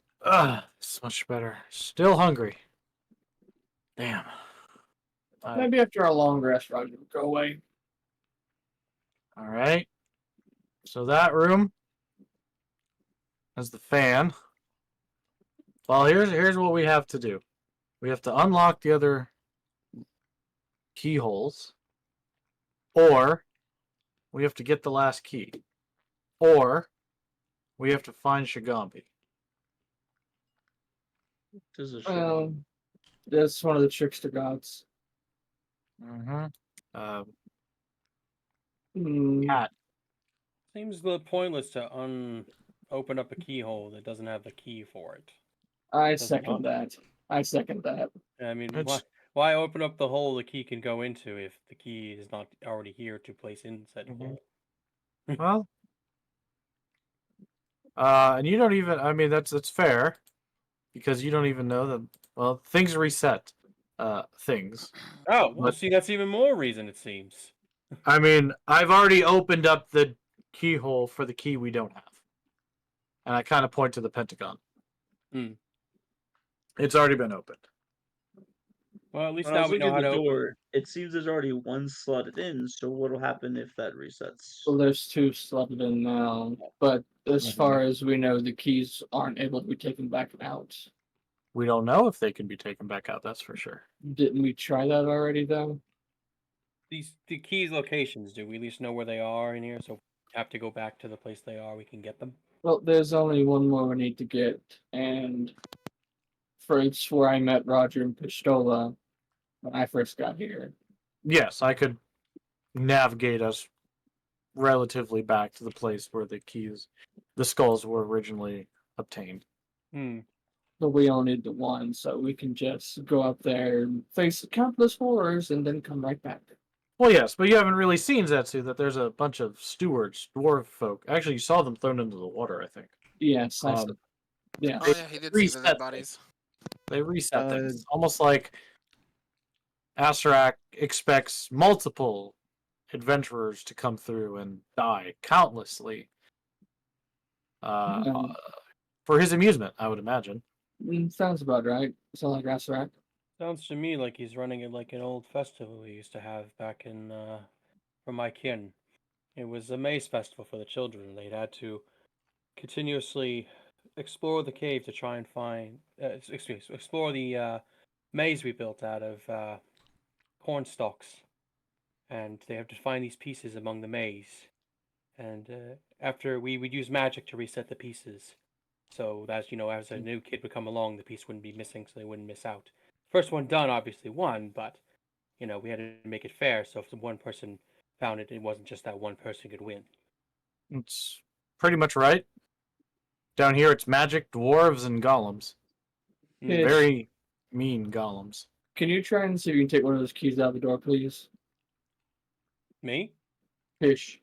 It's much better. Still hungry. Damn. Maybe after a long rest, Roger, go away. All right. So that room has the fan. Well, here's what we have to do. We have to unlock the other keyholes, or we have to get the last key, or we have to find Shigambi. This is a shame. That's one of the trickster gods. Mm-hmm. Hmm. Cat. Seems pointless to open up a keyhole that doesn't have the key for it. I second that. I mean, It's- why open up the hole the key can go into if the key is not already here to place in said hole? Well, and you don't even. I mean, that's fair, because you don't even know that. Well, things reset. Things. Oh, well, But- see, that's even more reason it seems. I mean, I've already opened up the keyhole for the key we don't have, and I kind of point to the Pentagon. Hmm. It's already been opened. Well, at least When I now was we looking know at how the to door, it seems there's already one slotted in. So what'll happen if that resets? Well, there's 2 slotted in now, but as far as we know, the keys aren't able to be taken back out. We don't know if they can be taken back out. That's for sure. Didn't we try that already though? the keys locations. Do we at least know where they are in here? So if we have to go back to the place they are, we can get them. Well, there's only one more we need to get, and for it's where I met Roger and Pistola when I first got here. Yes, I could navigate us relatively back to the place where the skulls were originally obtained. Hmm. But we only need the one, so we can just go up there and face countless horrors and then come right back. Well, yes, but you haven't really seen Zetsu, that there's a bunch of stewards, dwarf folk. Actually, you saw them thrown into the water, I think. Yes, Um, yeah. Oh yeah, he did see the reset dead it. bodies. They reset things. Almost like Asarak expects multiple adventurers to come through and die countlessly. For his amusement, I would imagine. Sounds about right. Sounds like Asarak. Sounds to me like he's running it like an old festival we used to have back in for my kin. It was a maze festival for the children. They'd had to continuously explore the cave to try and find, explore the maze we built out of corn stalks, and they have to find these pieces among the maze. And after we would use magic to reset the pieces, so that as a new kid would come along, the piece wouldn't be missing, so they wouldn't miss out. First one done obviously won, but we had to make it fair. So if the one person found it, it wasn't just that one person could win. It's pretty much right. Down here, it's magic, dwarves, and golems. Very mean golems. Can you try and see if you can take one of those keys out of the door, please? Me? Fish.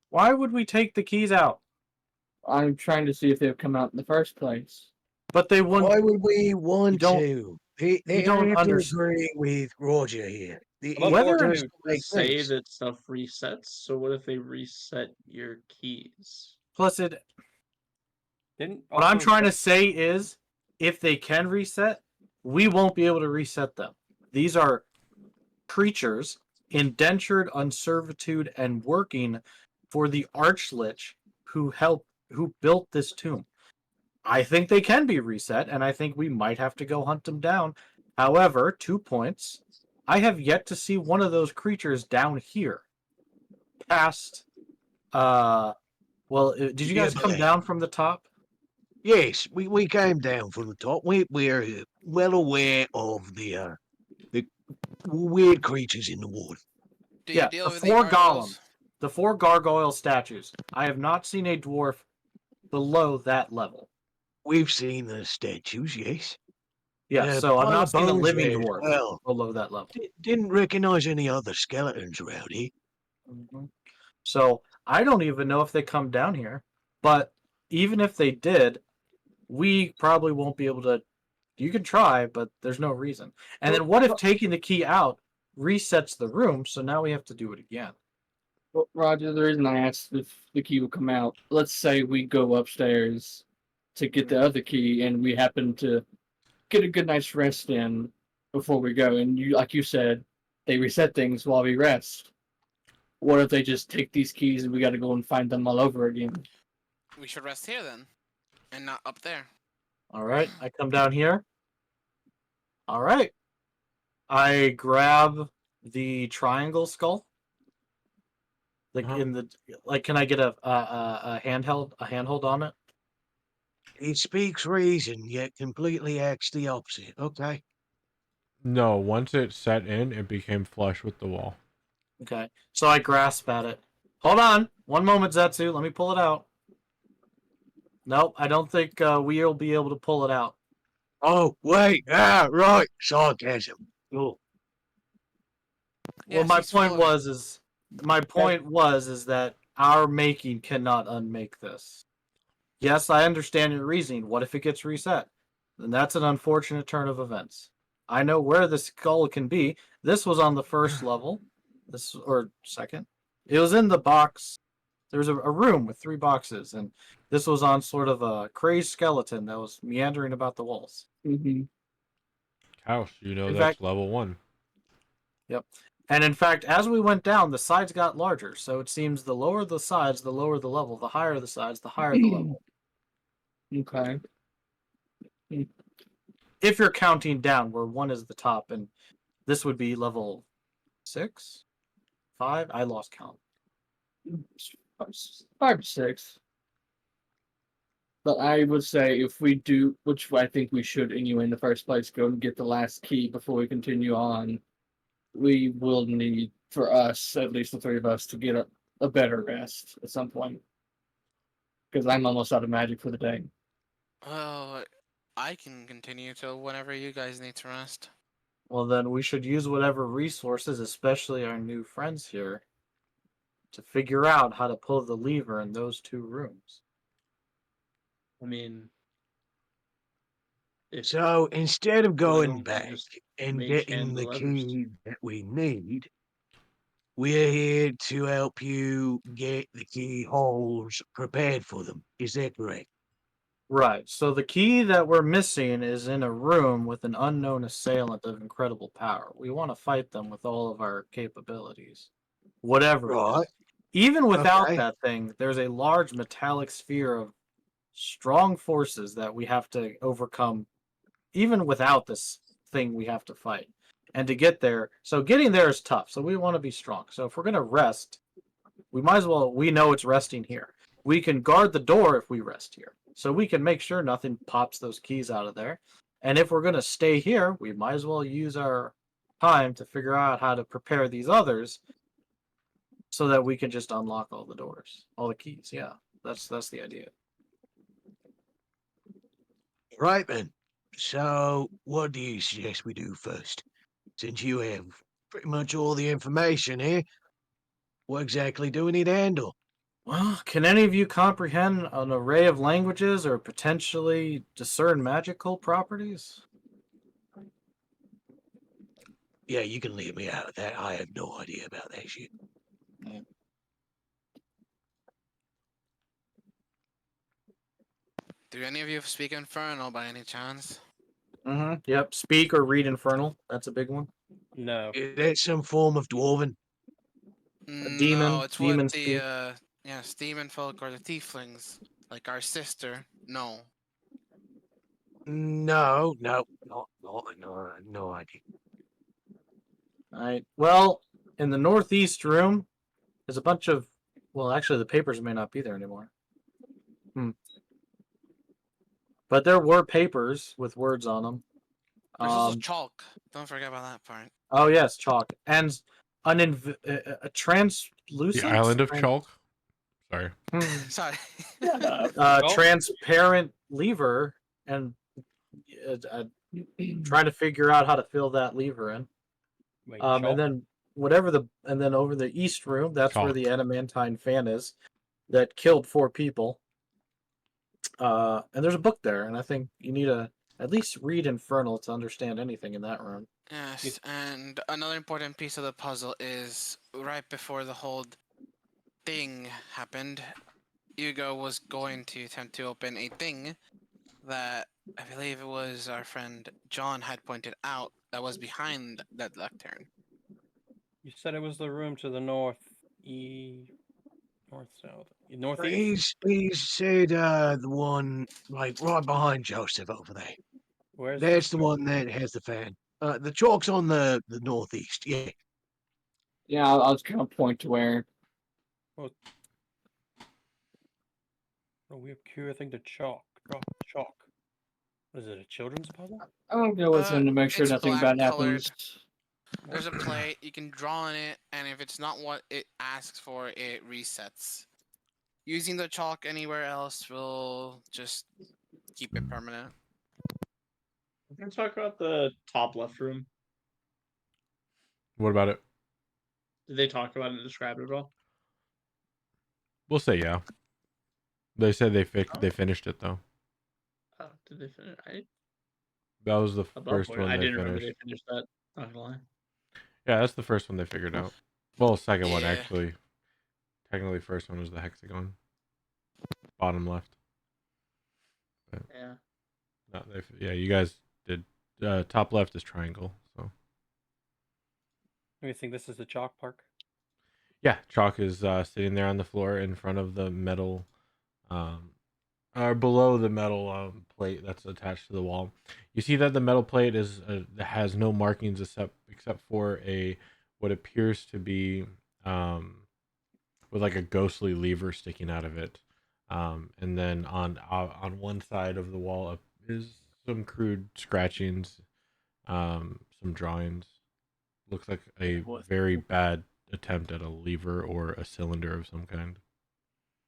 Why would we take the keys out? I'm trying to see if they've come out in the first place. But they wouldn't. Why would we want don't- to? They don't have to understand. agree with Roger here. Whether or just like say this. that stuff resets. So what if they reset your keys? Plus, what I'm trying to say is, if they can reset, we won't be able to reset them. These are creatures indentured on servitude and working for the Archlich who built this tomb. I think they can be reset, and I think we might have to go hunt them down. However, 2 points. I have yet to see one of those creatures down here. Past, did you guys come down from the top? Yes, we came down from the top. We're well aware of the weird creatures in the wood. Do you Yeah, deal the with 4 the gargoyles? golems. The 4 gargoyle statues. I have not seen a dwarf below that level. We've seen the statues, yes. Yeah, so I've pile not of seen a bones living there as dwarf well. below that level. Didn't recognize any other skeletons around here. So I don't even know if they come down here. But even if they did, we probably won't be able to. You can try, but there's no reason. And then what if taking the key out resets the room? So now we have to do it again. Well, Roger, the reason I asked if the key would come out, let's say we go upstairs to get the other key and we happen to get a good night's rest in before we go, and like you said, they reset things while we rest. What if they just take these keys and we got to go and find them all over again? We should rest here then, and not up there. All right, I come down here. All right, I grab the triangle skull. Can I get a handhold on it? It speaks reason, yet completely acts the opposite. Okay. No, once it set in, it became flush with the wall. Okay, so I grasp at it. Hold on, one moment, Zetsu. Let me pull it out. Nope, I don't think we'll be able to pull it out. Oh, wait. Right. Sarcasm. Oh. Well, my point was that our making cannot unmake this. Yes, I understand your reasoning. What if it gets reset? Then that's an unfortunate turn of events. I know where the skull can be. This was on the first level. Or second. It was in the box. There was a room with 3 boxes, and this was on sort of a crazed skeleton that was meandering about the walls. Mm-hmm. House, that's fact, level 1. Yep. And in fact, as we went down, the sides got larger. So it seems the lower the sides, the lower the level. The higher the sides, the higher the level. Okay. If you're counting down, where 1 is the top, and this would be level 6, 5. I lost count. 5 or 6. But I would say if we do, which I think we should anyway in the first place, go and get the last key before we continue on. We will need, for us, at least the 3 of us, to get a better rest at some point. Because I'm almost out of magic for the day. Well, I can continue till whenever you guys need to rest. Well, then we should use whatever resources, especially our new friends here, to figure out how to pull the lever in those 2 rooms. I mean, So instead of why going don't we back just and mage getting hand the levers? key that we need, we're here to help you get the keyholes prepared for them. Is that correct? Right. So the key that we're missing is in a room with an unknown assailant of incredible power. We want to fight them with all of our capabilities, whatever it Right. is. Even without Okay. that thing, there's a large metallic sphere of strong forces that we have to overcome. Even without this thing, we have to fight. And to get there, so getting there is tough. So we want to be strong. So if we're going to rest, we might as well, we know it's resting here. We can guard the door if we rest here. So we can make sure nothing pops those keys out of there. And if we're going to stay here, we might as well use our time to figure out how to prepare these others so that we can just unlock all the doors, all the keys. Yeah, that's the idea. Right then. So what do you suggest we do first? Since you have pretty much all the information here, what exactly do we need to handle? Well, can any of you comprehend an array of languages or potentially discern magical properties? Yeah, you can leave me out of that. I have no idea about that shit. Do any of you speak Infernal by any chance? Mm-hmm. Yep. Speak or read Infernal. That's a big one. No. Is that some form of dwarven? A No, demon. it's what Demon the speak. demon folk or the tieflings, like our sister. No. No, no, no idea. All right. Well, in the northeast room, there's a bunch of. Well, actually, the papers may not be there anymore. But there were papers with words on them. There's also chalk. Don't forget about that part. Oh yes, chalk and a The translucent. island of Chalk. Sorry. Sorry. Transparent lever and trying to figure out how to fill that lever in. Wait, And then and then over the east room, that's where Chalk. the adamantine fan is that killed 4 people. And there's a book there, and I think you need to at least read Infernal to understand anything in that room. Yes, and another important piece of the puzzle is right before the whole thing happened, Hugo was going to attempt to open a thing that I believe it was our friend John had pointed out that was behind that lectern. You said it was the room to the north, north, south, northeast. He said the one like right behind Joseph over there. Where's That's the one that has the fan. The chalk's on the northeast. Yeah. Yeah, I'll just kind of point to where. A weird, curious thing to chalk. Chalk. What is it? A children's puzzle? I'm gonna go with him to make sure It's nothing black bad colored. happens. There's a plate, you can draw on it, and if it's not what it asks for, it resets. Using the chalk anywhere else will just keep it permanent. We can talk about the top left room. What about it? Did they talk about it and describe it at all? We'll say yeah. They said they finished it though. Oh, did they finish? That was the Above first board. one I they didn't remember finished. they finished that. Not gonna lie. Yeah, that's the first one they figured out. Well, second one Yeah. actually. Technically, first one was the hexagon. Bottom left. But Yeah. no, yeah, you guys did. Top left is triangle. So You think this is the chalk park? yeah, chalk is sitting there on the floor in front of the metal, or below the metal plate that's attached to the wall. You see that the metal plate has no markings except for what appears to be with like a ghostly lever sticking out of it. And then on one side of the wall is some crude scratchings, some drawings. Looks like a very bad attempt at a lever or a cylinder of some kind.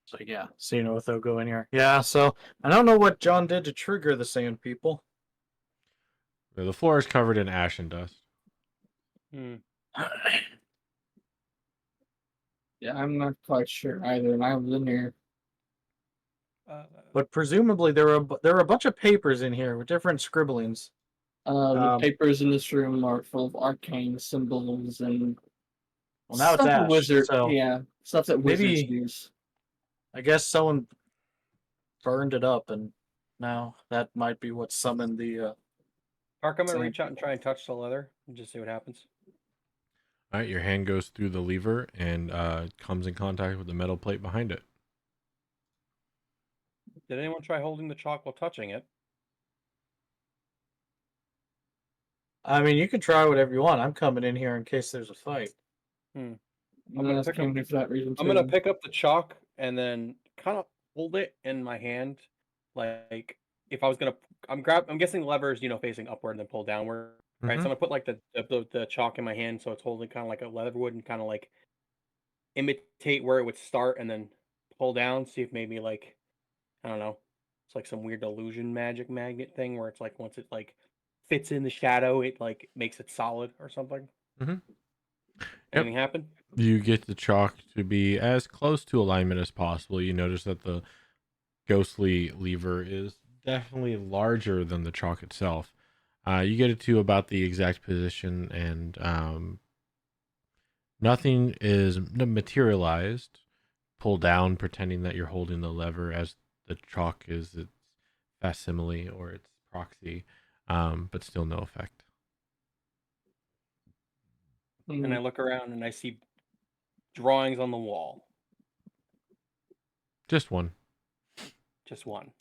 So yeah, Xenotho they'll go in here. Yeah, so I don't know what John did to trigger the sand people. The floor is covered in ash and dust. Yeah, I'm not quite sure either, and I was in here. But presumably there were a bunch of papers in here with different scribblings. The papers in this room are full of arcane symbols and Well, now it's stuff a ash, wizard. so Yeah, stuff that wizards maybe use. I guess someone burned it up, and now that might be what summoned the. Mark, I'm gonna Same. reach out and try and touch the leather and just see what happens. All right, your hand goes through the lever and comes in contact with the metal plate behind it. Did anyone try holding the chalk while touching it? I mean, you can try whatever you want. I'm coming in here in case there's a fight. I'm I'm gonna pick up for that reason too. I'm gonna pick up the chalk and then kind of hold it in my hand, like if I was gonna. I'm guessing the lever is facing upward and then pull downward, right? So I'm gonna put like the chalk in my hand so it's holding kind of like a leather wood and kind of like imitate where it would start and then pull down. See if maybe like I don't know. It's like some weird illusion magic magnet thing where it's like once it like fits in the shadow, it like makes it solid or something. Mm-hmm. Anything happen? You get the chalk to be as close to alignment as possible. You notice that the ghostly lever is definitely larger than the chalk itself. You get it to about the exact position, and nothing is materialized. Pull down, pretending that you're holding the lever as the chalk is its facsimile or its proxy, but still no effect. And I look around and I see drawings on the wall. Just one. Just one.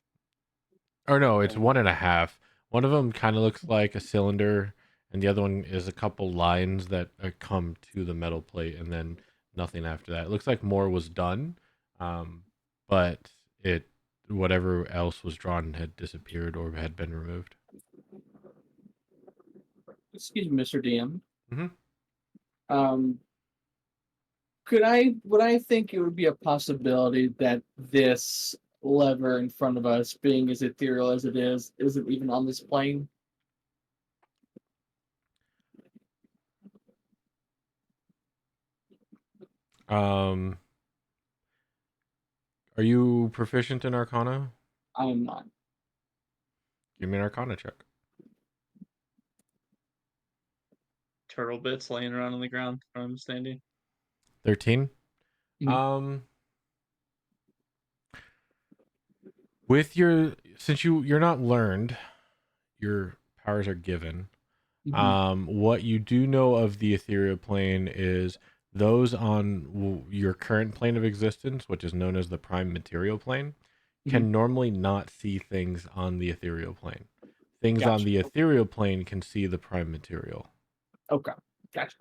Or no, it's 1.5. One of them kind of looks like a cylinder, and the other one is a couple lines that come to the metal plate, and then nothing after that. It looks like more was done, but whatever else was drawn had disappeared or had been removed. Excuse me, Mr. DM. Mm-hmm. Would I think it would be a possibility that this lever in front of us, being as ethereal as it is, isn't even on this plane? Are you proficient in Arcana? I am not. Give me an Arcana check. Turtle bits laying around on the ground where I'm standing. 13. Mm-hmm. Since you're not learned, your powers are given. Mm-hmm. What you do know of the ethereal plane is those on your current plane of existence, which is known as the prime material plane, can normally not see things on the ethereal plane. Things on the ethereal plane can see the prime material. Okay, gotcha.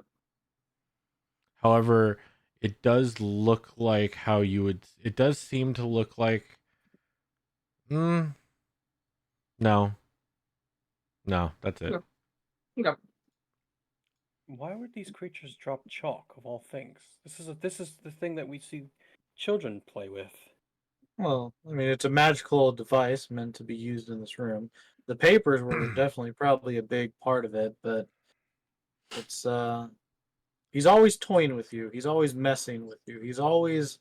However, it does look like it does seem to look like, no, that's it. Okay. Why would these creatures drop chalk of all things? This is the thing that we see children play with. Well, I mean, it's a magical device meant to be used in this room. The papers were definitely probably a big part of it, but it's he's always toying with you. He's always messing with you. He's always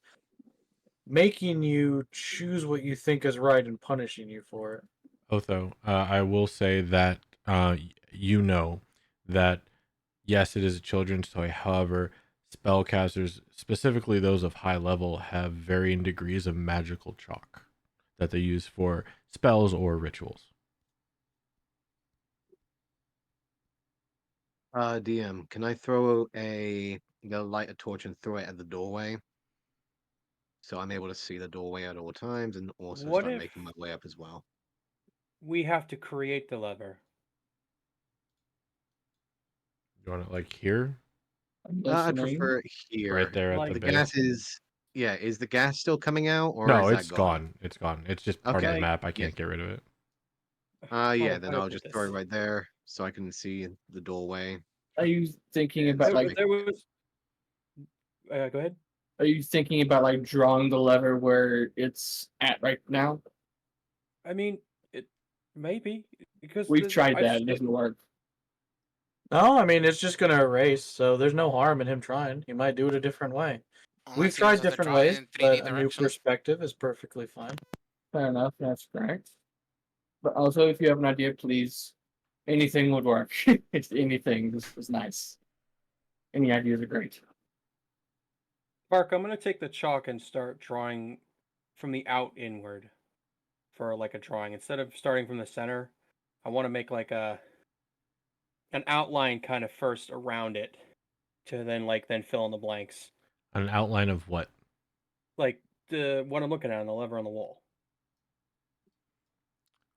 making you choose what you think is right and punishing you for it. Otho, I will say that you know that yes, it is a children's toy. However, spellcasters, specifically those of high level, have varying degrees of magical chalk that they use for spells or rituals. DM, can I throw light a torch and throw it at the doorway? So I'm able to see the doorway at all times and also What start if making my way up as well. we have to create the lever? You want it like here? I'd prefer it here. Right there at Like the The base. gas is is the gas still coming out or No, is it's that gone? gone. It's gone. It's just part of the Okay. map. I can't get rid of it. Yeah, then I'll just throw it right there so I can see the doorway. Are you thinking about like? There was. Go ahead. Are you thinking about like drawing the lever where it's at right now? I mean, it maybe because We've tried that; it doesn't work. No, I mean, it's just going to erase, so there's no harm in him trying. He might do it a different way. Unless We've he tried knows how to different draw it ways, in 3D but a new direction. perspective is perfectly fine. Fair enough. That's correct. But also, if you have an idea, please, anything would work. It's anything. This is nice. Any ideas are great. Mark, I'm gonna take the chalk and start drawing from the out inward for like a drawing. Instead of starting from the center, I want to make like an outline kind of first around it to then fill in the blanks. An outline of what? Like the what I'm looking at on the lever on the wall.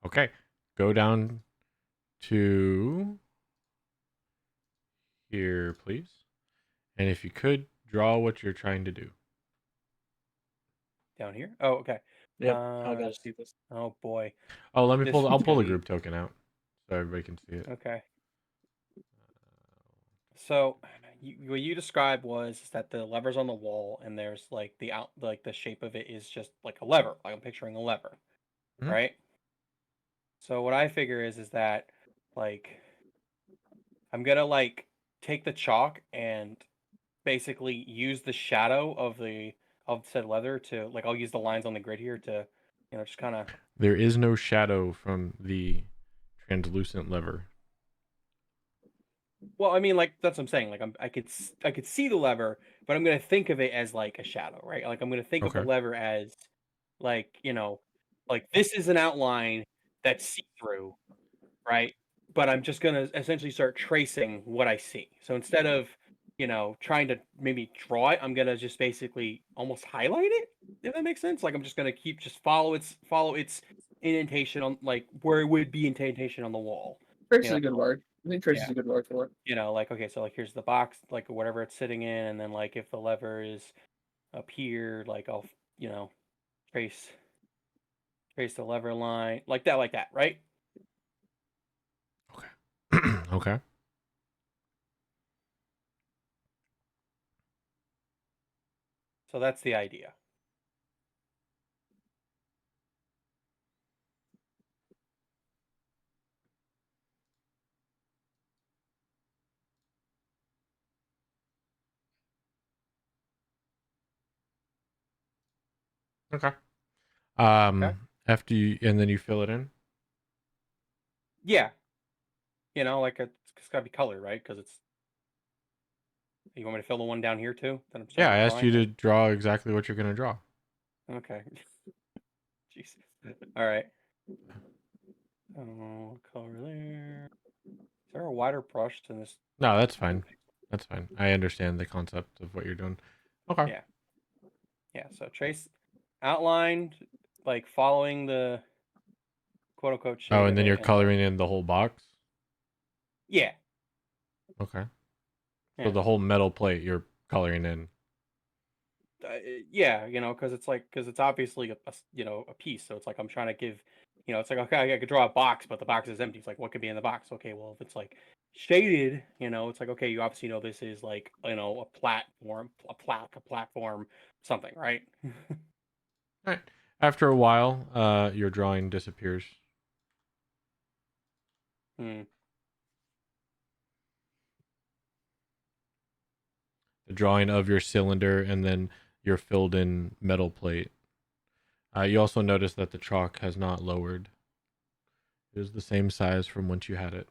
Okay. Go down to here, please. And if you could, draw what you're trying to do. Down here? Oh, okay. Yep, I gotta see this. Oh boy. Oh, let me This pull. I'll one's pull gonna the be- group token out so everybody can see it. Okay. So, what you described was that the lever's on the wall, and there's like the shape of it is just like a lever. Like I'm picturing a lever, Mhm. right? So what I figure is that like I'm gonna like take the chalk and basically use the shadow of said leather to like I'll use the lines on the grid here to just kind of. There is no shadow from the translucent lever. Well, I mean, like that's what I'm saying. Like I could see the lever, but I'm gonna think of it as like a shadow, right? Like I'm gonna think of the Okay. lever as like like this is an outline that's see through, right? But I'm just gonna essentially start tracing what I see. So instead of trying to maybe draw it, I'm gonna just basically almost highlight it. If that makes sense. Like I'm just gonna follow its indentation on like where it would be indentation on the wall. Trace You is know, a good word. I think trace yeah. is a good word for it. Like okay, so like here's the box, like whatever it's sitting in, and then like if the lever is up here, like I'll trace the lever line like that, right? Okay. Okay. So that's the idea. Okay. Okay. After you, and then you fill it in. Yeah. Like it's got to be colored, right? Because it's. You want me to fill the one down here too? That I'm Yeah, starting I asked you drawing? to draw exactly what you're gonna draw. Okay. Jeez. All right. Oh, color there. Is there a wider brush than this? No, that's fine. That's fine. I understand the concept of what you're doing. Okay. Yeah. Yeah. So trace outline, like following the quote unquote shade Oh, and of then it, you're and then coloring in the whole box. yeah. Okay. So Yeah. the whole metal plate you're coloring in. Yeah, because it's obviously a piece. So it's like I'm trying to give, it's like okay, I could draw a box, but the box is empty. It's like what could be in the box? Okay, well if it's like shaded, it's like okay, you obviously know this is like a platform, a platform, something, right? All right. After a while, your drawing disappears. Hmm. The drawing of your cylinder and then your filled in metal plate. You also notice that the chalk has not lowered. It was the same size from once you had it.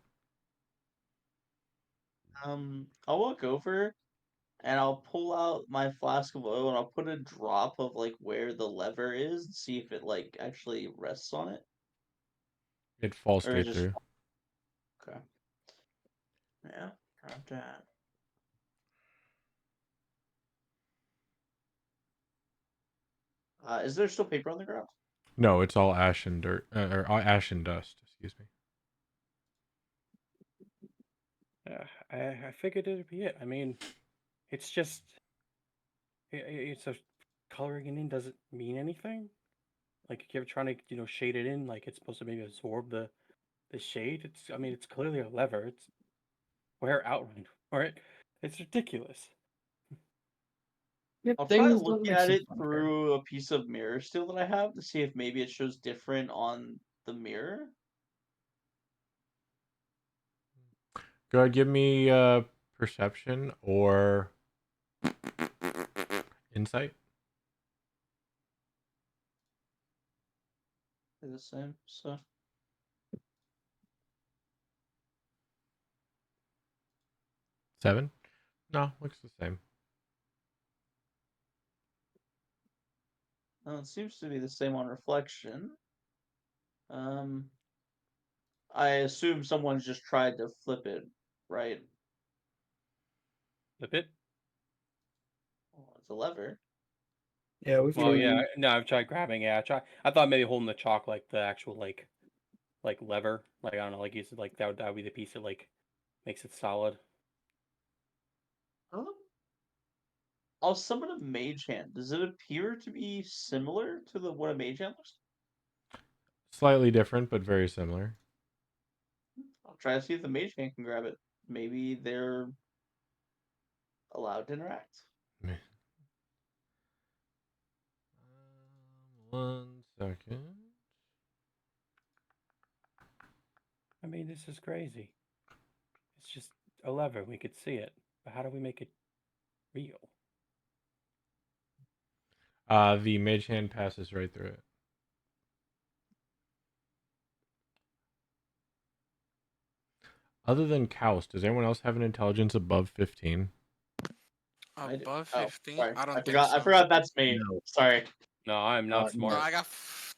I'll walk over and I'll pull out my flask of oil and I'll put a drop of like where the lever is and see if it like actually rests on it. It falls Or straight just through. okay. Yeah, grab that. Is there still paper on the ground? No, it's all ash and dirt, or ash and dust. Excuse me. I figured it'd be it. I mean, it's just it's a coloring it in doesn't mean anything. Like if you're trying to shade it in, like it's supposed to maybe absorb the shade. It's clearly a lever. It's where outline for it. It's ridiculous. Yeah, I'll try things don't looking make at sense it on here. through a piece of mirror still that I have to see if maybe it shows different on the mirror. Go ahead, give me perception or insight. They're the same. So 7? No, looks the same. it seems to be the same on reflection. I assume someone's just tried to flip it, right? Flip it. Well, it's a lever. Yeah, we Well, yeah. can. No, I've tried grabbing. Yeah, I thought maybe holding the chalk like the actual like lever. Like I don't know. Like you said, like that would be the piece that like makes it solid. I'll summon a mage hand. Does it appear to be similar to what a mage hand looks? Slightly different, but very similar. I'll try to see if the mage hand can grab it. Maybe they're allowed to interact. 1 second. I mean, this is crazy. It's just a lever. We could see it, but how do we make it real? The mage hand passes right through it. Other than Kaus, does anyone else have an intelligence above 15? Above Oh, 15? sorry. I don't I think forgot. so. I forgot that's me. No. Sorry. No, I'm not Bro, smart. I got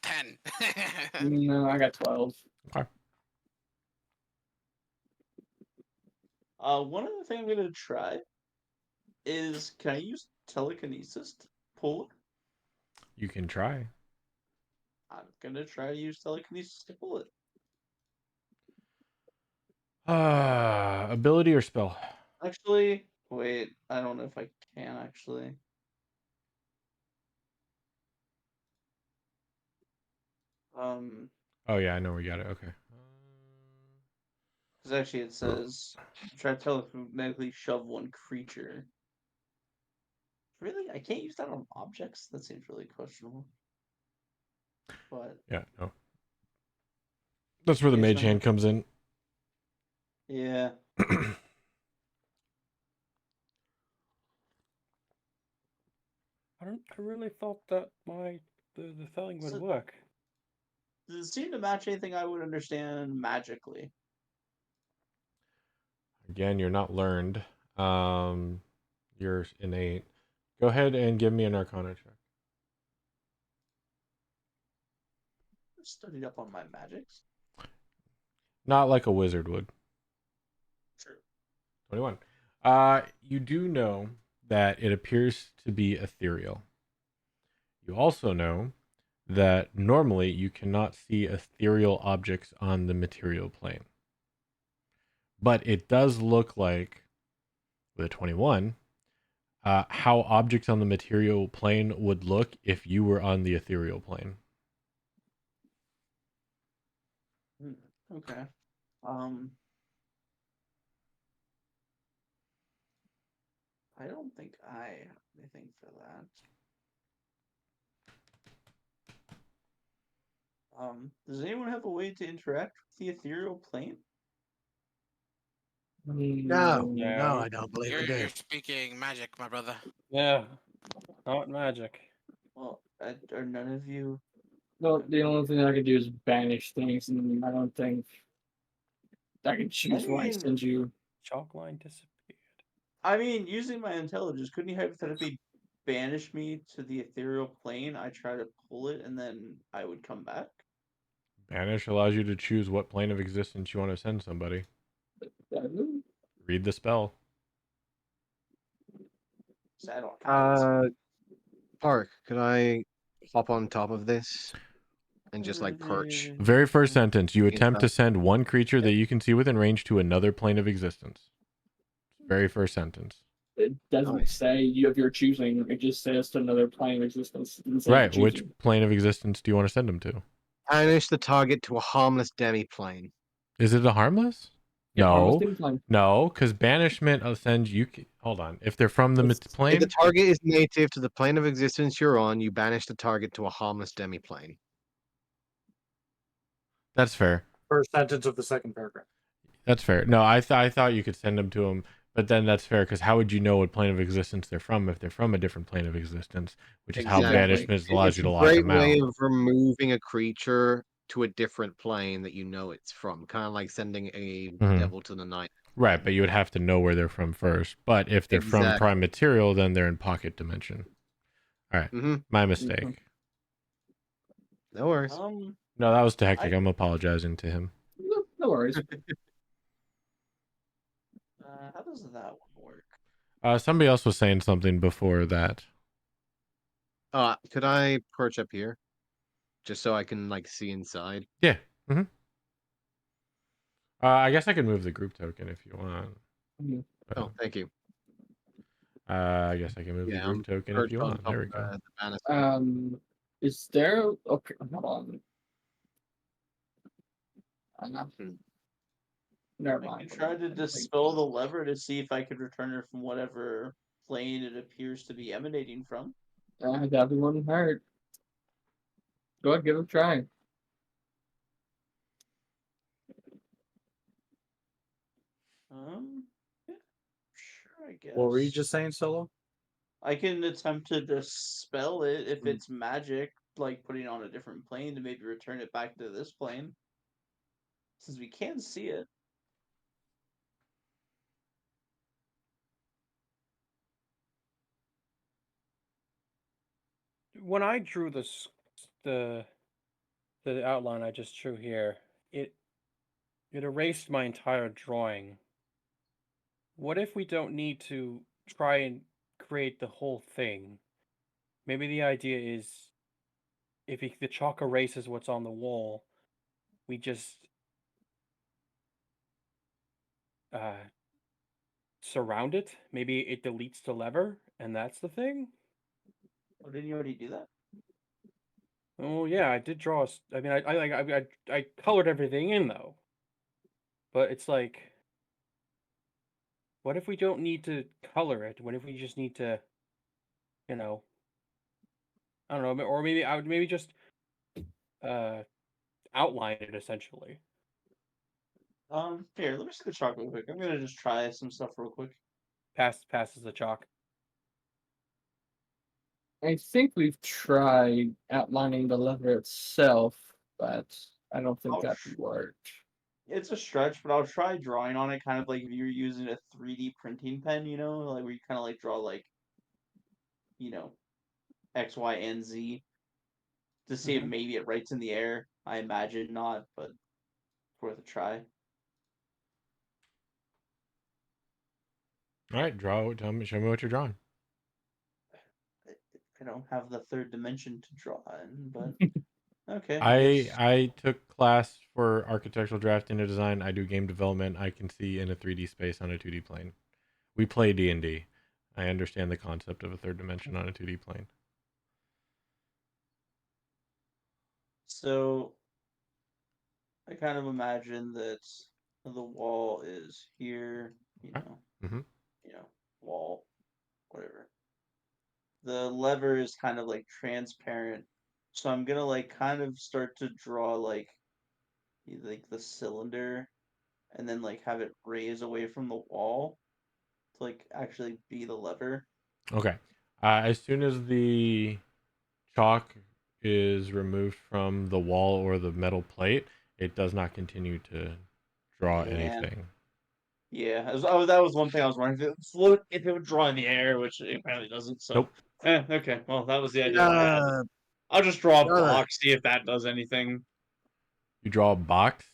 10. No, I got 12. Okay. One other thing I'm gonna try is, can I use telekinesis to pull it? You can try. I'm gonna try to use telekinesis to pull it. Ability or spell? Actually, wait. I don't know if I can actually. Oh yeah, I know we got it. Okay. Because actually it says try to telekinetically shove one creature. Really? I can't use that on objects? That seems really questionable. But Yeah, no. That's where the Yes, mage ma'am. hand comes in. yeah. I really thought that the thing would So- work. Does it seem to match anything I would understand magically? Again, you're not learned. You're innate. Go ahead and give me an Arcana check. I studied up on my magics. Not like a wizard would. True. 21. You do know that it appears to be ethereal. You also know that normally you cannot see ethereal objects on the material plane. But it does look like, with a 21, how objects on the material plane would look if you were on the ethereal plane. Okay. I don't think I have anything for that. Does anyone have a way to interact with the ethereal plane? No, Yeah. no, I don't believe we do. You're speaking magic, my brother. Yeah, not magic. Well, are none of you? No, the only thing I could do is banish things, and I don't think I can choose what I mean- send you. Chalk line disappeared. I mean, using my intelligence, couldn't you hypothetically banish me to the ethereal plane? I try to pull it, and then I would come back. Banish allows you to choose what plane of existence you want to send somebody. Read the spell. So I don't have it. Park, could I hop on top of this and just like perch? Very first sentence. You Is attempt that- to send one creature that you can see within range to another plane of existence. Very first sentence. It doesn't Nice. say you of your choosing. It just says to another plane of existence. It doesn't say Right. you're Which choosing. plane of existence do you want to send them to? Banish the target to a harmless demi-plane. Is it a harmless? Yeah, almost No. any plane. No, because banishment sends you. Hold on. If they're from the It's- If plane, the target is native to the plane of existence you're on, you banish the target to a harmless demi-plane. that's fair. First sentence of the second paragraph. That's fair. No, I thought you could send them to them, but then that's fair because how would you know what plane of existence they're from if they're from a different plane of existence? Which is how Exactly. banishment allows It's you to a lock great them way out. of removing a creature to a different plane that you know it's from, kind of like sending a Mhm. devil to the night. Right, but you would have to know where they're from first. But if they're from Exactly. prime material, then they're in pocket dimension. All right, my mistake. No worries. No, that was too hectic. I- I'm apologizing to him. No worries. How does that one work? Somebody else was saying something before that. Could I perch up here, just so I can like see inside? Yeah. Mm-hmm. I guess I could move the group token if you want. Oh, thank you. I guess I can move the Yeah, group I'm token if perched you on want. top There we of go. the banister. Is there? Okay, hold on. Never I mind. could try to dispel the lever to see if I could return it from whatever plane it appears to be emanating from. That wouldn't hurt. Go ahead, give it a try. Yeah, sure, I guess. What were you just saying, Solo? I can attempt to dispel it if it's magic, like putting it on a different plane to maybe return it back to this plane. Since we can see it. When I drew the outline I just drew here, it erased my entire drawing. What if we don't need to try and create the whole thing? Maybe the idea is if the chalk erases what's on the wall, we just surround it. Maybe it deletes the lever, and that's the thing. Oh, didn't you already do that? Oh yeah, I did draw. I mean, I colored everything in though. But it's like, what if we don't need to color it? What if we just need to, you know, I don't know, or maybe I would maybe just outline it essentially. Here, let me see the chalk real quick. I'm gonna just try some stuff real quick. Passes the chalk. I think we've tried outlining the lever itself, but I don't think that worked. It's a stretch, but I'll try drawing on it, kind of like if you're using a 3D printing pen, you know, like where you kind of like draw like, you know, X, Y, and Z to see if maybe it writes in the air. I imagine not, but worth a try. All right, draw. Show me what you're drawing. I don't have the third dimension to draw in, but okay. I took class for architectural drafting and design. I do game development. I can see in a 3D space on a 2D plane. We play D&D. I understand the concept of a third dimension on a 2D plane. So I kind of imagine that the wall is here, you know, wall, whatever. The lever is kind of like transparent, so I'm gonna like kind of start to draw like the cylinder, and then like have it raise away from the wall to like actually be the lever. Okay. As soon as the chalk is removed from the wall or the metal plate, it does not continue to draw anything. Yeah, that was one thing I was wondering if it would draw in the air, which it apparently doesn't. So, Nope. Okay. Well, that was the idea I had. I'll just draw a box, see if that does anything. You draw a box.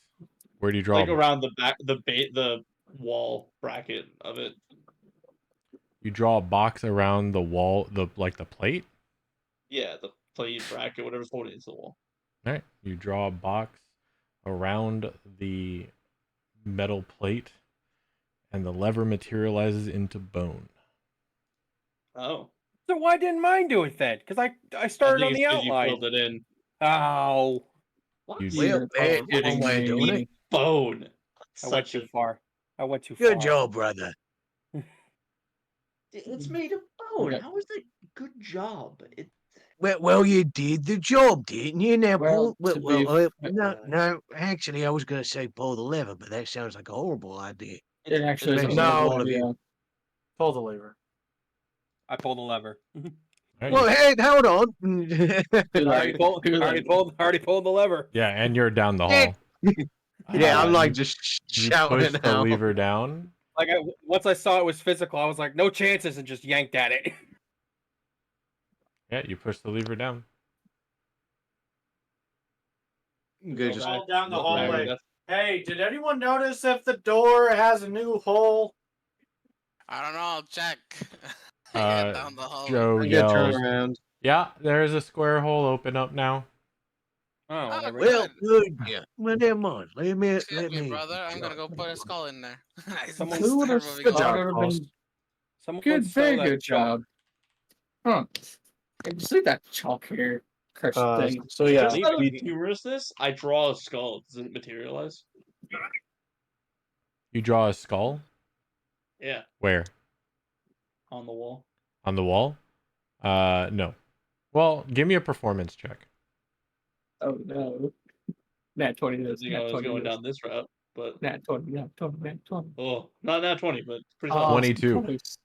Where do you draw? Like around the back, the wall bracket of it. You draw a box around the wall, the plate. Yeah, the plate bracket, whatever's holding it to the wall. All right. You draw a box around the metal plate, and the lever materializes into bone. Oh. So why didn't mine do it then? Because I started on the outline. You filled it in. Oh. Well, one way of doing it. Bone. I went too far. Good job, brother. It's made of bone. How is that good job? Well, you did the job, didn't you? Now, no, actually, I was going to say pull the lever, but that sounds like a horrible idea. It actually is a no, horrible all of idea. you. Pull the lever. I pulled the lever. Right, Well, hey, hold on. Already pulled the lever. yeah, and you're down the It- hall. Yeah, I'm like You just you shouting push the out. lever down. Like once I saw it was physical, I was like, no chances, and just yanked at it. Yeah, you push the lever down. Good, just Roll down the Look back, hallway. that's- Hey, did anyone notice if the door has a new hole? I don't know. I'll check. Yeah, down the hallway. Joe I'm gonna turn yells, around. "Yeah, there's a square hole open up now." Oh, Oh, there we Well, go. good. Yeah. Well, never mind. Excuse me, brother. I'm gonna go put a skull in there. I Someone- Who would have start moving good on. job, That would've Carlos. been Someone good, sell very that good chalk. job. Huh. Hey, just leave that chalk here. Cursed thing. So yeah, Just out of Leave it. humorousness, I draw a skull. Does it materialize? You draw a skull. Yeah, Where? on the wall. On the wall? No. Well, give me a performance check. Oh no. Nat 20 I this. think I Nat was 20 going this. down this route, but Nat 20. Nat 20. Nat 20. oh, not nat 20, but pretty Oh, solid. 22. close.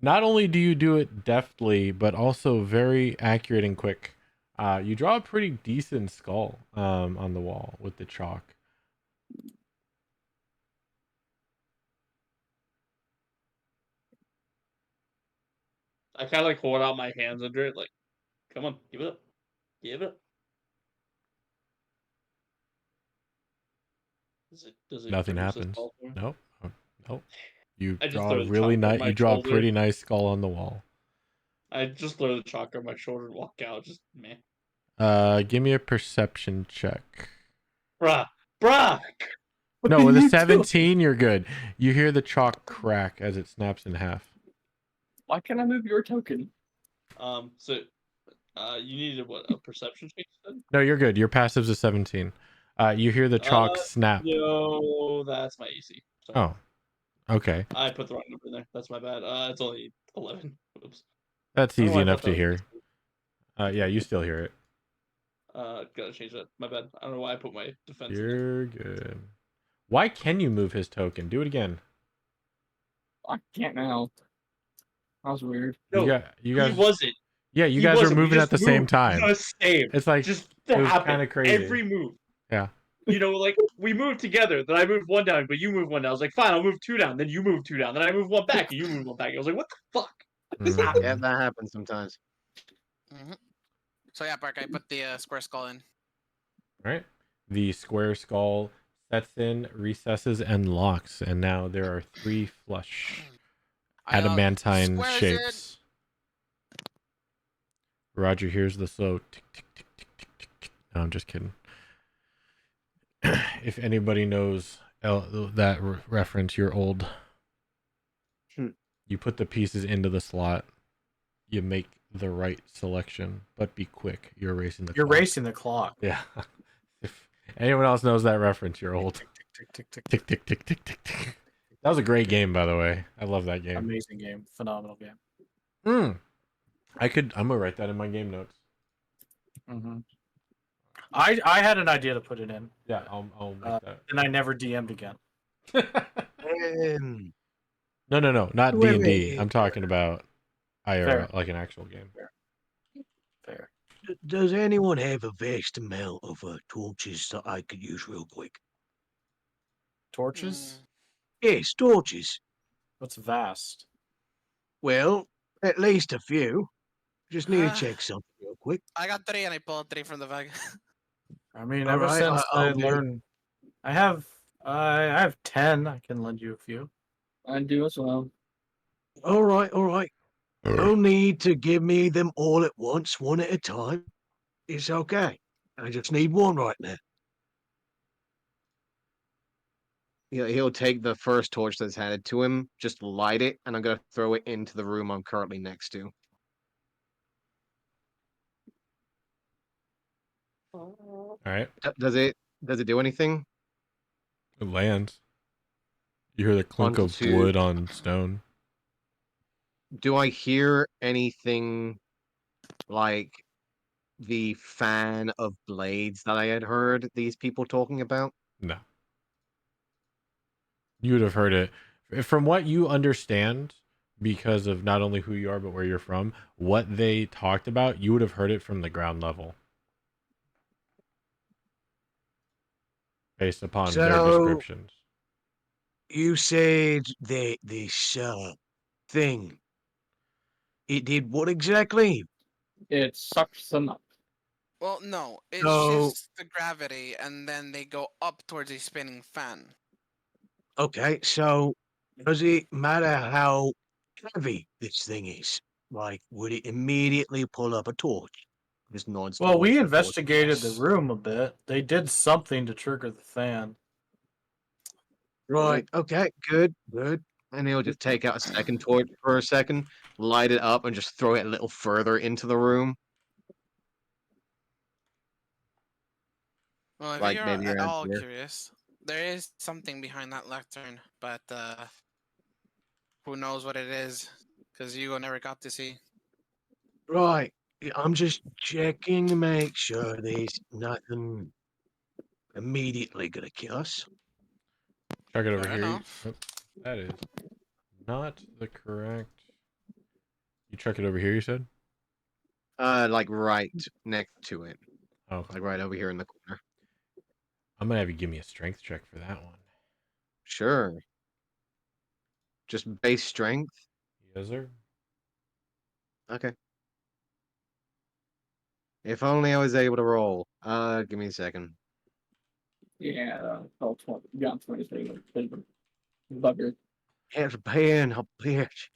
Not only do you do it deftly, but also very accurate and quick. You draw a pretty decent skull on the wall with the chalk. I kind of like hold out my hands under it, like, come on, give it up, give it up. Does it Nothing produce a happens. skull for me? Nope. Nope. You I just draw throw a the really chalk over nice. my You draw a shoulder. pretty nice skull on the wall. I just throw the chalk on my shoulder and walk out. Just meh. Give me a perception check. Bruh. No, are with a you 17, you're good. You hear the chalk crack as it snaps in half. Why can't I move your token? So, you needed what, a perception check? You said? No, you're good. Your passive's a 17. You hear the chalk snap. No, that's my AC. Sorry. Oh, okay. I put the wrong number in there. That's my bad. It's only 11. Oops. That's I don't know easy why I enough thought that to hear. was Yeah, you still hear it. gotta change that. My bad. I don't know why I put my defense in there. You're good. Why can you move his token? Do it again. I can't now. That was weird. No, you guys. he wasn't. Yeah, you He guys were wasn't. We moving just at the same moved time. The same. It's like just it was happened. kind of crazy. Every move. Yeah. You know, like we moved together. Then I moved one down, but you moved one down. I was like, fine, I'll move two down. Then you move two down. Then I move one back, and you move one back. I was like, what the fuck? Mhm. Yeah, that happens sometimes. Mhm. So yeah, Park. I put the square skull in. Right. The square skull sets in, recesses, and locks, and now there are 3 flush I yell, adamantine "Square is shapes. Roger hears the slow tick tick tick tick tick tick tick. No, I'm just kidding. If anybody knows that reference, you're old. You put the pieces into the slot. You make the right selection, but be quick. You're racing the you're clock. racing the clock. Yeah. If anyone else knows that reference, you're old. Tick tick tick tick. Tick tick tick tick tick tick. That was a great game, by the way. I love that game. Amazing game, phenomenal game. I'm gonna write that in my game notes. Mm-hmm. I had an idea to put it in, Yeah, I'll make that. and I never DM'd again. No, not Wait, D&D. wait. I'm talking about IRL, Fair. like an actual game. Fair. Does anyone have a vast amount of torches that I could use real quick? Torches? Yes, torches. What's vast? Well, at least a few. Just need to Ah. check something real quick. I got 3, and I pulled 3 from the bag. I mean, All ever right, since I I'll do it. learned, I have 10. I can lend you a few. I do as well. All right. No need to give me them all at once, one at a time. It's okay. I just need one right now. He'll take the first torch that's handed to him, just light it, and I'm gonna throw it into the room I'm currently next to. All right. Does it do anything? It lands. You hear the clink of Onto- wood on stone. Do I hear anything like the fan of blades that I had heard these people talking about? No. You would have heard it. From what you understand, because of not only who you are, but where you're from. What they talked about, you would have heard it from the ground level based upon their So descriptions. you said that this thing, it did what exactly? It sucks them up. Well, no, it So shifts the gravity, and then they go up towards a spinning fan. okay, so does it matter how heavy this thing is? Like, would it immediately pull up a torch? Just nods Well, we towards the torch. investigated the Yes. room a bit. They did something to trigger the fan. Right. Okay. Good. Good. And he'll just take out a second torch for a second, light it up, and just throw it a little further into the room. Well, if Like you're maybe at around all here. curious, there is something behind that lectern, but who knows what it is? Because you never got to see. Right. I'm just checking to make sure there's nothing immediately gonna kill us. Check it over Fair here. enough. Oh, that is not the correct. You check it over here, you said? Like right next to it. Oh, Like right over here in the corner. I'm gonna have you give me a strength check for that one. Sure. Just base strength. Yes, sir. Okay. If only I was able to roll. Give me a second. Yeah, 20. Yeah, 20. Bugger. It's a pain, a bitch.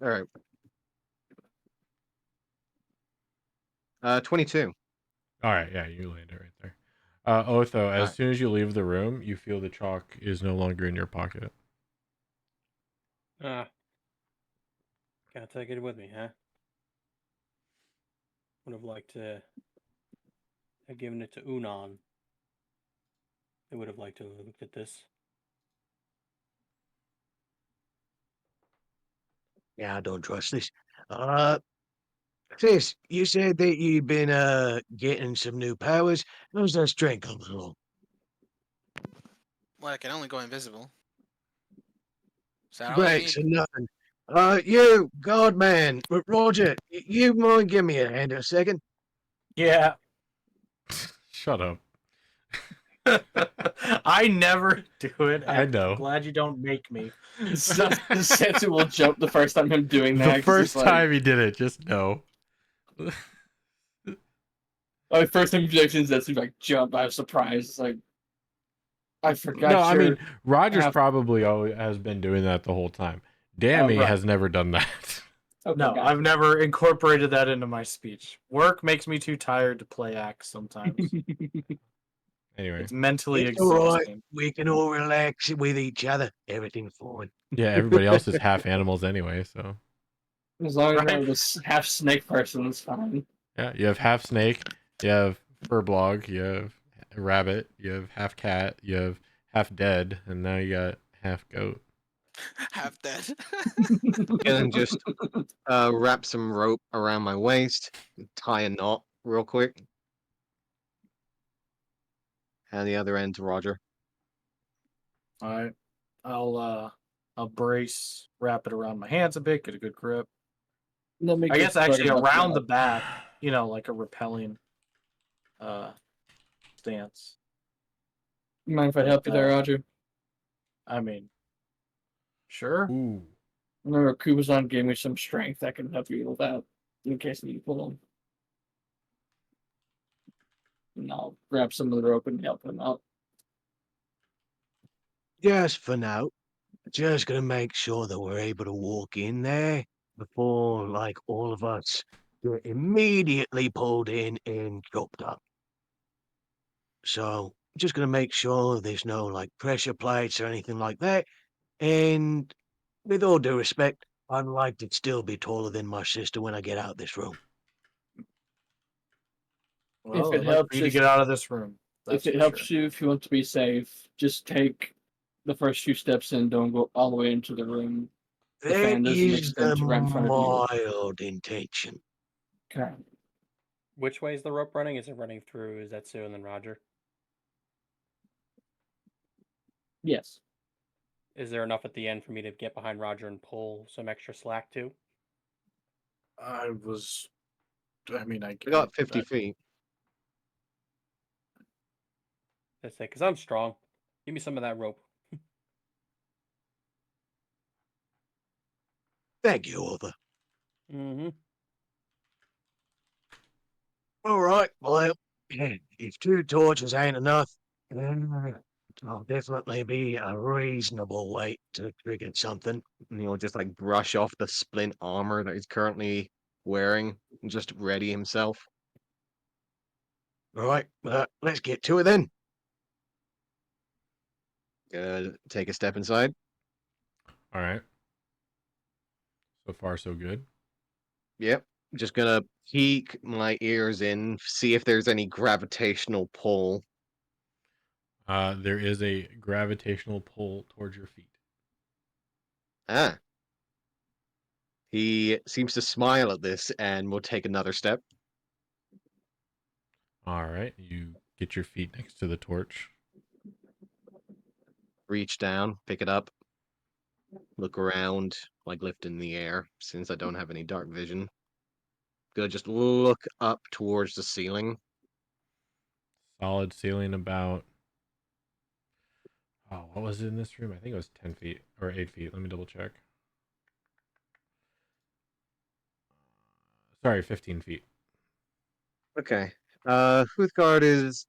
All right. 22. All right, yeah, you land it right there. Otho, as Alright. soon as you leave the room, you feel the chalk is no longer in your pocket. Gotta take it with me, huh? Would have liked to have given it to Unan. They would have liked to have looked at this. Yeah, I don't trust this. Sis, you said that you've been getting some new powers. How's that strength coming along? Well, I can only go invisible. Is that all you Great, need? so nothing. You, God man, Roger, you mind give me a hand a second? Yeah. Shut up. I never do it. I And know. I'm glad you don't make me. Setsu will jump the first time him doing that. The 'cause he's first like, time he did it, just no. oh, first time projections, Setsu like jump. I was surprised. It's like, I forgot. No, I mean Roger's half- probably always has been doing that the whole time. Dammy right. has never done that. Okay, No, gotcha. I've never incorporated that into my speech. Work makes me too tired to play acts sometimes. Anyway, It's mentally It's all right. exhausting. We can all relax with each other. Everything's fine. yeah, everybody else is half animals anyway, so As long as Right. you're this half snake person, it's fine. yeah, you have half snake, you have furblog, you have rabbit, you have half cat, you have half dead, and now you got half goat. Half dead. And then just wrap some rope around my waist, tie a knot real quick. And the other end to Roger. All right. I'll brace, wrap it around my hands a bit, get a good grip. I guess actually around the back, like a repelling stance. Mind if I help you there, Roger? I mean, sure. Ooh. Remember, Kubazan gave me some strength that can help you with that in case you pull him. And I'll grab some of the rope and help him out. Just for now. Just gonna make sure that we're able to walk in there before, like, all of us get immediately pulled in and chopped up. So, just gonna make sure there's no, like, pressure plates or anything like that. And with all due respect, I'd like to still be taller than my sister when I get out this room. Well, If it I'd like helps for you to us- get out of this room. If it helps you, if you want to be safe, just take the first few steps in. Don't go all the way into the room. The fan That doesn't is extend the to right in front of you. mild intention. Okay. Which way is the rope running? Is it running through Zetsu and then Roger? Yes. Is there enough at the end for me to get behind Roger and pull some extra slack too? I mean, We got 50 feet. That's it, because I'm strong. Give me some of that rope. Thank you, Arthur. Mm-hmm. All right, well, if 2 torches ain't enough, then I'll definitely be a reasonable weight to trigger something. And he'll just like brush off the splint armor that he's currently wearing and just ready himself. All right, let's get to it then. Gonna take a step inside. All right. So far, so good. Yep. Just gonna peek my ears in, see if there's any gravitational pull. There is a gravitational pull towards your feet. Ah. He seems to smile at this and will take another step. All right. You get your feet next to the torch. Reach down, pick it up, look around, like lift in the air, since I don't have any dark vision. Gonna just look up towards the ceiling. Solid ceiling about. Oh, what was it in this room? I think it was 10 feet or 8 feet. Let me double check. Sorry, 15 feet. Okay. Huthgard is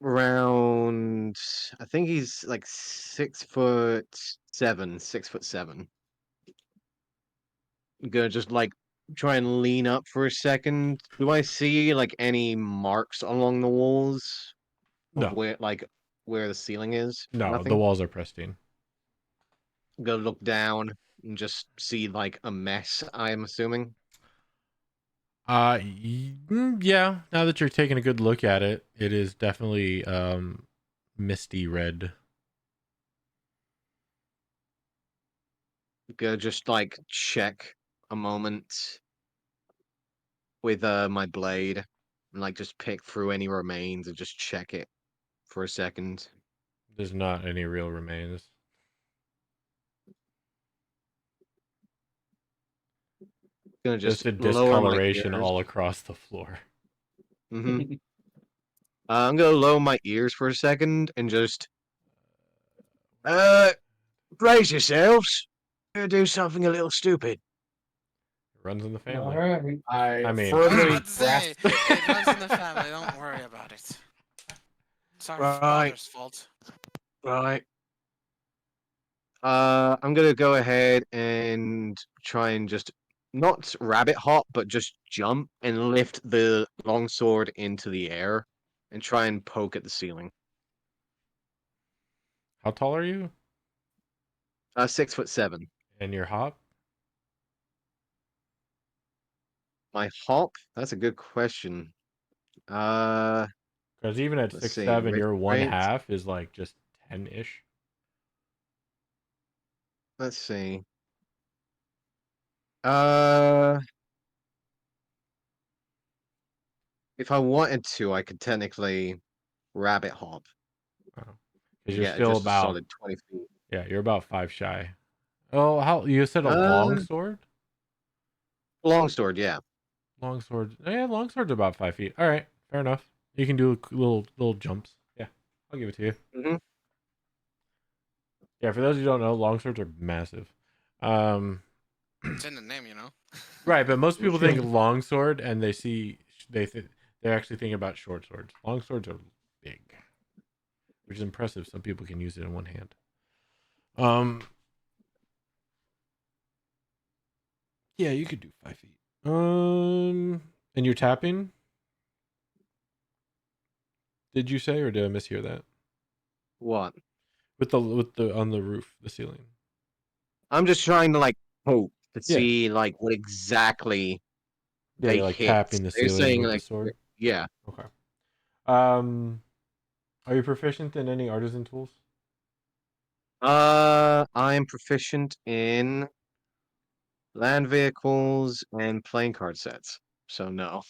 around, I think he's like 6'7", 6'7". Gonna just like try and lean up for a second. Do I see like any marks along the walls of No. where the ceiling is? No, the Nothing. walls are pristine. Go look down and just see like a mess, I'm assuming. Yeah. Now that you're taking a good look at it, it is definitely misty red. Go just like check a moment with my blade and like just pick through any remains and just check it for a second. There's not any real remains. Gonna Just just a lower my discoloration ears. all across the floor. Mm-hmm. I'm gonna lower my ears for a second and just Brace yourselves. Gonna do something a little stupid. It runs in the All family. right. I mean, I was firmly about to say, grasp. it runs in the family. Don't worry about it. It's our Right. father's fault. Right. I'm gonna go ahead and try and just not rabbit hop, but just jump and lift the longsword into the air and try and poke at the ceiling. how tall are you? 6'7". And your hop? My hop? That's a good question. Because even at Let's 6'7", see. your one Right. half is like just 10-ish. Let's see. Uh, if I wanted to, I could technically rabbit hop. Because And you're get still just a about, solid 20 feet. yeah, you're about 5 shy. Oh, how you said a Uh, long sword? Longsword, yeah. Long sword. Yeah, long sword's about 5 feet. All right, fair enough. You can do little jumps. Yeah, I'll give it to you. Mm-hmm. Yeah, for those who don't know, long swords are massive. It's in the name, you know. Right, but most people think long sword, and they're actually thinking about short swords. Long swords are big, which is impressive. Some people can use it in one hand. Yeah, you could do 5 feet. And you're tapping? Did you say, or did I mishear that? What? With the on the roof, the ceiling. I'm just trying to like hope to Yeah. see like what exactly Yeah, they you're like hit. tapping the They're ceiling saying with the like sword. yeah. Okay. Are you proficient in any artisan tools? I'm proficient in land vehicles and playing card sets. So no.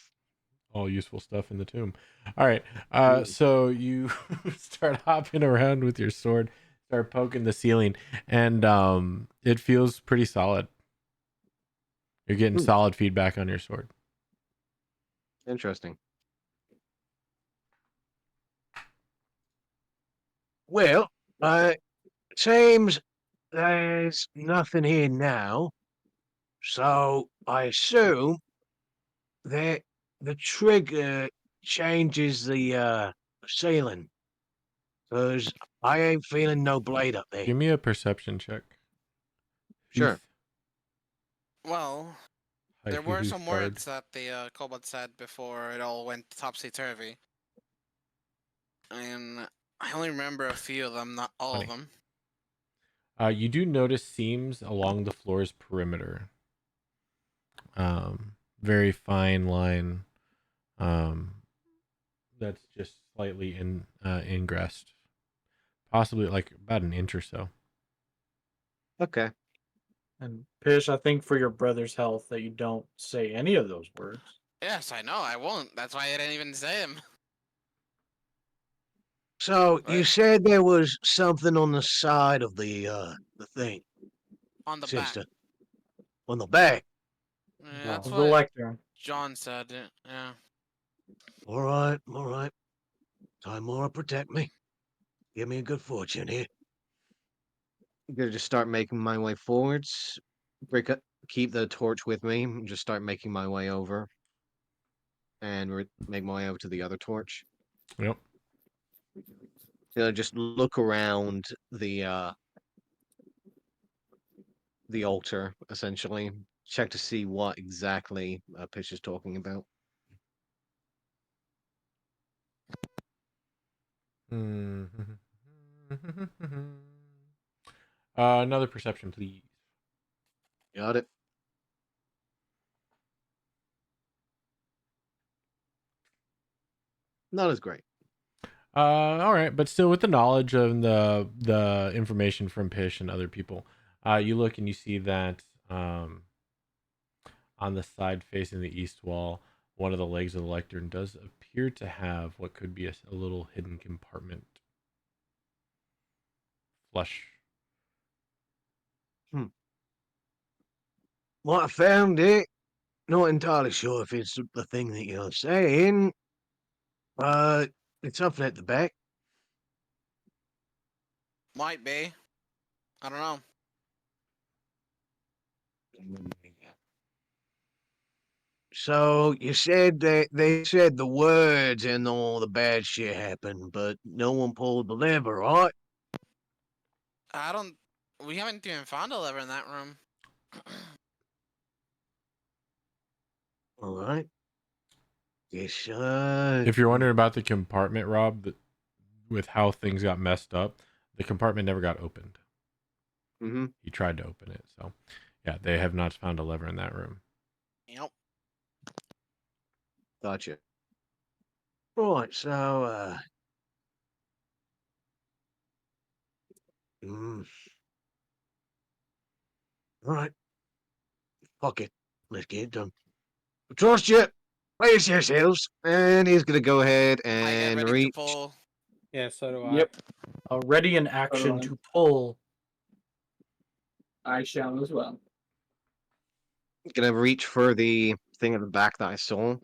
All useful stuff in the tomb. All right. Mm. So you start hopping around with your sword, start poking the ceiling, and it feels pretty solid. You're getting solid feedback on your sword. Interesting. Well, seems there's nothing here now, so I assume that the trigger changes the ceiling, because I ain't feeling no blade up there. Give me a perception check. Sure. Well, there were some words that the kobold said before it all went topsy-turvy. And I only remember a few of them, not all of them. You do notice seams along the floor's perimeter. Very fine line. That's just slightly ingressed, possibly like about an inch or so. Okay. And Pish, I think for your brother's health that you don't say any of those words. Yes, I know, I won't. That's why I didn't even say them. So you said there was something on the side of the thing. On the sister. back. On the back. Yeah, that's The what lectern. John said. Yeah. All right, all right. Timora, protect me. Give me a good fortune here. I'm gonna just start making my way forwards. Keep the torch with me. And just start making my way over, and make my way over to the other torch. Yep. Just look around the altar, essentially. Check to see what exactly Pitch is talking about. Another perception, please. Got it. Not as great. All right, but still with the knowledge of the information from Pish and other people, you look and you see that on the side facing the east wall, one of the legs of the lectern does appear to have what could be a little hidden compartment. Flush. Well, I found it. Not entirely sure if it's the thing that you're saying. It's something at the back. Might be. I don't know. So you said that they said the words and all the bad shit happened, but no one pulled the lever, right? We haven't even found a lever in that room. All right. Yes, If you're wondering about the compartment, Rob, with how things got messed up, the compartment never got opened. Mm-hmm. He tried to open it, so yeah, they have not found a lever in that room. Yep. Gotcha. Right, so all right. Fuck it. Let's get it done. Trust you. Place yourselves. And he's gonna go ahead I get and ready to reach. pull. Yeah, so do Yep. Ready in action to pull. I shall as well. Gonna reach for the thing at the back that I saw,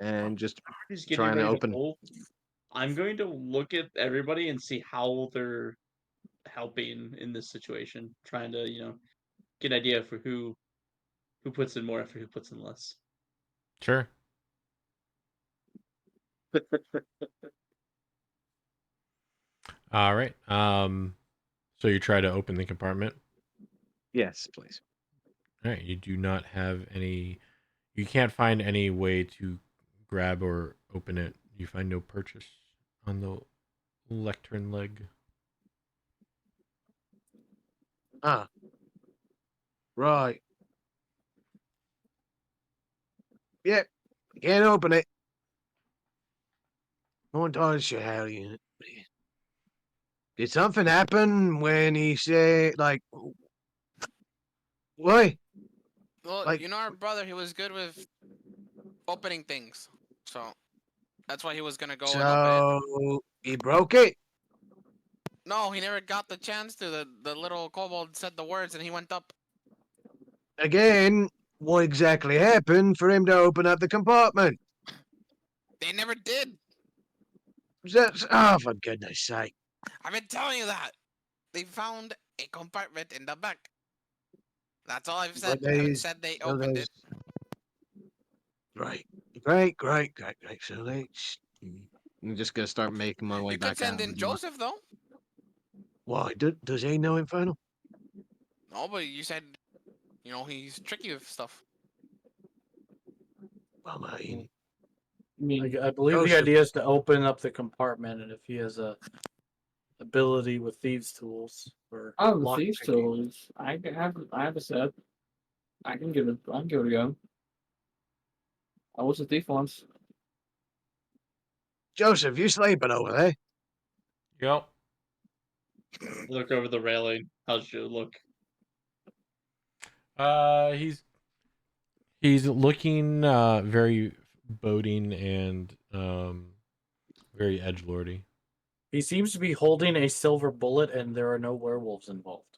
and just He's getting trying to ready to open. pull. I'm going to look at everybody and see how they're helping in this situation, trying to get an idea for who puts in more effort, who puts in less. Sure. All right. So you try to open the compartment. Yes, please. All right. You do not have any. You can't find any way to grab or open it. You find no purchase on the lectern leg. Ah. Right. Yep. Can't open it. Not entirely sure how you. Did something happen when he said, like, what? Well, Like, our brother, he was good with opening things. So that's why he was gonna go and open it. so He broke it. No, he never got the chance to. The little kobold said the words and he went up. Again, what exactly happened for him to open up the compartment? They never did. Oh, for goodness sake. I've been telling you that. They found a compartment in the back. That's all I've said. I haven't said they opened it. Great. So let's. I'm just gonna start making my way You back could send out. in Joseph, though. Why? Does he know Infernal? No, but you said, he's tricky with stuff. Well, I believe the Joseph. idea is to open up the compartment, and if he has a ability with thieves' tools or I have the lock thieves' picking. tools. I have a set. I can give it a go. I was a thief once. Joseph, you sleeping over there? Yep. Look over the railing. How's you look? He's looking very boding and very edgelordy. He seems to be holding a silver bullet, and there are no werewolves involved.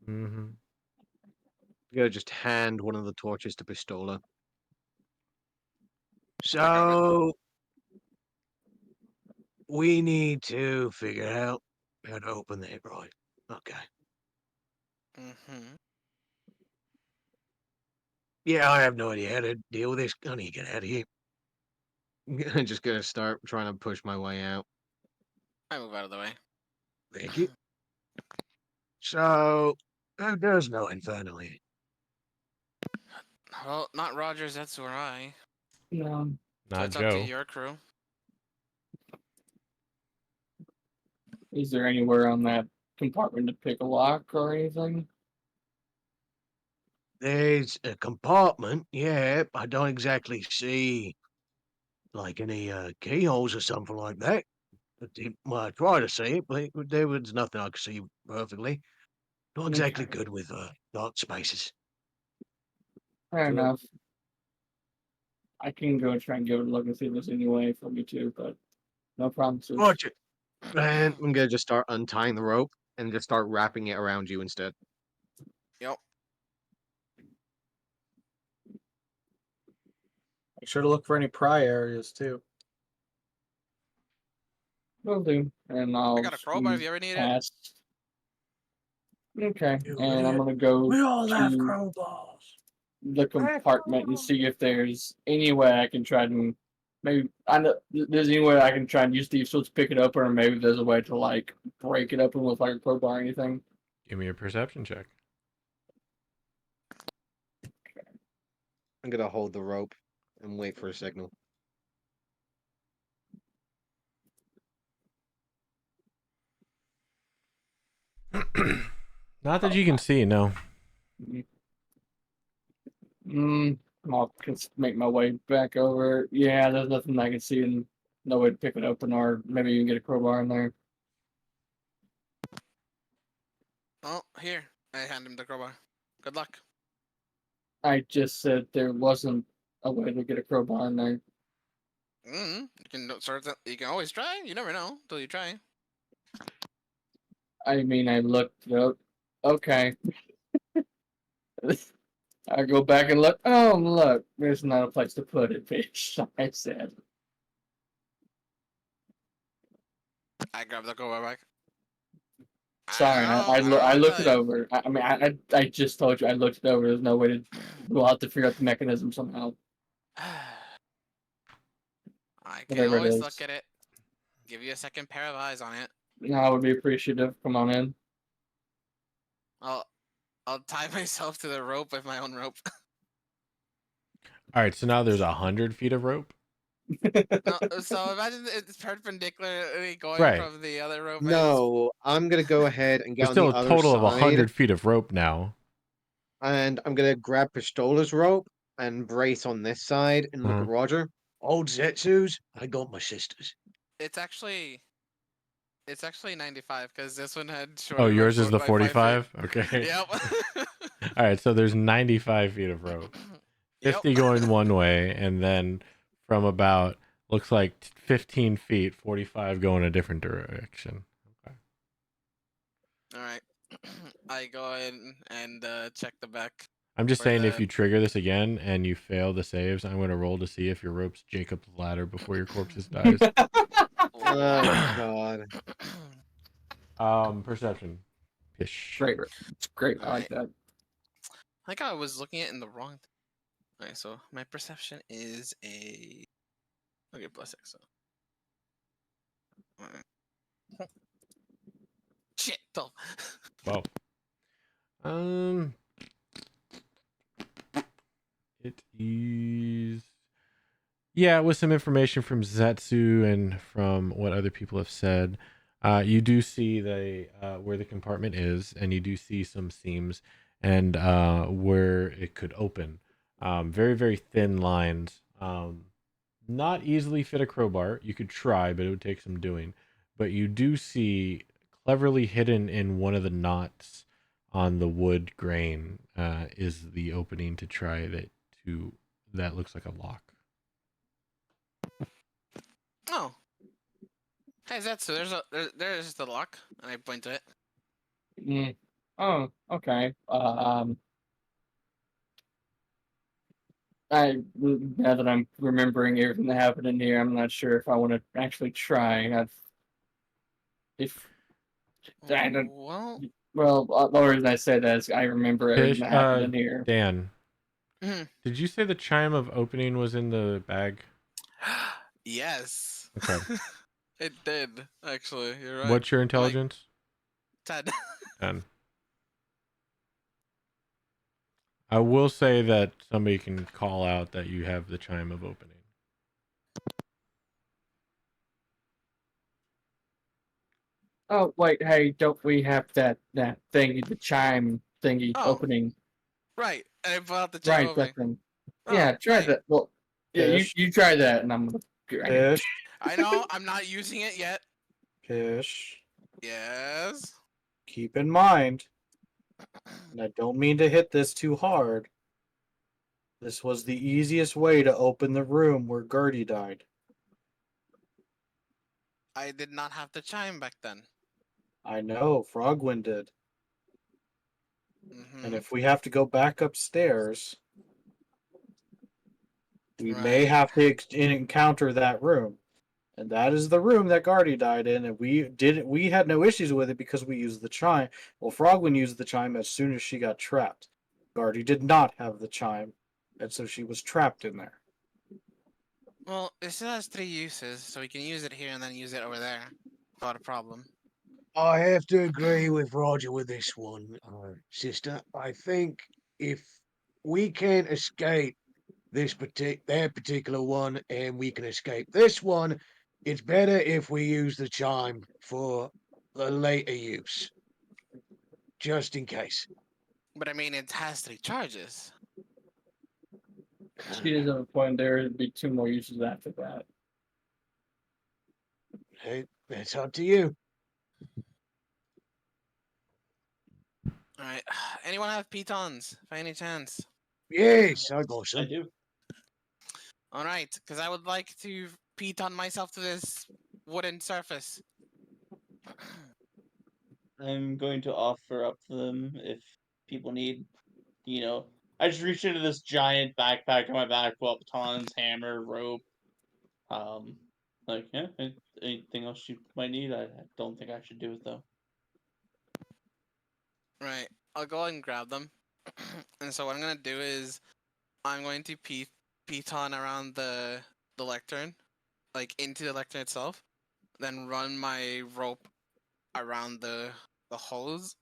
Mm-hmm. I'm gonna just hand one of the torches to Pistola. So we need to figure out how to open that, right? Okay. Mm-hmm. Yeah, I have no idea how to deal with this. I need to get out of here. I'm just gonna start trying to push my way out. I move out of the way. Thank you. So, who does know Infernal here? Well, not Rogers, that's where I. No. Not That's up Joe. to your crew. Is there anywhere on that compartment to pick a lock or anything? There's a compartment, yeah. I don't exactly see like any keyholes or something like that. Well, I try to see it, but there was nothing I could see perfectly. Not exactly Okay. good with dark spaces. Fair enough. I can go try and give it a look and see if there's any way for me to, but no promises. Roger. And I'm gonna just start untying the rope and just start wrapping it around you instead. Yep. Make sure to look for any pry areas too. Will do. And I'll I got a crowbar if squeeze you ever need it. past. Okay. Dude, And I'm gonna go we all have to crowbars. the compartment and see if there's any way I can try to maybe I know there's any way I can try and use thieves tools to pick it open, or maybe there's a way to like break it open with like a crowbar or anything. Give me a perception check. I'm gonna hold the rope and wait for a signal. Not that you can see, no. I'll just make my way back over. Yeah, there's nothing I can see and no way to pick it open, or maybe you can get a crowbar in there. Oh, here. I hand him the crowbar. Good luck. I just said there wasn't a way to get a crowbar in there. You can always try. You never know till you try. I mean, I looked it up. Okay. I go back and look. Oh, look, there's not a place to put it, bitch. I said. I grab the crowbar back. Sorry, I looked it over. I mean, I just told you I looked it over. There's no way to. We'll have to figure out the mechanism somehow. I can Whatever it always is. look at it. Give you a second pair of eyes on it. No, I would be appreciative. Come on in. I'll tie myself to the rope with my own rope. All right, so now there's 100 feet of rope. No, so imagine it's perpendicularly going Right. from the other rope. No, I'm gonna go ahead and get There's on still the a other total of side, 100 feet of rope now. and I'm gonna grab Pistola's rope and brace on this side and look at Roger. Old Zetsus, I got my sisters. It's actually 95 because this one had shorter. Oh, yours is the by 5 feet. 45? Okay. Yep. All right, so there's 95 feet of rope. 50 going one way, and then from about Looks like 15 feet, 45 going a different direction. Okay. All right. I go in and check the back. I'm just For saying, the- if you trigger this again and you fail the saves, I'm going to roll to see if your rope's Jacob's ladder before your corpses dies. Oh God. Perception. Pish. Great. It's great. I like Alright. that. I think I was looking at it in the wrong. Alright, so my perception is a. Okay, +6. So. Alright. Shit, 12. Wow. It is. Yeah, with some information from Zetsu and from what other people have said, you do see the where the compartment is, and you do see some seams and where it could open. Very, very thin lines. Not easily fit a crowbar. You could try, but it would take some doing. But you do see cleverly hidden in one of the knots on the wood grain is the opening to try that to that looks like a lock. Oh. Hey, Zetsu, there's the lock, and I point to it. Mm. Oh, okay. Now that I'm remembering everything that happened in here, I'm not sure if I want to actually try. If I don't. Well, The only reason I say that is I remember everything Pish, that happened in here. Dan, mhm. did you say the chime of opening was in the bag? Yes. Okay. It did, actually. You're right. What's your Like, intelligence? 10. 10. I will say that somebody can call out that you have the chime of opening. Oh wait, hey, don't we have that thingy, the chime thingy Oh. opening? Right. And I pull out the chime Right, opening. that thing. Oh, Yeah, try right. that. Well, yeah, Pish. you try that, and I'm gonna. Pish. I know, I'm not using it yet. Pish. Yes. Keep in mind, and I don't mean to hit this too hard. This was the easiest way to open the room where Gertie died. I did not have the chime back then. I know, Frogwind did. Mm-hmm. And if we have to go back upstairs, we may Right. have to encounter that room. And that is the room that Guardy died in, and we had no issues with it because we used the chime. Well, Frogwind used the chime as soon as she got trapped. Guardy did not have the chime, and so she was trapped in there. Well, it still has 3 uses, so we can use it here and then use it over there without a problem. I have to agree with Roger with this one, sister. I think if we can't escape that particular one, and we can escape this one, it's better if we use the chime for the later use, just in case. But I mean, it has 3 charges. She does have a point. There would be 2 more uses after that. Hey, it's up to you. Alright. Anyone have pitons, by any chance? Yes, I got I some. do. Alright, because I would like to piton myself to this wooden surface. I'm going to offer up to them if people need, I just reach into this giant backpack on my back, pull up batons, hammer, rope. Like, yeah, anything else you might need, I don't think I should do it though. Right. I'll go and grab them. And so what I'm gonna do is I'm going to piton around the lectern, like into the lectern itself, then run my rope around the holes,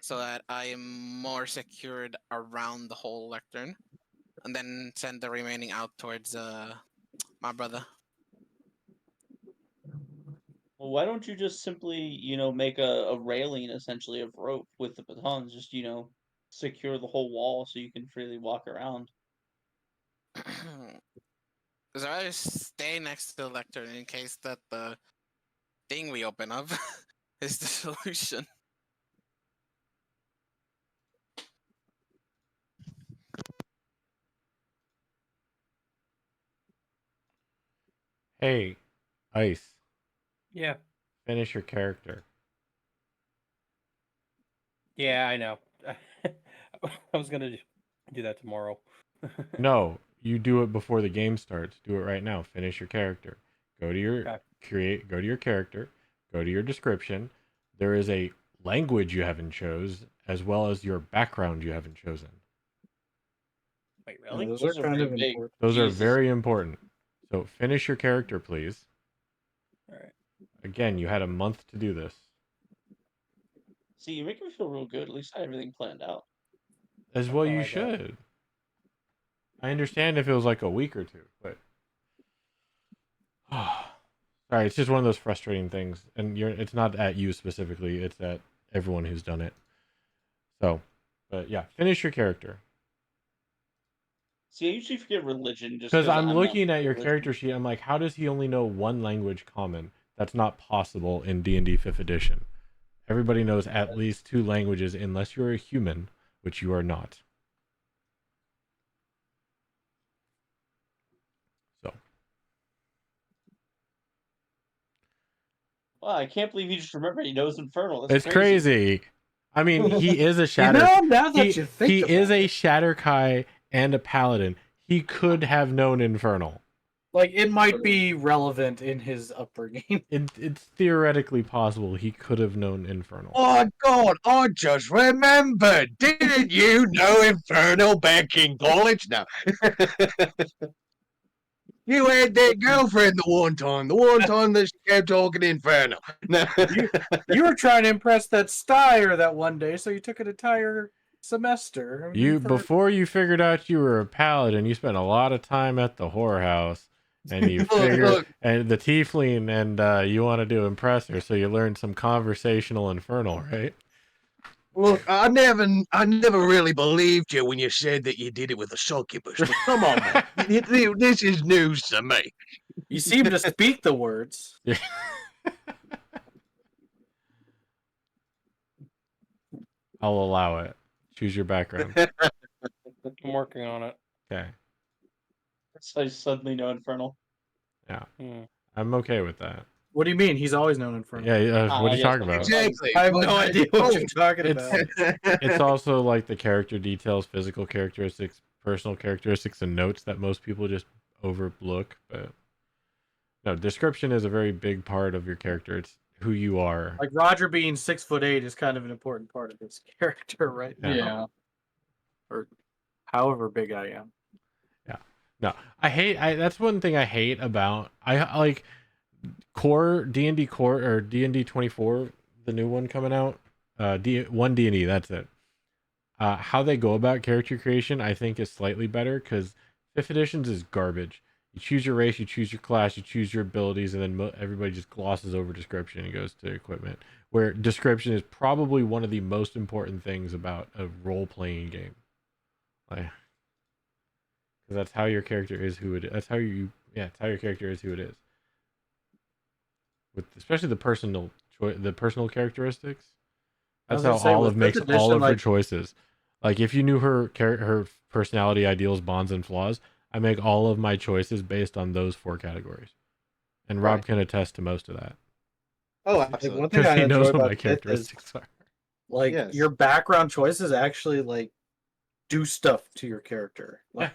so that I am more secured around the whole lectern, and then send the remaining out towards my brother. Well, why don't you just simply, make a railing essentially of rope with the batons, just, secure the whole wall so you can freely walk around. Because I rather stay next to the lectern in case that the thing we open up is the solution. Hey, Ice. Yeah. Finish your character. Yeah, I know. I was gonna do that tomorrow. No, you do it before the game starts. Do it right now. Finish your character. Go to your Go to your character. Go to your description. There is a language you haven't chose, as well as your background you haven't chosen. Wait, Yeah, really? those Those are are kind of pretty big. important. Those are Jesus. very important. So finish your character, please. All right. Again, you had a month to do this. See, you make me feel real good. At least I have everything planned out. As well, Oh, you I got it. should. I understand if it was like a week or two, but sorry, it's just one of those frustrating things, and it's not at you specifically; it's at everyone who's done it. So, but yeah, finish your character. See, I usually forget religion just Because because I'm I'm not looking at your religion. character sheet, I'm like, how does he only know one language common? That's not possible in D&D 5th edition. Everybody knows at least 2 languages, unless you're a human, which you are not. So. Wow, I can't believe he just remembered he knows Infernal. That's It's crazy. I mean, he is a shatter. Now that you think he about is a it. Shatterkai and a paladin. He could have known Infernal. Like, it might be relevant in his upbringing. It's theoretically possible he could have known Infernal. Oh God, I just remembered. Didn't you know Infernal back in college? No. You had that girlfriend the one time that she kept talking Infernal. No. You were trying to impress that Steyer that one day, so you took an entire semester. I mean, Before you figured out you were a paladin, you spent a lot of time at the whorehouse, and you and the tiefling, and you wanted to impress her, so you learned some conversational Infernal, right? Look, I never really believed you when you said that you did it with a succubus. But come on, man, this is news to me. You seem to speak the words. Yeah. I'll allow it. Choose your background. I'm working on it. Okay. So I suddenly know Infernal. Yeah. Hmm. I'm okay with that. What do you mean? He's always known Infernal. Yeah, what are you yes, talking about? Exactly. I have no idea what you're talking It's- about. It's also like the character details, physical characteristics, personal characteristics, and notes that most people just overlook. But no, description is a very big part of your character. It's who you are. Like Roger being 6'8" is kind of an important part of his character right now. Yeah. Or however big I am. Yeah. No, that's one thing I hate about I like core D&D core or D&D 24, the new one coming out. One D&D, that's it. How they go about character creation, I think, is slightly better because 5th editions is garbage. You choose your race, you choose your class, you choose your abilities, and then everybody just glosses over description and goes to equipment. Where description is probably one of the most important things about a role-playing game. Like, because that's how your character is who it is. That's how your character is who it is. With especially the personal characteristics. That's how Olive makes all of her choices. Like if you knew her personality, ideals, bonds, and flaws, I make all of my choices based on those 4 categories. And Rob can attest to most of that. Oh, I think one thing Because I he knows enjoy what about my characteristics are. Like your background choices actually like do stuff to your character. Like,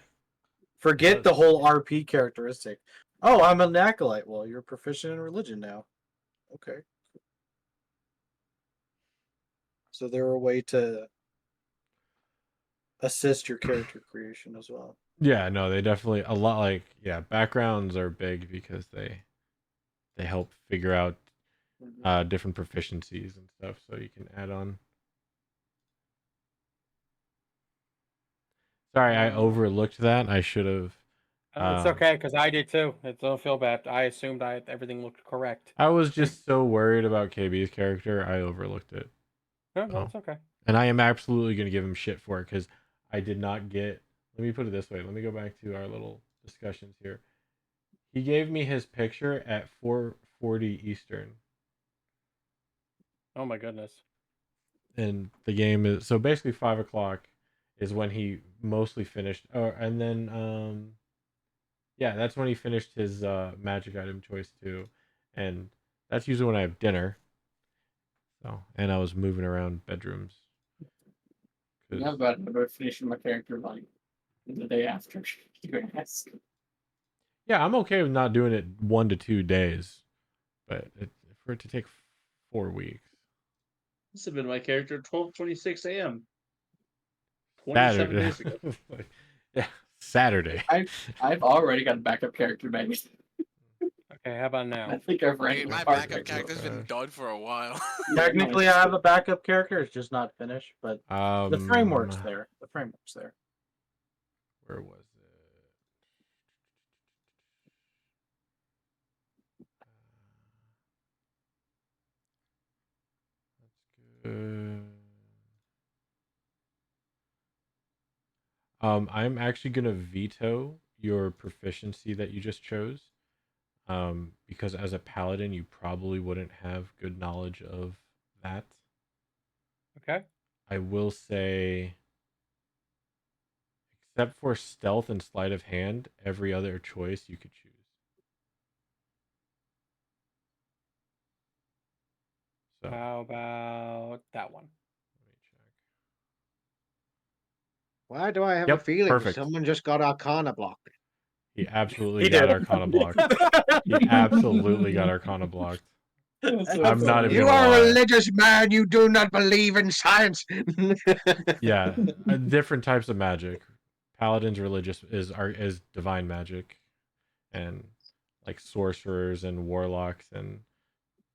forget the whole RP characteristic. Oh, I'm an acolyte. Well, you're proficient in religion now. Okay. So they're a way to assist your character creation as well. Yeah, no, they definitely a lot like backgrounds are big because they help figure out different proficiencies and stuff so you can add on. Sorry, I overlooked that. I should have. It's okay because I did too. Don't feel bad. I assumed everything looked correct. I was just so worried about KB's character, I overlooked it. No, it's okay. And I am absolutely going to give him shit for it because I did not get. Let me put it this way. Let me go back to our little discussions here. He gave me his picture at 4:40 Eastern. Oh my goodness. And the game is so basically 5 o'clock is when he mostly finished. And then Yeah, that's when he finished his magic item choice too, and that's usually when I have dinner. So, and I was moving around bedrooms. Yeah, but I'm finishing my character like the day after. You ask. Yeah, I'm okay with not doing it 1 to 2 days, but for it to take 4 weeks. This has been my character 12:26 a.m. 27 Saturday. days ago. Yeah, Saturday. I've already got a backup character made. Okay, how about now? I think I've read Dude, my part backup character's been done for a while. Technically, I have a backup character. It's just not finished, but the framework's Um, there. The framework's there. where was it? That's good. I'm actually gonna veto your proficiency that you just chose. Because as a paladin, you probably wouldn't have good knowledge of that. Okay. I will say, except for stealth and sleight of hand, every other choice you could choose. So How about that one? let me check. Why do I have a Yep, feeling perfect. someone just got Arcana blocked? He absolutely He got did. Arcana blocked. He absolutely got Arcana blocked. I'm not even You gonna are a lie. religious man. You do not believe in science. Yeah, different types of magic. Paladins religious is divine magic, and like sorcerers and warlocks and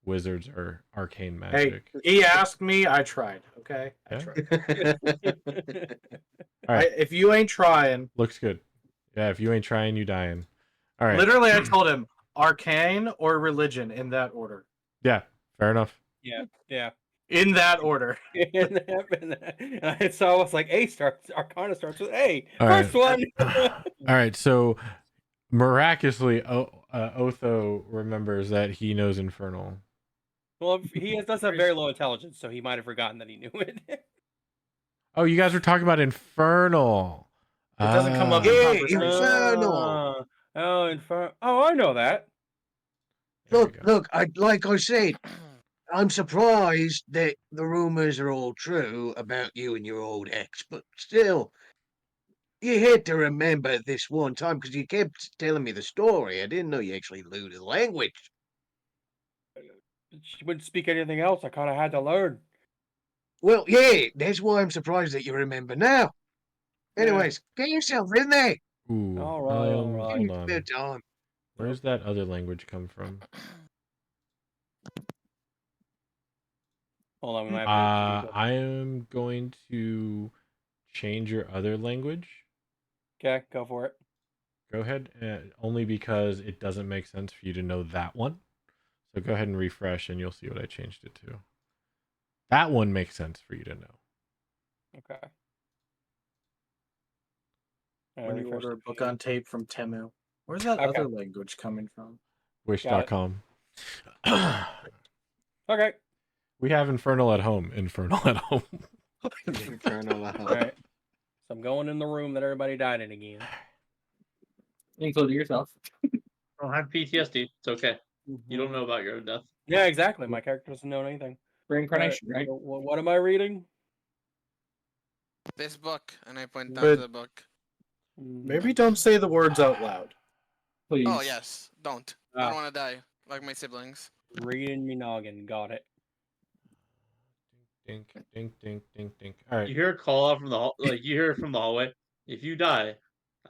wizards are arcane Hey, magic. he asked me. I tried. Okay, I Yeah. tried. All right, If you ain't trying, looks good. Yeah, if you ain't trying, you dying. All right. literally, I told him arcane or religion in that order. Yeah, fair enough. Yeah, yeah. In that order. And so I was like, A starts, Arcana starts with A. All First right. one. All right, so miraculously, Otho remembers that he knows Infernal. Well, he does have very low intelligence, so he might have forgotten that he knew it. Oh, you guys were talking about Infernal. It doesn't come up in Yeah, conversation. Infernal. Oh, Infernal. Oh, I know that. Look, like I said, I'm surprised that the rumors are all true about you and your old ex, but still, you had to remember this one time because you kept telling me the story. I didn't know you actually knew the language. She wouldn't speak anything else. I kind of had to learn. Well, yeah, that's why I'm surprised that you remember now. Yeah. Anyways, get yourself in there. Ooh, All right, all right. hold on. About time. Where's that other language come from? Hold on, we might have to I am going to change your other language. Okay, go for it. Go ahead, only because it doesn't make sense for you to know that one. So go ahead and refresh, and you'll see what I changed it to. That one makes sense for you to know. Okay. When you order a book on tape from Temu, where's that Okay. other language coming from? Wish.com. Okay. We have Infernal at home. Infernal at home. Infernal. All right. So I'm going in the room that everybody died in again. Including yourself. I don't have PTSD. It's okay. You don't know about your own death. Yeah, exactly. My character doesn't know anything. Reincarnation, right? So what am I reading? This book, and I point down But- to the book. Maybe don't say the words out loud. Please. Oh yes, don't. I don't want to die like my siblings. Reading me noggin. Got it. Dink, dink, dink, dink, dink. All right. You hear a call out from the you hear it from the hallway. If you die,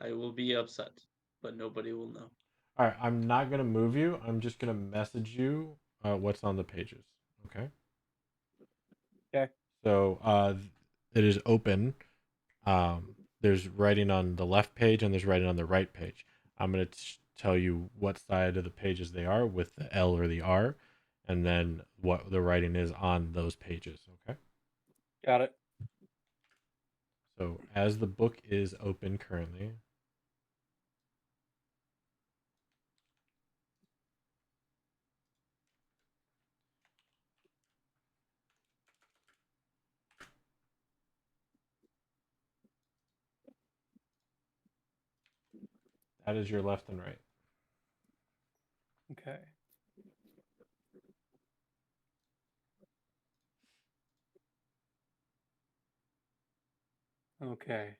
I will be upset, but nobody will know. All right. I'm not gonna move you. I'm just gonna message you what's on the pages. Okay. Okay. So it is open. There's writing on the left page and there's writing on the right page. I'm gonna tell you what side of the pages they are with the L or the R, and then what the writing is on those pages. Okay. Got it. So as the book is open currently, That is your left and right. Okay. Okay.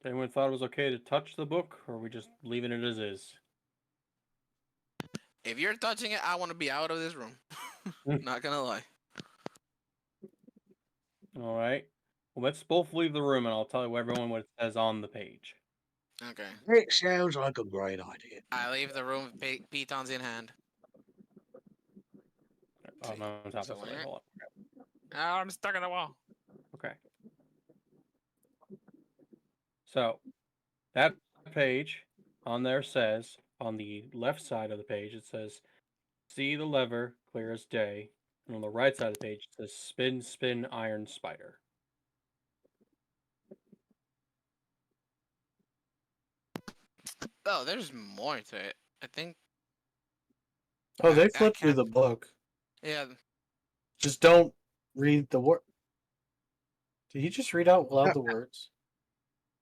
Anyone thought it was okay to touch the book, or are we just leaving it as is? If you're touching it, I want to be out of this room. Not gonna lie. All right. Well, let's both leave the room, and I'll tell everyone what it says on the page. Okay. It sounds like a great idea. I leave the room with pitons in hand. Oh, I'm on top of something. Hold Oh, I'm stuck in the wall. on. Okay. So, that page on there says, on the left side of the page, it says, see the lever, clear as day. And on the right side of the page, it says, spin, spin, iron spider. Oh, there's more to it. I think. Oh, they I flipped through can't- the book. Yeah. Just don't read the word. Did he just read out loud the words?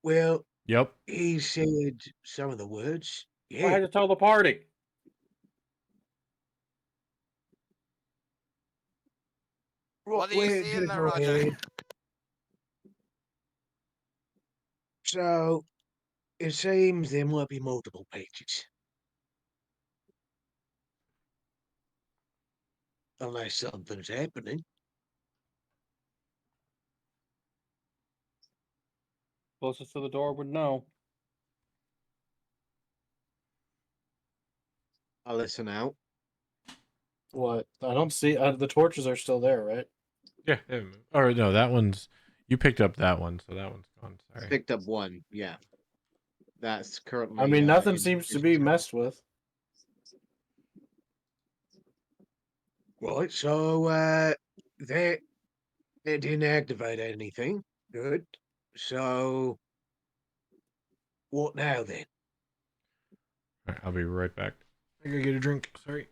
Well, Yep. he said some of the words. I Yeah. had to tell the party. What do you We're see in just there, Roger? ahead. So, it seems there might be multiple pages. Unless something's happening. Closest to the door would know. I'll listen out. What? I don't see. The torches are still there, right? Yeah. Or no, that one's. You picked up that one, so that one's gone. Sorry. Picked up one. Yeah. That's currently. I mean, nothing in seems to his be turn. messed with. Right, so they didn't activate anything. Good. So what now then? All right, I'll be right back. I gotta get a drink. Sorry.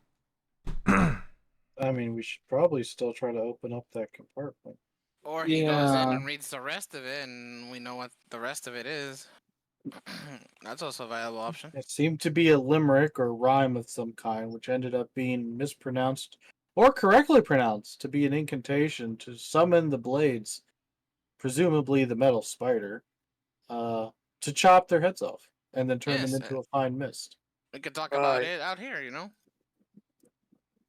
I mean, we should probably still try to open up that compartment. Or he goes in Yeah. and reads the rest of it, and we know what the rest of it is. That's also a viable option. It seemed to be a limerick or rhyme of some kind, which ended up being mispronounced or correctly pronounced to be an incantation to summon the blades, presumably the metal spider, to chop their heads off and then turn them Yes, into a fine mist. we could talk about Right. it out here, you know?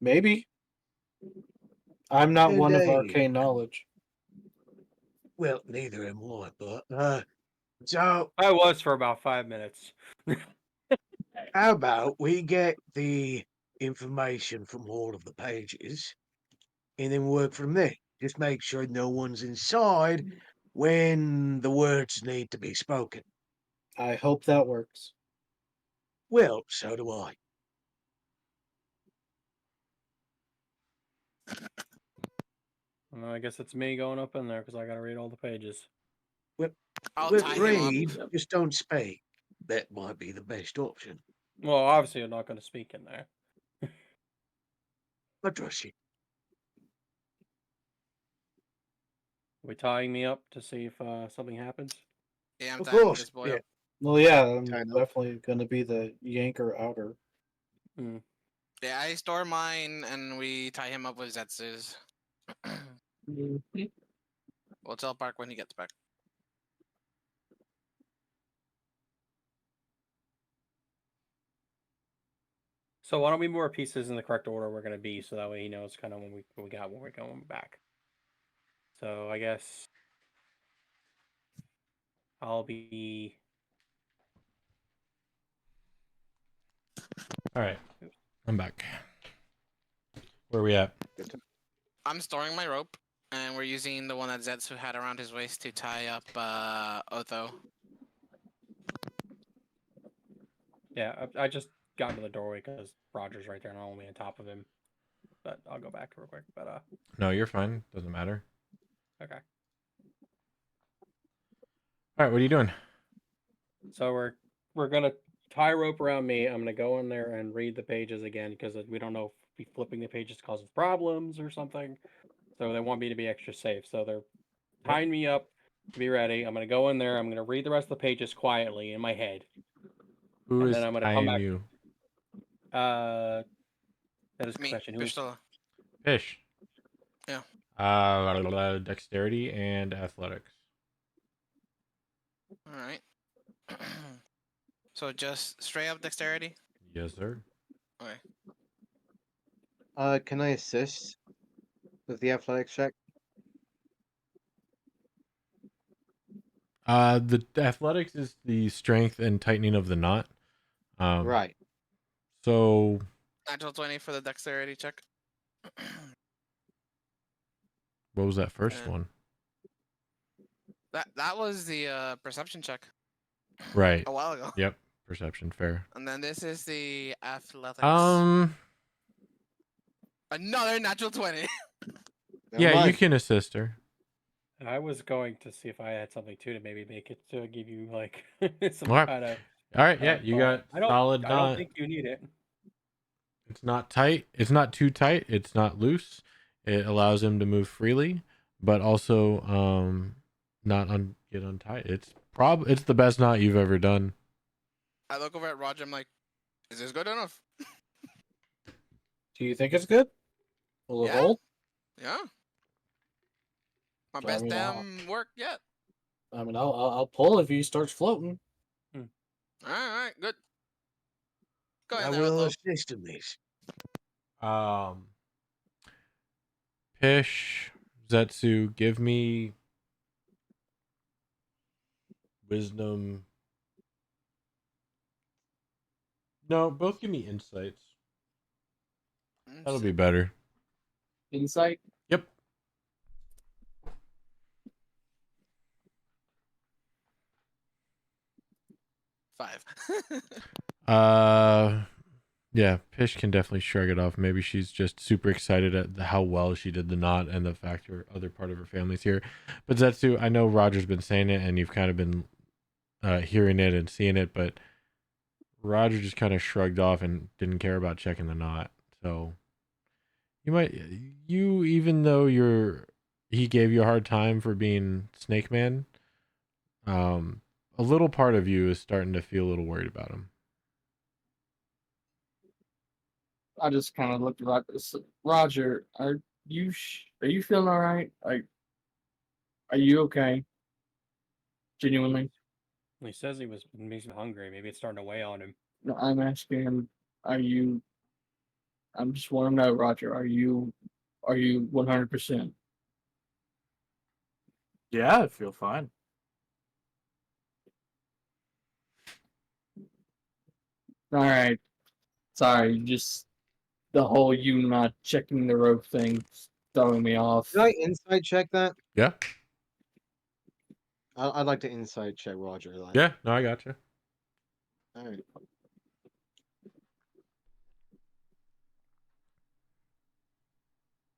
Maybe. I'm not one of Indeed. arcane knowledge. Well, neither am I, but so I was for about 5 minutes. how about we get the information from all of the pages and then work from there? Just make sure no one's inside when the words need to be spoken. I hope that works. Well, so do I. Well, I guess it's me going up in there because I gotta read all the pages. I'll Well, tie him up. read, just don't speak. That might be the best option. Well, obviously, I'm not going to speak in there. I trust you. Are we tying me up to see if something happens? Yeah, I'm Of tying course, this boy yeah. up. Well, yeah, I'm Kind of. definitely going to be the yanker outer. Yeah, I store mine, and we tie him up with Zetsu's. We'll tell Park when he gets back. So why don't we move our pieces in the correct order we're going to be, so that way he knows kind of when we got when we're going back. So I guess I'll be. All right, I'm back. Where are we at? I'm storing my rope, and we're using the one that Zetsu had around his waist to tie up Otho. Yeah, I just got into the doorway because Roger's right there and I'm only on top of him. But I'll go back real quick. But No, you're fine. Doesn't matter. okay. All right, what are you doing? So we're gonna tie rope around me. I'm gonna go in there and read the pages again because we don't know if flipping the pages causes problems or something. So they want me to be extra safe. So they're tying me up to be ready. I'm gonna go in there. I'm gonna read the rest of the pages quietly in my head. Who and is then I'm gonna come tying back. you? That is a Me, question. Who's Pistola. Fish. Yeah. Dexterity and athletics. All right. So just straight up dexterity. Yes, sir. Okay. Can I assist with the athletics check? The athletics is the strength and tightening of the knot. Right. So Natural 20 for the dexterity check. what was that first And one? that was the perception check Right. a while ago. Yep. Perception. Fair. And then this is the athletics. Another natural 20. Never Yeah, you mind. can assist her. And I was going to see if I had something too to maybe make it to give you like some All right. kind of. All right. Yeah, you got solid I knot. don't think you need it. It's not tight. It's not too tight. It's not loose. It allows him to move freely, but also not get untied. It's the best knot you've ever done. I look over at Roger. I'm like, is this good enough? Do you think it's good? Will it Yeah. hold? Yeah. My So, best damn work yet. I mean, I'll pull if he starts floating. All right, good. Go I ahead there, will Otto. assist in this. Pish, Zetsu, give me wisdom. No, both give me insights. That'll be better. Insight. Yep. Five. Yeah, Pish can definitely shrug it off. Maybe she's just super excited at how well she did the knot and the fact her other part of her family's here. But Zetsu, I know Roger's been saying it and you've kind of been hearing it and seeing it, but Roger just kind of shrugged off and didn't care about checking the knot. So even though he gave you a hard time for being Snake Man, a little part of you is starting to feel a little worried about him. I just kind of looked at Roger. Are you feeling all right? Are you okay? Genuinely. He says he makes him hungry. Maybe it's starting to weigh on him. No, I'm asking him. Are you? I'm just want to know, Roger. Are you 100%? Yeah, I feel fine. All right. Sorry, just the whole you not checking the rope thing throwing me off. Did I insight check that? Yeah. I'd like to insight check Roger. Yeah, no, I got you. All right.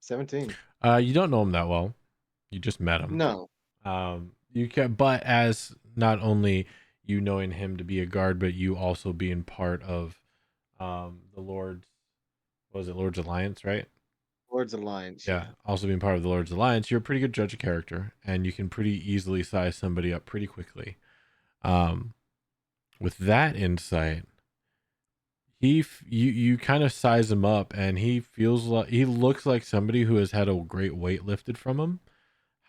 17. You don't know him that well. You just met him. No. You can, but as not only you knowing him to be a guard, but you also being part of the Lord's, was it Lord's Alliance, right? Lord's Alliance. Yeah. Also being part of the Lord's Alliance, you're a pretty good judge of character, and you can pretty easily size somebody up pretty quickly. With that insight, you kind of size him up, and he looks like somebody who has had a great weight lifted from him.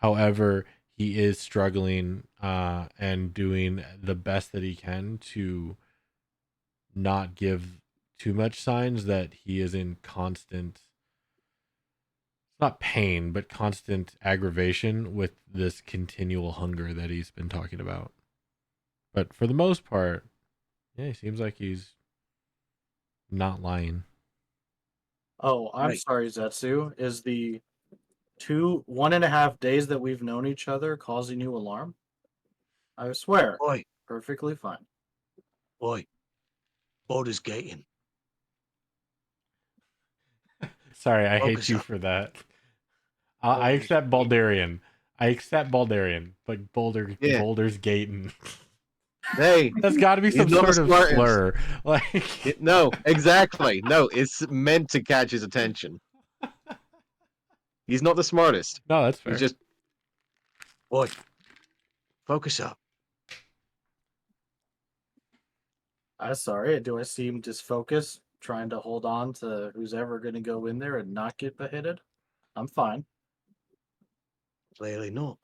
However, he is struggling and doing the best that he can to not give too much signs that he is in constant, not pain, but constant aggravation with this continual hunger that he's been talking about. But for the most part, yeah, he seems like he's not lying. Oh, I'm Right. sorry, Zetsu. Is the 1.5 days that we've known each other causing you alarm? I swear. Oi, Perfectly fine. oi. Borders gating. Sorry, I Focus hate you up. for that. I accept Baldarian. But Boulder's Gaten. Hey, That's got to be some he's not sort the of smartest. slur. Like, no, exactly. No, it's meant to catch his attention. He's not the smartest. No, that's fair. He's just Boy, focus up. I'm sorry. Do I seem disfocused, trying to hold on to who's ever going to go in there and not get beheaded? I'm fine. Clearly not.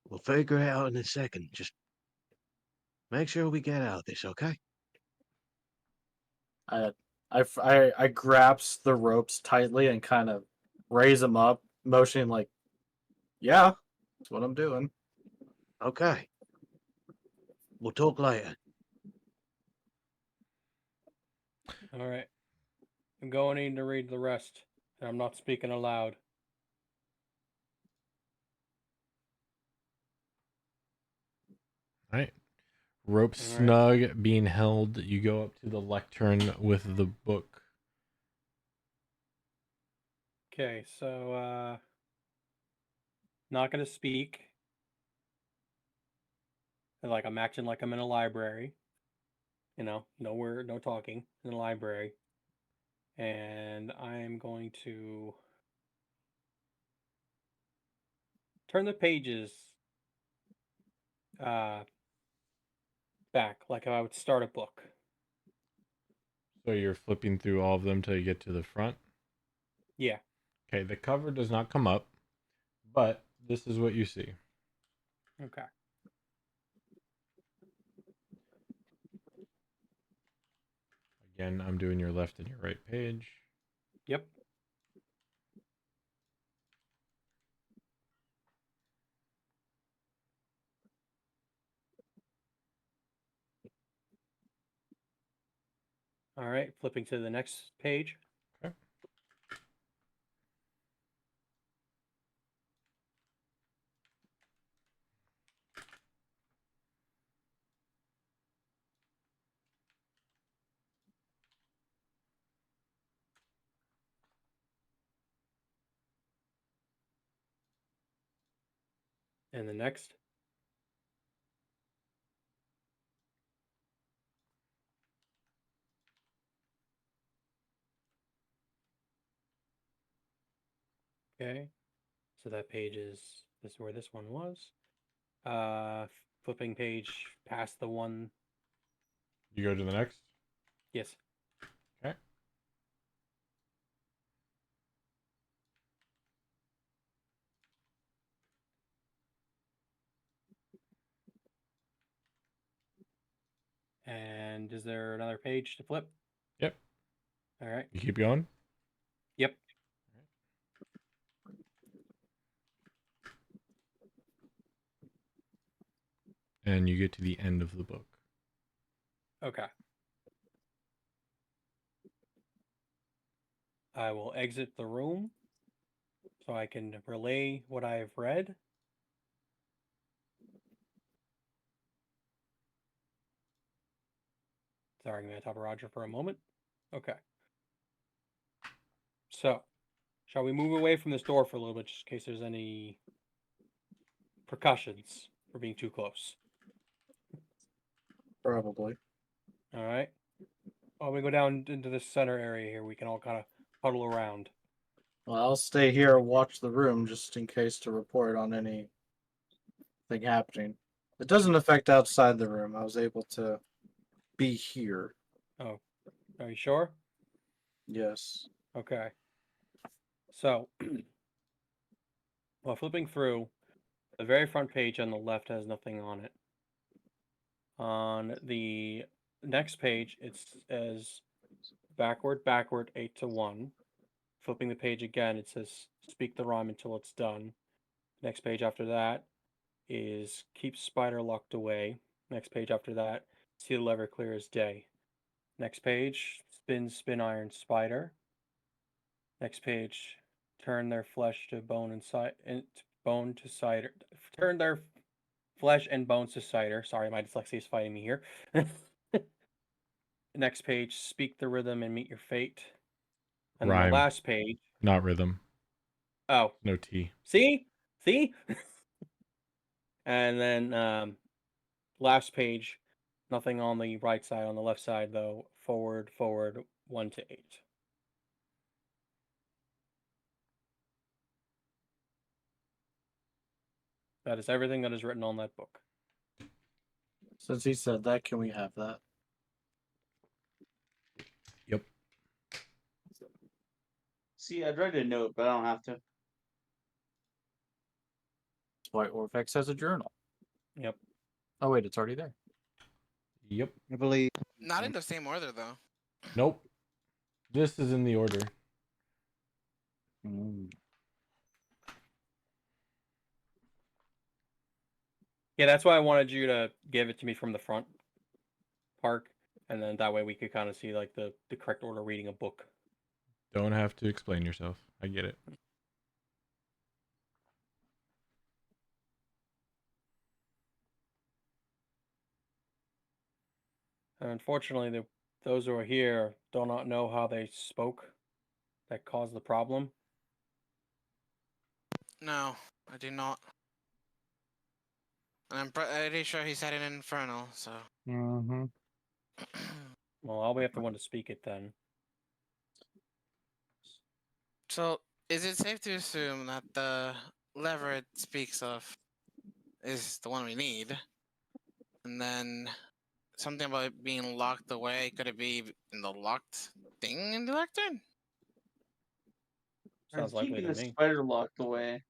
We'll figure it out in a second. Just make sure we get out of this, okay? I grasp the ropes tightly and kind of raise them up, motioning like, "Yeah, that's what I'm doing." Okay. We'll talk later. All right. I'm going in to read the rest, and I'm not speaking aloud. All right. Rope snug, being held. You go up to the lectern with the book. Okay, so not gonna speak. Like I'm acting like I'm in a library. You know, no word, no talking in a library. And I'm going to turn the pages back like I would start a book. So you're flipping through all of them till you get to the front? Yeah. Okay, the cover does not come up, but this is what you see. Okay. Again, I'm doing your left and your right page. Yep. All right, flipping to the next page. Okay. And the next. Okay. So that page is this where this one was. Flipping page past the one. You go to the next? Yes. Okay. And is there another page to flip? Yep. All right. You keep going? Yep. And you get to the end of the book. Okay. I will exit the room so I can relay what I have read. Sorry, I'm going to talk to Roger for a moment. Okay. So, shall we move away from this door for a little bit just in case there's any precautions for being too close? Probably. All right. While we go down into this center area here, we can all kind of huddle around. Well, I'll stay here and watch the room just in case to report on anything happening. It doesn't affect outside the room. I was able to be here. Oh, are you sure? Yes. Okay. So, while flipping through, the very front page on the left has nothing on it. On the next page, it says backward, 8 to 1. Flipping the page again, it says speak the rhyme until it's done. Next page after that is keep spider locked away. Next page after that, see the lever clear as day. Next page, spin iron spider. Next page, turn their flesh to bone and bone to cider. Turn their flesh and bones to cider. Sorry, my dyslexia is fighting me here. Next page, speak the rhythm and meet your fate. And then the Rhyme, last page. not rhythm. Oh. No T. See? And then last page, nothing on the right side. On the left side, though, forward, 1 to 8. That is everything that is written on that book. Since he said that, can we have that? Yep. See, I'd write a note, but I don't have to. That's why Orvex has a journal. Yep. Oh wait, it's already there. Yep. I believe. Not in the same order though. Nope. This is in the order. Yeah, that's why I wanted you to give it to me from the front park, and then that way we could kind of see like the correct order reading a book. Don't have to explain yourself. I get it. And unfortunately, those who are here do not know how they spoke that caused the problem. No, I do not. And I'm pretty sure he said an infernal, so. Mm-hmm. Well, I'll be the one to speak it then. So, is it safe to assume that the lever it speaks of is the one we need? And then something about it being locked away, could it be in the locked thing in the lectern? Sounds It's likely keeping to the me. spider locked away.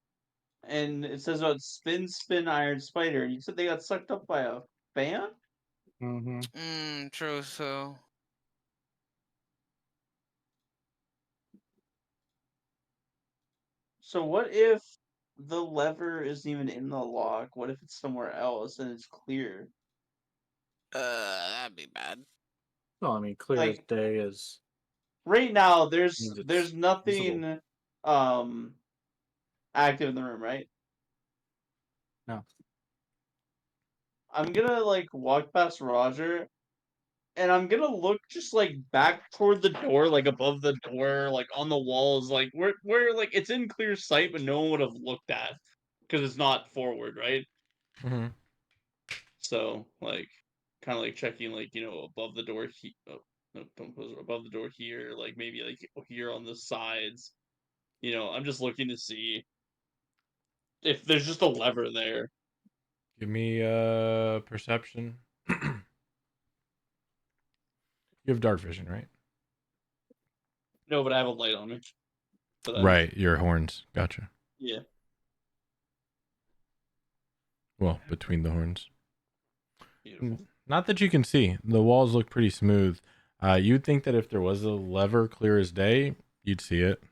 And it says about spin, iron spider. You said they got sucked up by a fan? Mm-hmm. True, so. So what if the lever isn't even in the lock? What if it's somewhere else and it's clear? That'd be bad. Well, I mean, clear as Like day is. right now, Means it's there's nothing visible. active in the room, right? No. I'm gonna like walk past Roger and I'm gonna look just like back toward the door, like above the door, like on the walls, like where like it's in clear sight, but no one would have looked at because it's not forward, right? Mm-hmm. So like, kind of like checking like above the door. Oh, no, don't close it. Above the door here, like maybe like here on the sides. I'm just looking to see if there's just a lever there. Give me perception. You have dark vision, right? No, but I have a light on me. For that. Right, your horns. Gotcha. Yeah. Well, between the horns. Beautiful. Not that you can see. The walls look pretty smooth. You'd think that if there was a lever clear as day, you'd see it.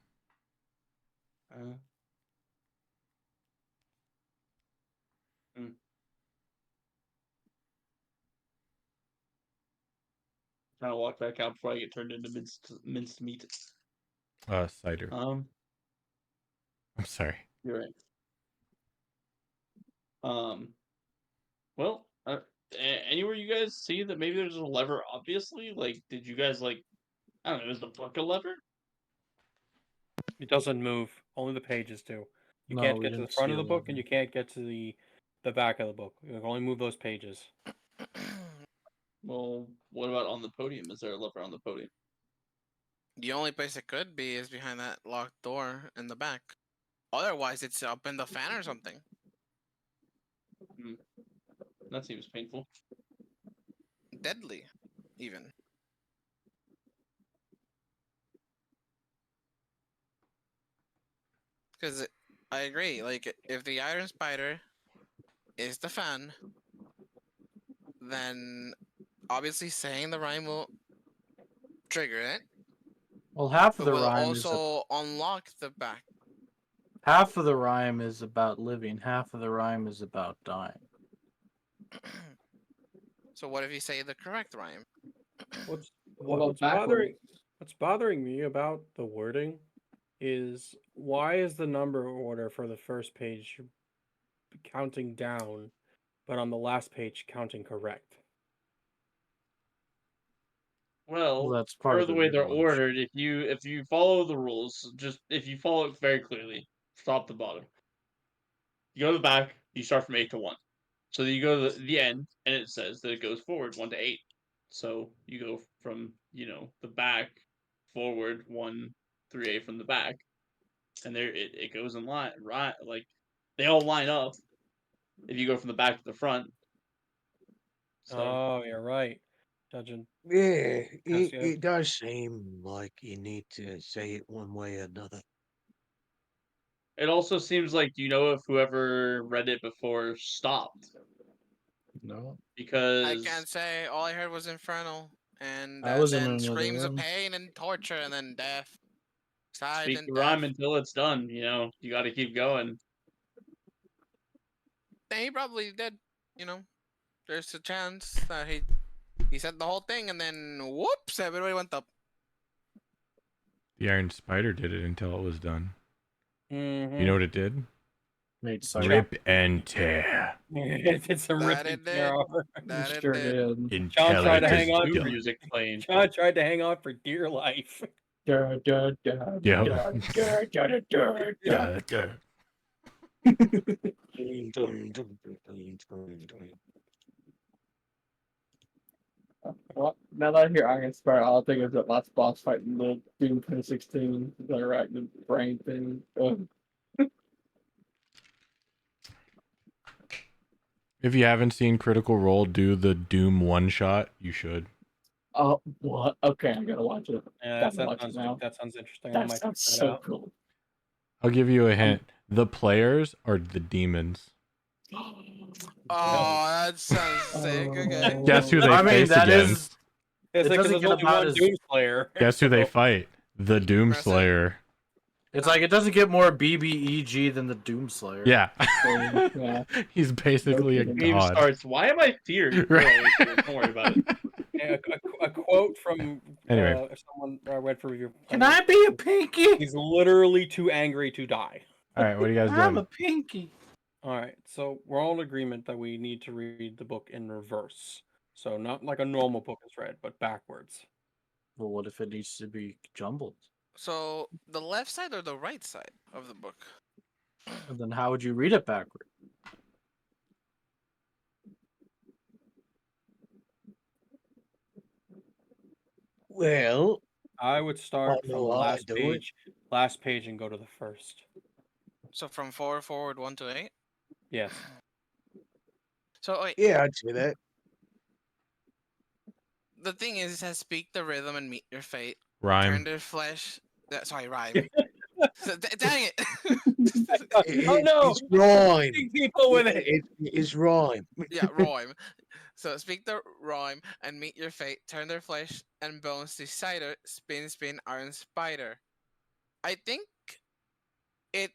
Trying to walk back out before I get turned into minced meat. Cider. I'm sorry. You're right. Well, anywhere you guys see that maybe there's a lever, obviously, like, did you guys, like, I don't know, is the book a lever? It doesn't move. Only the pages do. You No, can't we get to the didn't front see of a the book, and lever. you can't get to the back of the book. You can only move those pages. Well, what about on the podium? Is there a lever on the podium? The only place it could be is behind that locked door in the back. Otherwise, it's up in the fan or something. That seems painful. Deadly, even. Because I agree, like, if the iron spider is the fan, then obviously saying the rhyme will trigger it. Well, half of But the will it rhyme is also unlock the back? half of the rhyme is about living. Half of the rhyme is about dying. So what if you say the correct rhyme? What's about backwards? what's bothering me about the wording is why is the number order for the first page counting down, but on the last page counting correct? Well, That's part per of the the way they're rule. ordered, if you follow the rules, just if you follow it very clearly, stop the bottom. You go to the back, you start from 8 to 1. So you go to the end, and it says that it goes forward 1 to 8. So you go from, the back forward 1 through 8 from the back. And there it goes in line, right? Like, they all line up. if you go from the back to the front. So Oh, you're right. Judging. Yeah, Yes, yeah. it does seem like you need to say it one way or another. it also seems like if whoever read it before stopped No. I because can't say. All I heard was infernal, and I was in then another screams of room. pain and torture, and then death. speak Silent the death. rhyme until it's done. You got to keep going. And he probably did. There's a chance that he said the whole thing, and then whoops, everybody went up. The Iron Spider did it until it was done. Mm-hmm. You know what it did? Made cider. Rip and tear. It's a That rip it and did. tear off. That it Sure did. did. John tried to Intelligent. hang on Doom for music playing. John tried to hang on for dear life. Da, da, da, Yeah. da, da, da, da, da. Well, now that I hear Iron Spider, all I think is that last boss fight in the Doom 2016, the arachnid brain thing. Ugh. If you haven't seen Critical Role do the Doom one shot, you should. Oh, what? Okay, I gotta watch it. Yeah, Gotta watch it now. that sounds interesting. I That might check sounds that so out. cool. I'll give you a hint. The players are the demons. Oh, that sounds sick. Okay. Guess who they I mean, face that against? is. It's It like 'cause doesn't there's get only about one as- Doom Slayer. Guess who they so- fight? The Doom Mercy. Slayer. It's like it doesn't get more BBEG than the Doomslayer. Yeah. Yeah. He's basically a kidding. Game god. starts. Why am I feared? Right. Don't worry about it. A quote from Anyway. someone I read for review. Can I be a pinky? He's literally too angry to die. All right, what are you guys I'm doing? a pinky. All right, so we're all in agreement that we need to read the book in reverse. So not like a normal book is read, but backwards. Well, what if it needs to be jumbled? So the left side or the right side of the book? And then how would you read it backward? Well, I would start I know from the how I do it. last page, and go to the first. So from 4 forward 1 to 8. Yes. So wait, Yeah, I'd say that. the thing is, it says speak the rhythm and meet your fate. Turn Rhyme. their flesh. Sorry, rhyme. Dang it! Oh no! It's rhyme. Big people with it. It's rhyme. Yeah, rhyme. So speak the rhyme and meet your fate. Turn their flesh and bones to cider. Spin, spin, iron spider. I think it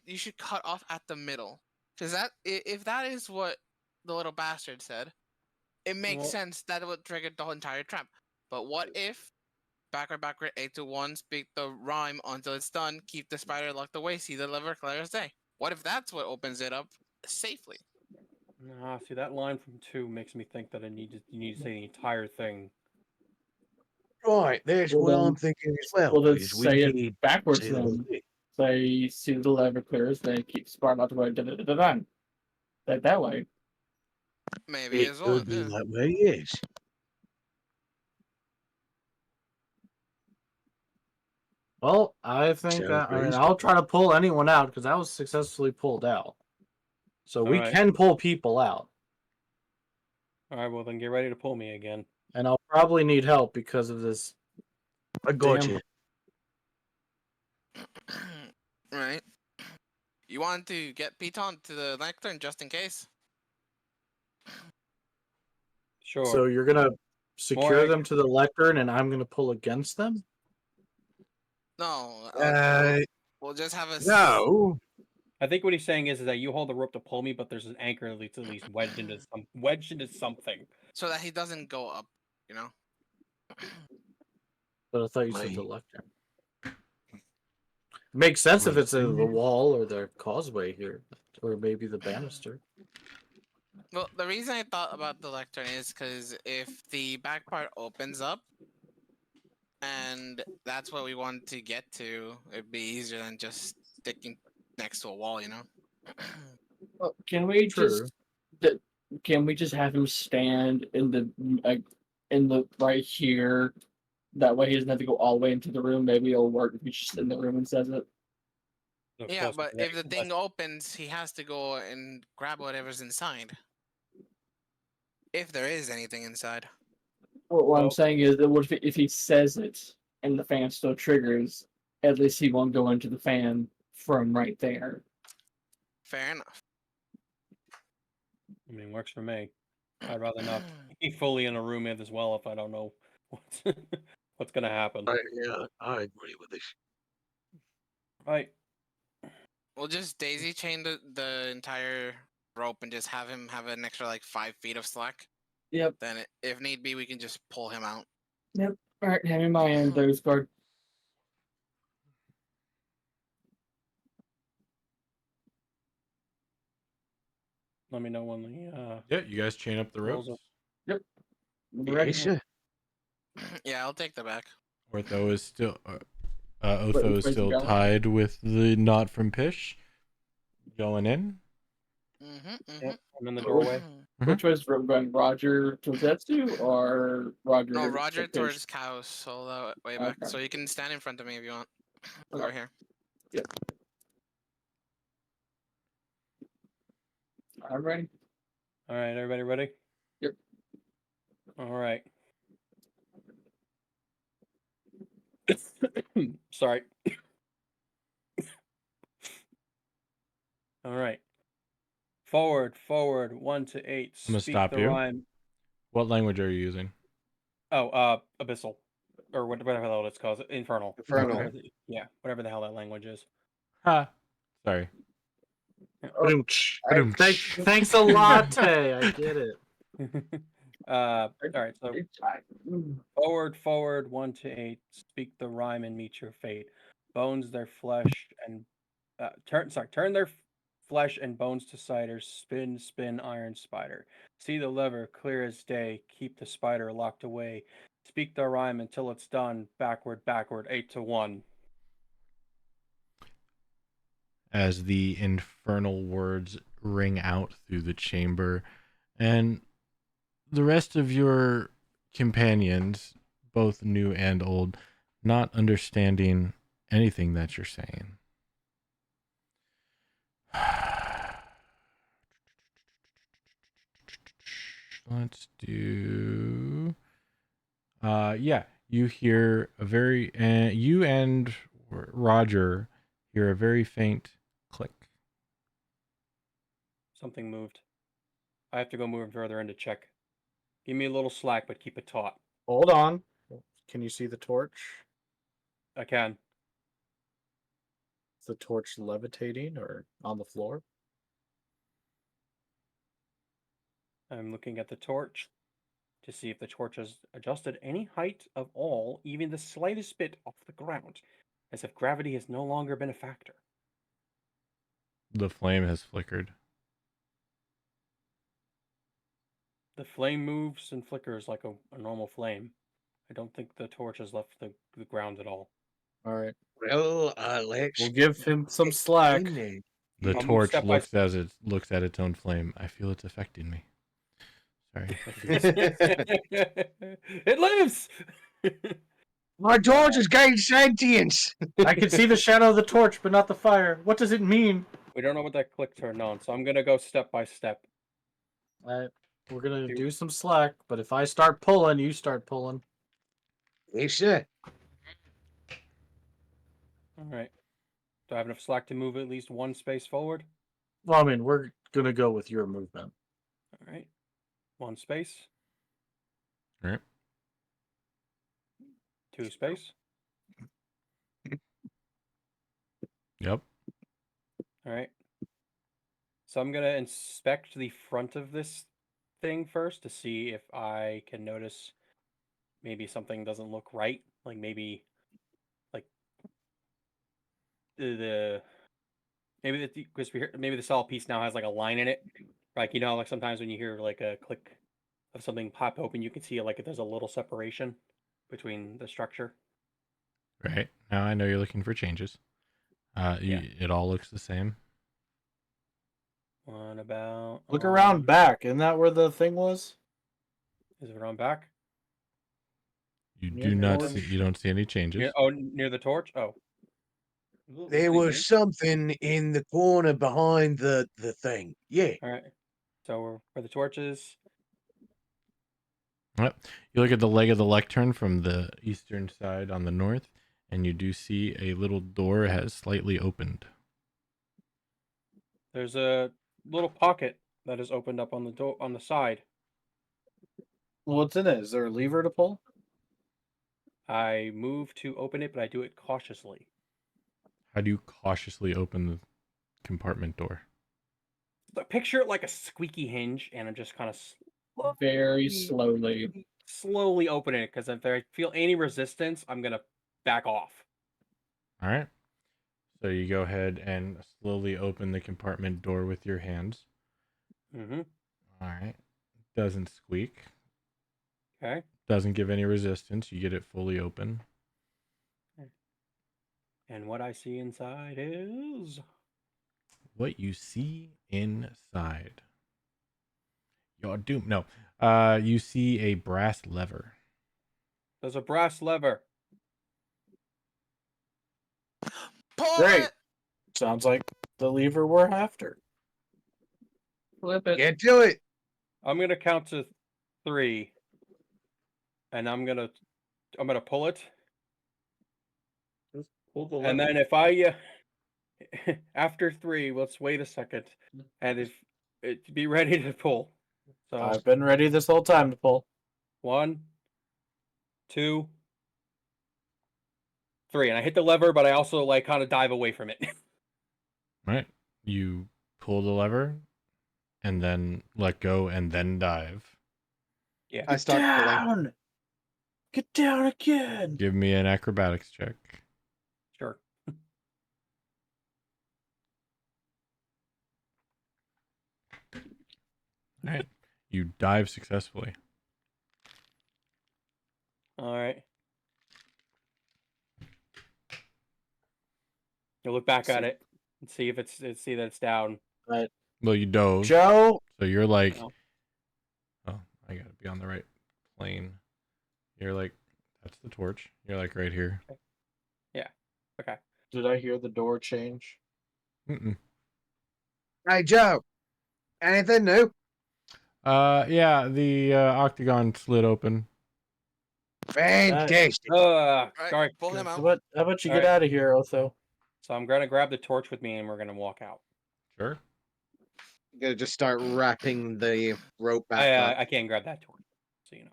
you should cut off at the middle, because if that is what the little bastard said, it makes Well- sense that it would trigger the whole entire trap. But what if backward 8 to 1, speak the rhyme until it's done, keep the spider locked away, see the liver clear as day? What if that's what opens it up safely? Nah, see that line from 2 makes me think that you need to say the entire thing. Right, that's Well, what then- I'm thinking as well. Well, then is we say it need backwards to say the whole then. thing. Say, see the lever clears, then keep Spartan out the way. That way. Maybe It as well. could be Yeah. that way, yes. Well, I think Sounds that, I mean, pretty I'll try to pull anyone out because I was successfully pulled out. So we Alright. can pull people out. All right, well then get ready to pull me again. And I'll probably need help because of this. I got Damn. you. Right. You want to get Piton to the lectern just in case? Sure. So you're going to secure Boy, them to the lectern and I'm going to pull against them? No. We'll just have a. No. I think what he's saying is that you hold the rope to pull me, but there's an anchor at least wedged into something. So that he doesn't go up, you know? But I thought you said Wait. the lectern. Makes sense if Wait. it's in the wall or the causeway here. Or maybe the banister. Well, the reason I thought about the lectern is because if the back part opens up, and that's what we want to get to, it'd be easier than just sticking next to a wall, you know? Well, can we True. can we just have him stand in the right here? That way he doesn't have to go all the way into the room. Maybe it'll work if he's just in the room and says it. So Yeah, closer but to that, if the thing opens, he has to go and grab whatever's inside. If there is anything inside. What I'm Well- saying is that what if he says it and the fan still triggers, at least he won't go into the fan from right there. Fair enough. I mean, works for me. I'd rather not be fully in a room as well if I don't know what's what's gonna happen. Yeah, I agree with this. Right. We'll just daisy chain the entire rope and just have him have an extra like 5 feet of slack. Yep. Then, if need be, we can just pull him out. Yep. All right, hand me my end, those guard. Let me know when the Yeah, you guys chain up the rolls ropes. are- Ready? Yes, sir. Yeah, I'll take the back. Ortho is still Otho is where's he still going? tied with the knot from Pish. Going in. Yep, I'm in the doorway. Which way is the rope going? Roger to Zetsu or Roger? No, Roger to Fish? towards Chaos, all the way back. Okay. So you can stand in front of me if you want. Okay. Over here. Yep. I'm ready. All right, everybody ready? Yep. All right. Sorry. All right. Forward, 1 to 8. I'm gonna Speak stop the you. rhyme. What language are you using? Oh, abyssal, or whatever the hell it's called, infernal. Infernal. Whatever yeah, whatever the hell that language is. Ha. Sorry. Thanks a lot. I get it. All right. So forward, 1 to 8. Speak the rhyme and meet your fate. Bones their flesh and turn their flesh and bones to cider. Spin, iron spider. See the lever clear as day. Keep the spider locked away. Speak the rhyme until it's done. Backward, 8 to 1. As the infernal words ring out through the chamber, and the rest of your companions, both new and old, not understanding anything that you're saying. Let's do yeah, you hear a very you and Roger hear a very faint click. Something moved. I have to go move further in to check. Give me a little slack, but keep it taut. Hold on. Can you see the torch? I can. Is the torch levitating or on the floor? I'm looking at the torch to see if the torch has adjusted any height of all, even the slightest bit off the ground, as if gravity has no longer been a factor. The flame has flickered. The flame moves and flickers like a normal flame. I don't think the torch has left the ground at all. All right. Well, let's We'll give him some slack. in there. The I'll move torch step by looks at its own flame. I feel it's affecting me. Sorry. It lives! My torch has gained sentience. I can see the shadow of the torch, but not the fire. What does it mean? We don't know what that click turned on, so I'm going to go step by step. We're gonna do some slack, but if I start pulling, you start pulling. Yes, sir. All right. Do I have enough slack to move at least one space forward? Well, I mean, we're gonna go with your movement. All right. One space. All right. 2 space. Yep. All right. So I'm going to inspect the front of this thing first to see if I can notice maybe something doesn't look right. Like maybe like maybe the solid piece now has like a line in it. Like, you know, like sometimes when you hear like a click of something pop open, you can see like there's a little separation between the structure. Right. Now I know you're looking for changes. It all looks the same. What about Look around back. Isn't that where the thing was? Is it around back? You Near do not torch. see. You don't see any changes. Oh, near the torch. Oh, There was something in the corner behind the thing. Yeah. All right. So we're for the torches. Yep. You look at the leg of the lectern from the eastern side on the north, and you do see a little door has slightly opened. There's a little pocket that is opened up on the door on the side. What's in it? Is there a lever to pull? I move to open it, but I do it cautiously. How do you cautiously open the compartment door? So picture it like a squeaky hinge, and I'm just kind of Very slowly. opening it because if I feel any resistance, I'm gonna back off. All right. So you go ahead and slowly open the compartment door with your hands. Mm-hmm. All right. Doesn't squeak. Okay. Doesn't give any resistance. You get it fully open. And what I see inside is What you see inside. You're doomed. No. You see a brass lever. there's a brass lever. Pull Great. it! Sounds like the lever we're after. Flip it. Get to it. I'm gonna count to 3, and I'm gonna pull it, Just pull the and lever. then if I after 3, let's wait a second, and if it be ready to pull. So I've been ready this whole time to pull. 1, 2, 3, and I hit the lever, but I also like kind of dive away from it. Right. You pull the lever and then let go and then dive. Yeah. I start pulling. Get down again. Give me an acrobatics check. Sure. All right. You dive successfully. All right. You look back at it and see if see that it's down. Right. Well, you dove. Joe. So you're like, Oh. oh, I gotta be on the right plane. You're like, that's the torch. You're like right here. Yeah. Okay. Did I hear the door change? Mm-mm. Hey, Joe. Anything new? Yeah, the octagon slid open. Fantastic. Sorry. Pull him How out. about you All get right. out of here, Otho? So I'm gonna grab the torch with me, and we're gonna walk out. Sure. I'm gonna just start wrapping the rope back up. I can't grab that torch, so you know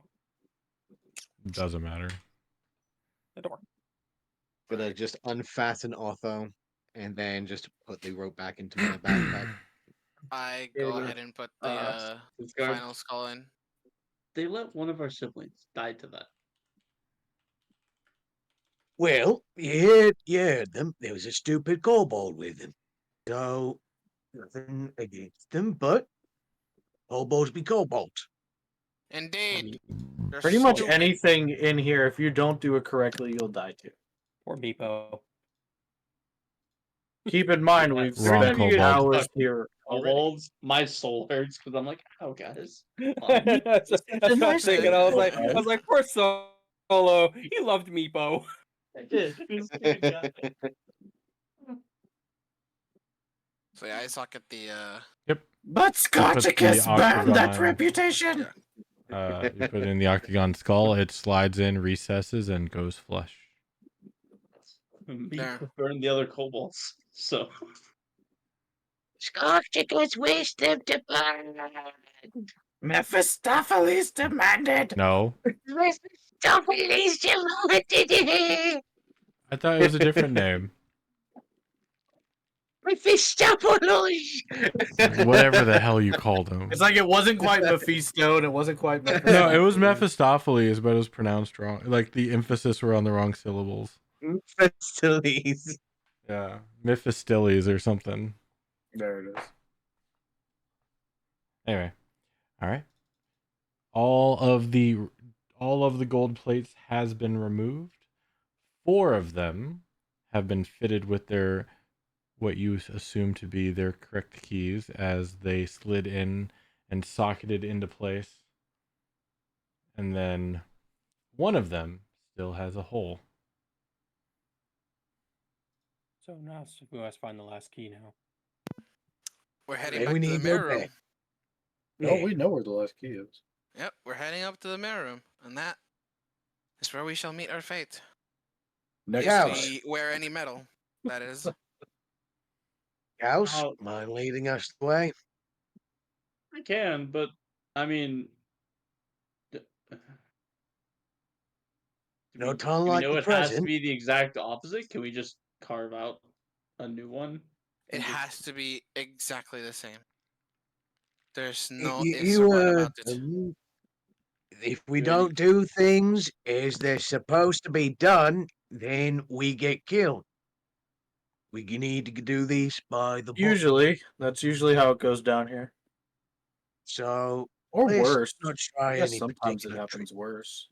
Doesn't matter. the door. Gonna just unfasten Otho and then just put the rope back into my backpack. I Yeah, go we're ahead and put the this guy- final skull in. They let one of our siblings die to that. Well, you heard them. There was a stupid kobold with them. So, nothing against them, but kobolds be kobolds. Indeed. They're Pretty much stupid. anything in here, if you don't do it correctly, you'll die too. Poor Meepo. Keep in mind, we've Wrong spent kobold. hours here already. Kobolds, my soul hurts because I'm like, how guys? that's what I was thinking. I was like, poor Solo. He loved Meepo. I did. He was a good guy. So yeah, I suck at the But Scoticus burned that reputation. Yeah. You put it in the octagon skull. It slides in, recesses, and goes flush. Me There. preferring the other kobolds. So Scoticus wished them to burn. Mephistopheles demanded. No, Mephistopheles demanded it. I thought it was a different name. Mephistopheles. Whatever the hell you called him. It's like it wasn't quite Mephisto and it wasn't quite Mephistopheles. No, it was Mephistopheles, but it was pronounced wrong. Like the emphasis were on the wrong syllables. Mephistopheles. Yeah, Mephistiles or something. There it is. Anyway, all right. All of the gold plates has been removed. 4 of them have been fitted with their what you assume to be their correct keys as they slid in and socketed into place. And then one of them still has a hole. So now we must find the last key now. We're heading Maybe back we to the need to go mirror room. back. No, Yeah. we know where the last key is. Yep, we're heading up to the mirror room, and that is where we shall meet our fate. Next If time. we wear any metal, that is. Gauss, How- mind leading us the way? I can, but I mean, d- No time do we like know the it has to present. be the exact opposite? Can we just carve out a new one? It and just- has to be exactly the same. There's Y- no y- ifs or buts about it. If we Do any- don't do things as they're supposed to be done, then we get killed. We need to do this by the book. Usually, that's usually how it goes down here. So Or let's worse. not I try guess any sometimes it particular happens worse.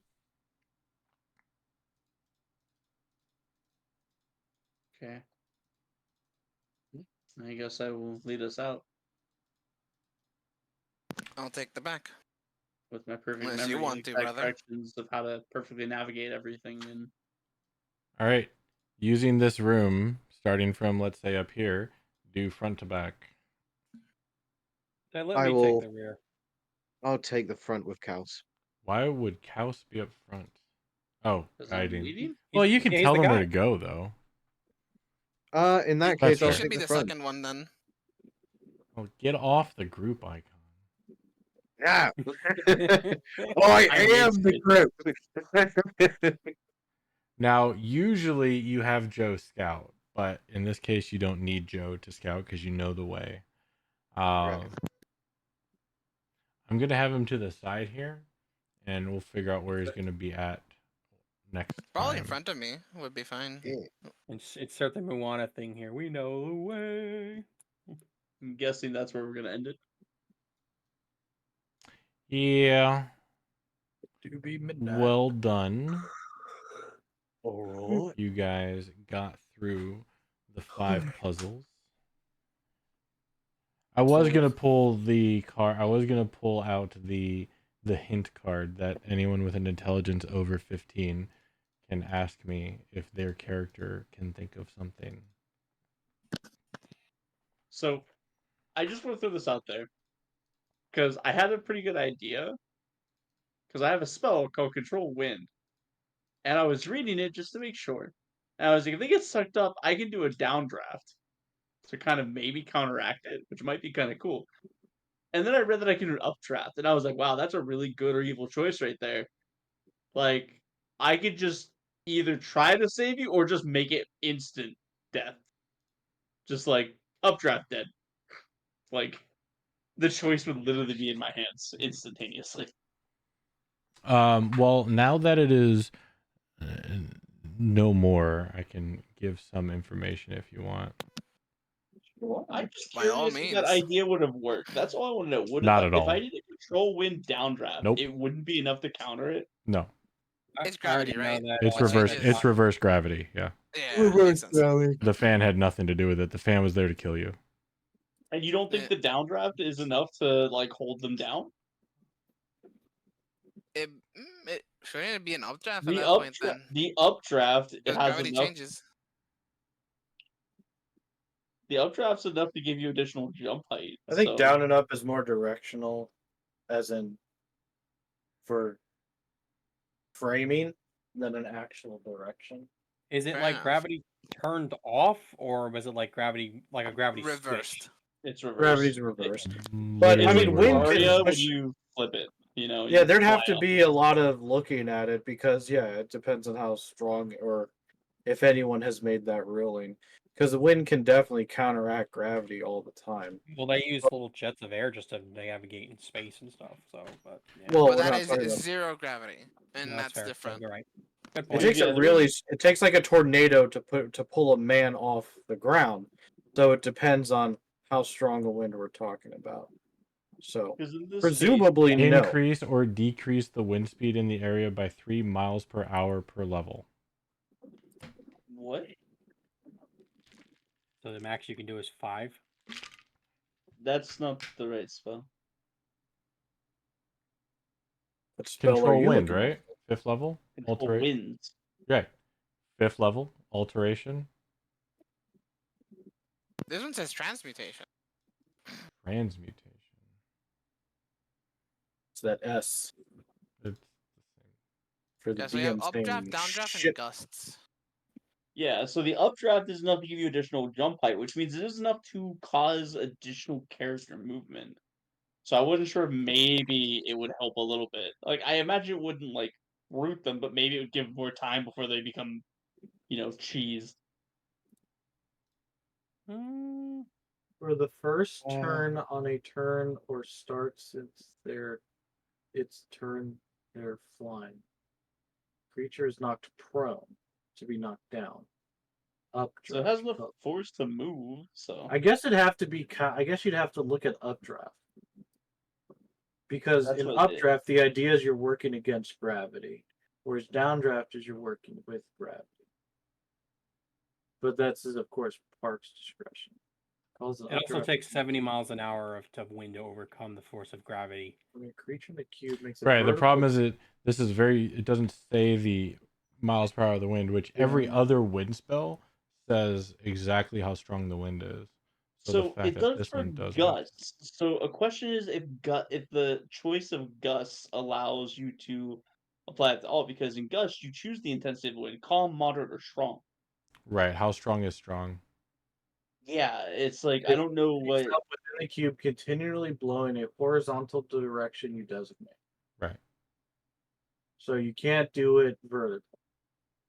Okay. I guess I will lead us out I'll take the back. with my perfect Unless memory you and want to, exact brother. directions of how to perfectly navigate everything. And All right. Using this room, starting from, let's say, up here, do front to back. Then let I me will- take the rear. I'll take the front with Kaus. Why would Kaus be up front? Oh, because I'm guiding. leading. Well, you can Yeah, he's tell the them where guy. to go, though. In that That's case, I'll fair. He should take be the the front. second one then. Well, get off the group icon. Yeah, I I hate am the group. Now, usually you have Joe scout, but in this case, you don't need Joe to scout because you know the way. Right. I'm going to have him to the side here, and we'll figure out where he's going to be at next Probably time. in front of me would be fine. Insert the Moana thing here. We know the way. I'm guessing that's where we're gonna end it. Yeah. To be midnight. Well done. All right. You guys got through the 5 puzzles. I was gonna pull the card. I was gonna pull out the hint card that anyone with an intelligence over 15 can ask me if their character can think of something. So, I just want to throw this out there because I had a pretty good idea. Because I have a spell called Control Wind, and I was reading it just to make sure. And I was like, if they get sucked up, I can do a downdraft to kind of maybe counteract it, which might be kind of cool. And then I read that I can do an updraft, and I was like, wow, that's a really good or evil choice right there. Like, I could just either try to save you or just make it instant death. Just like updraft dead. Like, the choice would literally be in my hands instantaneously. Well, now that it is no more, I can give some information if you want. I'm just By all curious if that means. idea would have worked. That's all I want to know. Would Not it, at if all. I did a Control Wind downdraft, Nope. it wouldn't be enough to counter it? No, It's I already gravity, know right? that, it's It reverse. changes. It's reverse gravity. Yeah, Yeah, makes sense. the fan had nothing to do with it. The fan was there to kill you. And you don't think the downdraft is enough to like hold them down? It shouldn't it be an updraft at The that point updraft, then? the updraft, it Because has gravity enough. changes. The updraft's enough to give you additional jump height. I think so- down and up is more directional, as in for framing, than an actual direction. Is it Fair like enough. gravity turned off, or was it like gravity, like a gravity Reversed. switch? It's reversed. Gravity's reversed. But I mean, wind can Aria when push- you flip it, you know. Yeah, you there'd have fly to up. be a lot of looking at it because, yeah, it depends on how strong or if anyone has made that ruling. Because the wind can definitely counteract gravity all the time. Well, they use little jets of air just to navigate in space and stuff. So, but yeah. Well, But we're that not is talking about. zero gravity, and No, that's fair. different. You're right. Good It point. takes Yeah, a there really. is- It takes like a tornado to pull a man off the ground. So it depends on how strong a wind we're talking about. So 'Cause in this presumably no. increase or decrease the wind speed in the area by 3 miles per hour per level. case, what? So the max you can do is 5. That's not the right spell. What spell are Control you wind, looking right? 5th level. Control Alteration. winds. Right. 5th level alteration. This one says transmutation. Transmutation. It's that S It's for the Yeah, so we have DM updraft, saying downdraft, and shit. gusts. Yeah, so the updraft is enough to give you additional jump height, which means it is enough to cause additional character movement. So I wasn't sure if maybe it would help a little bit. Like, I imagine it wouldn't, like, root them, but maybe it would give more time before they become, cheese. For the first turn on a turn or start since its turn, they're flying. Creature is knocked prone to be knocked down. Updraft. So it has enough force to move, so... I guess it'd have to be... I guess you'd have to look at updraft. Because That's in what it is. updraft, the idea is you're working against gravity. Whereas downdraft is you're working with gravity. But that's, of course, Park's discretion. It also takes 70 miles an hour to wind to overcome the force of gravity. I mean, creature in the cube makes right. The problem is it doesn't say the miles per hour of the wind, which every other wind spell says exactly how strong the wind is. So it does for gusts. So a question is if the choice of gusts allows you to apply it to all, because in gusts you choose the intensity of the wind, calm, moderate, or strong. Right. How strong is strong? Yeah, it's like I don't know what. Within the cube, continually blowing a horizontal direction you designate. Right. So you can't do it vertical.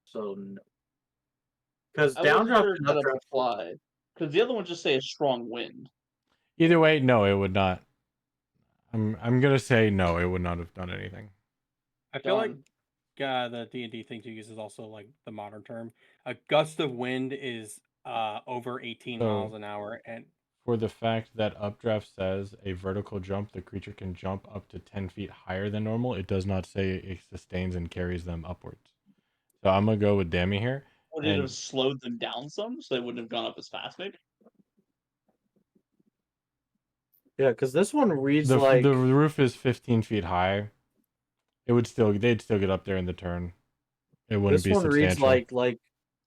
So no. Because downdraft and updraft fly. Because the other one just say a strong wind. Either way, no, it would not. I'm gonna say no, it would not have done anything. I feel like the D&D thing to use is also like the modern term. A gust of wind is over 18 miles an hour, and for the fact that updraft says a vertical jump, the creature can jump up to 10 feet higher than normal. It does not say it sustains and carries them upwards. So I'm gonna go with Dammy here. Would it have slowed them down some, so they wouldn't have gone up as fast, maybe? Yeah, because this one reads the like... the roof is 15 feet high. They'd still get up there in the turn. It wouldn't be substantial. This one reads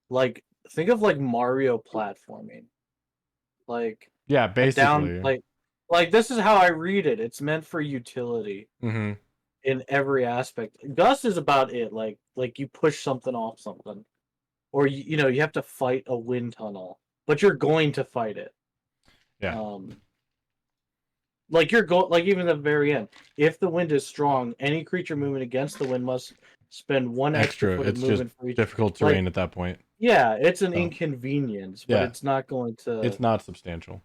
like think of like Mario platforming. Like yeah, basically. Like this is how I read it. It's meant for utility. Mm-hmm. In every aspect. Gust is about it. Like you push something off something, or you have to fight a wind tunnel, but you're going to fight it. Yeah. Like even at the very end, if the wind is strong, any creature moving against the wind must spend one extra foot of movement for each. Difficult terrain at that point. Yeah, it's an inconvenience, but it's not going to. It's not substantial.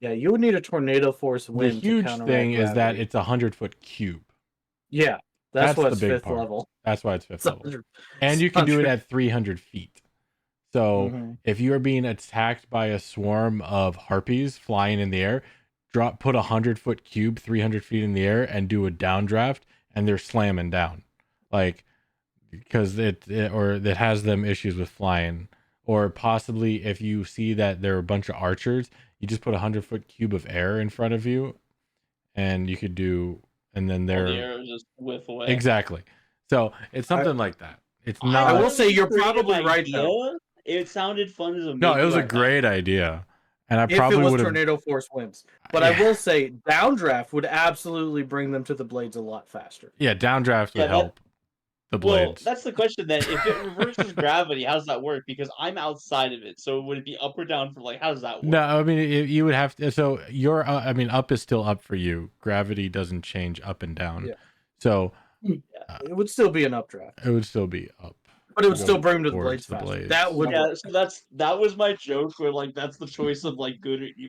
Yeah, you would need a tornado force wind. The huge thing is that it's 100-foot cube. Yeah, that's why it's the big 5th part. level. That's why it's 5th level. And you can do it at 300 feet. So if you are being attacked by a swarm of harpies flying in the air, put a 100-foot cube 300 feet in the air and do a downdraft, and they're slamming down, like because it has them issues with flying. Or possibly if you see that there are a bunch of archers, you just put a 100-foot cube of air in front of you, and you could do. And then they're the arrows just whiff away. Exactly. So it's something like that. It's not. I will say you're probably right though. It sounded fun as a. No, it was a great idea, and I probably would have. Tornado force winds, but I will say downdraft would absolutely bring them to the blades a lot faster. Yeah, downdraft would help the blades. Well, that's the question then. If it reverses gravity, how does that work? Because I'm outside of it, so would it be up or down for how does that work? No, I mean you would have to. So up is still up for you. Gravity doesn't change up and down. Yeah. So it would still be an updraft. It would still be up, but it would still bring them to the blades faster. That would. Yeah, so that was my joke. Where that's the choice of good or evil.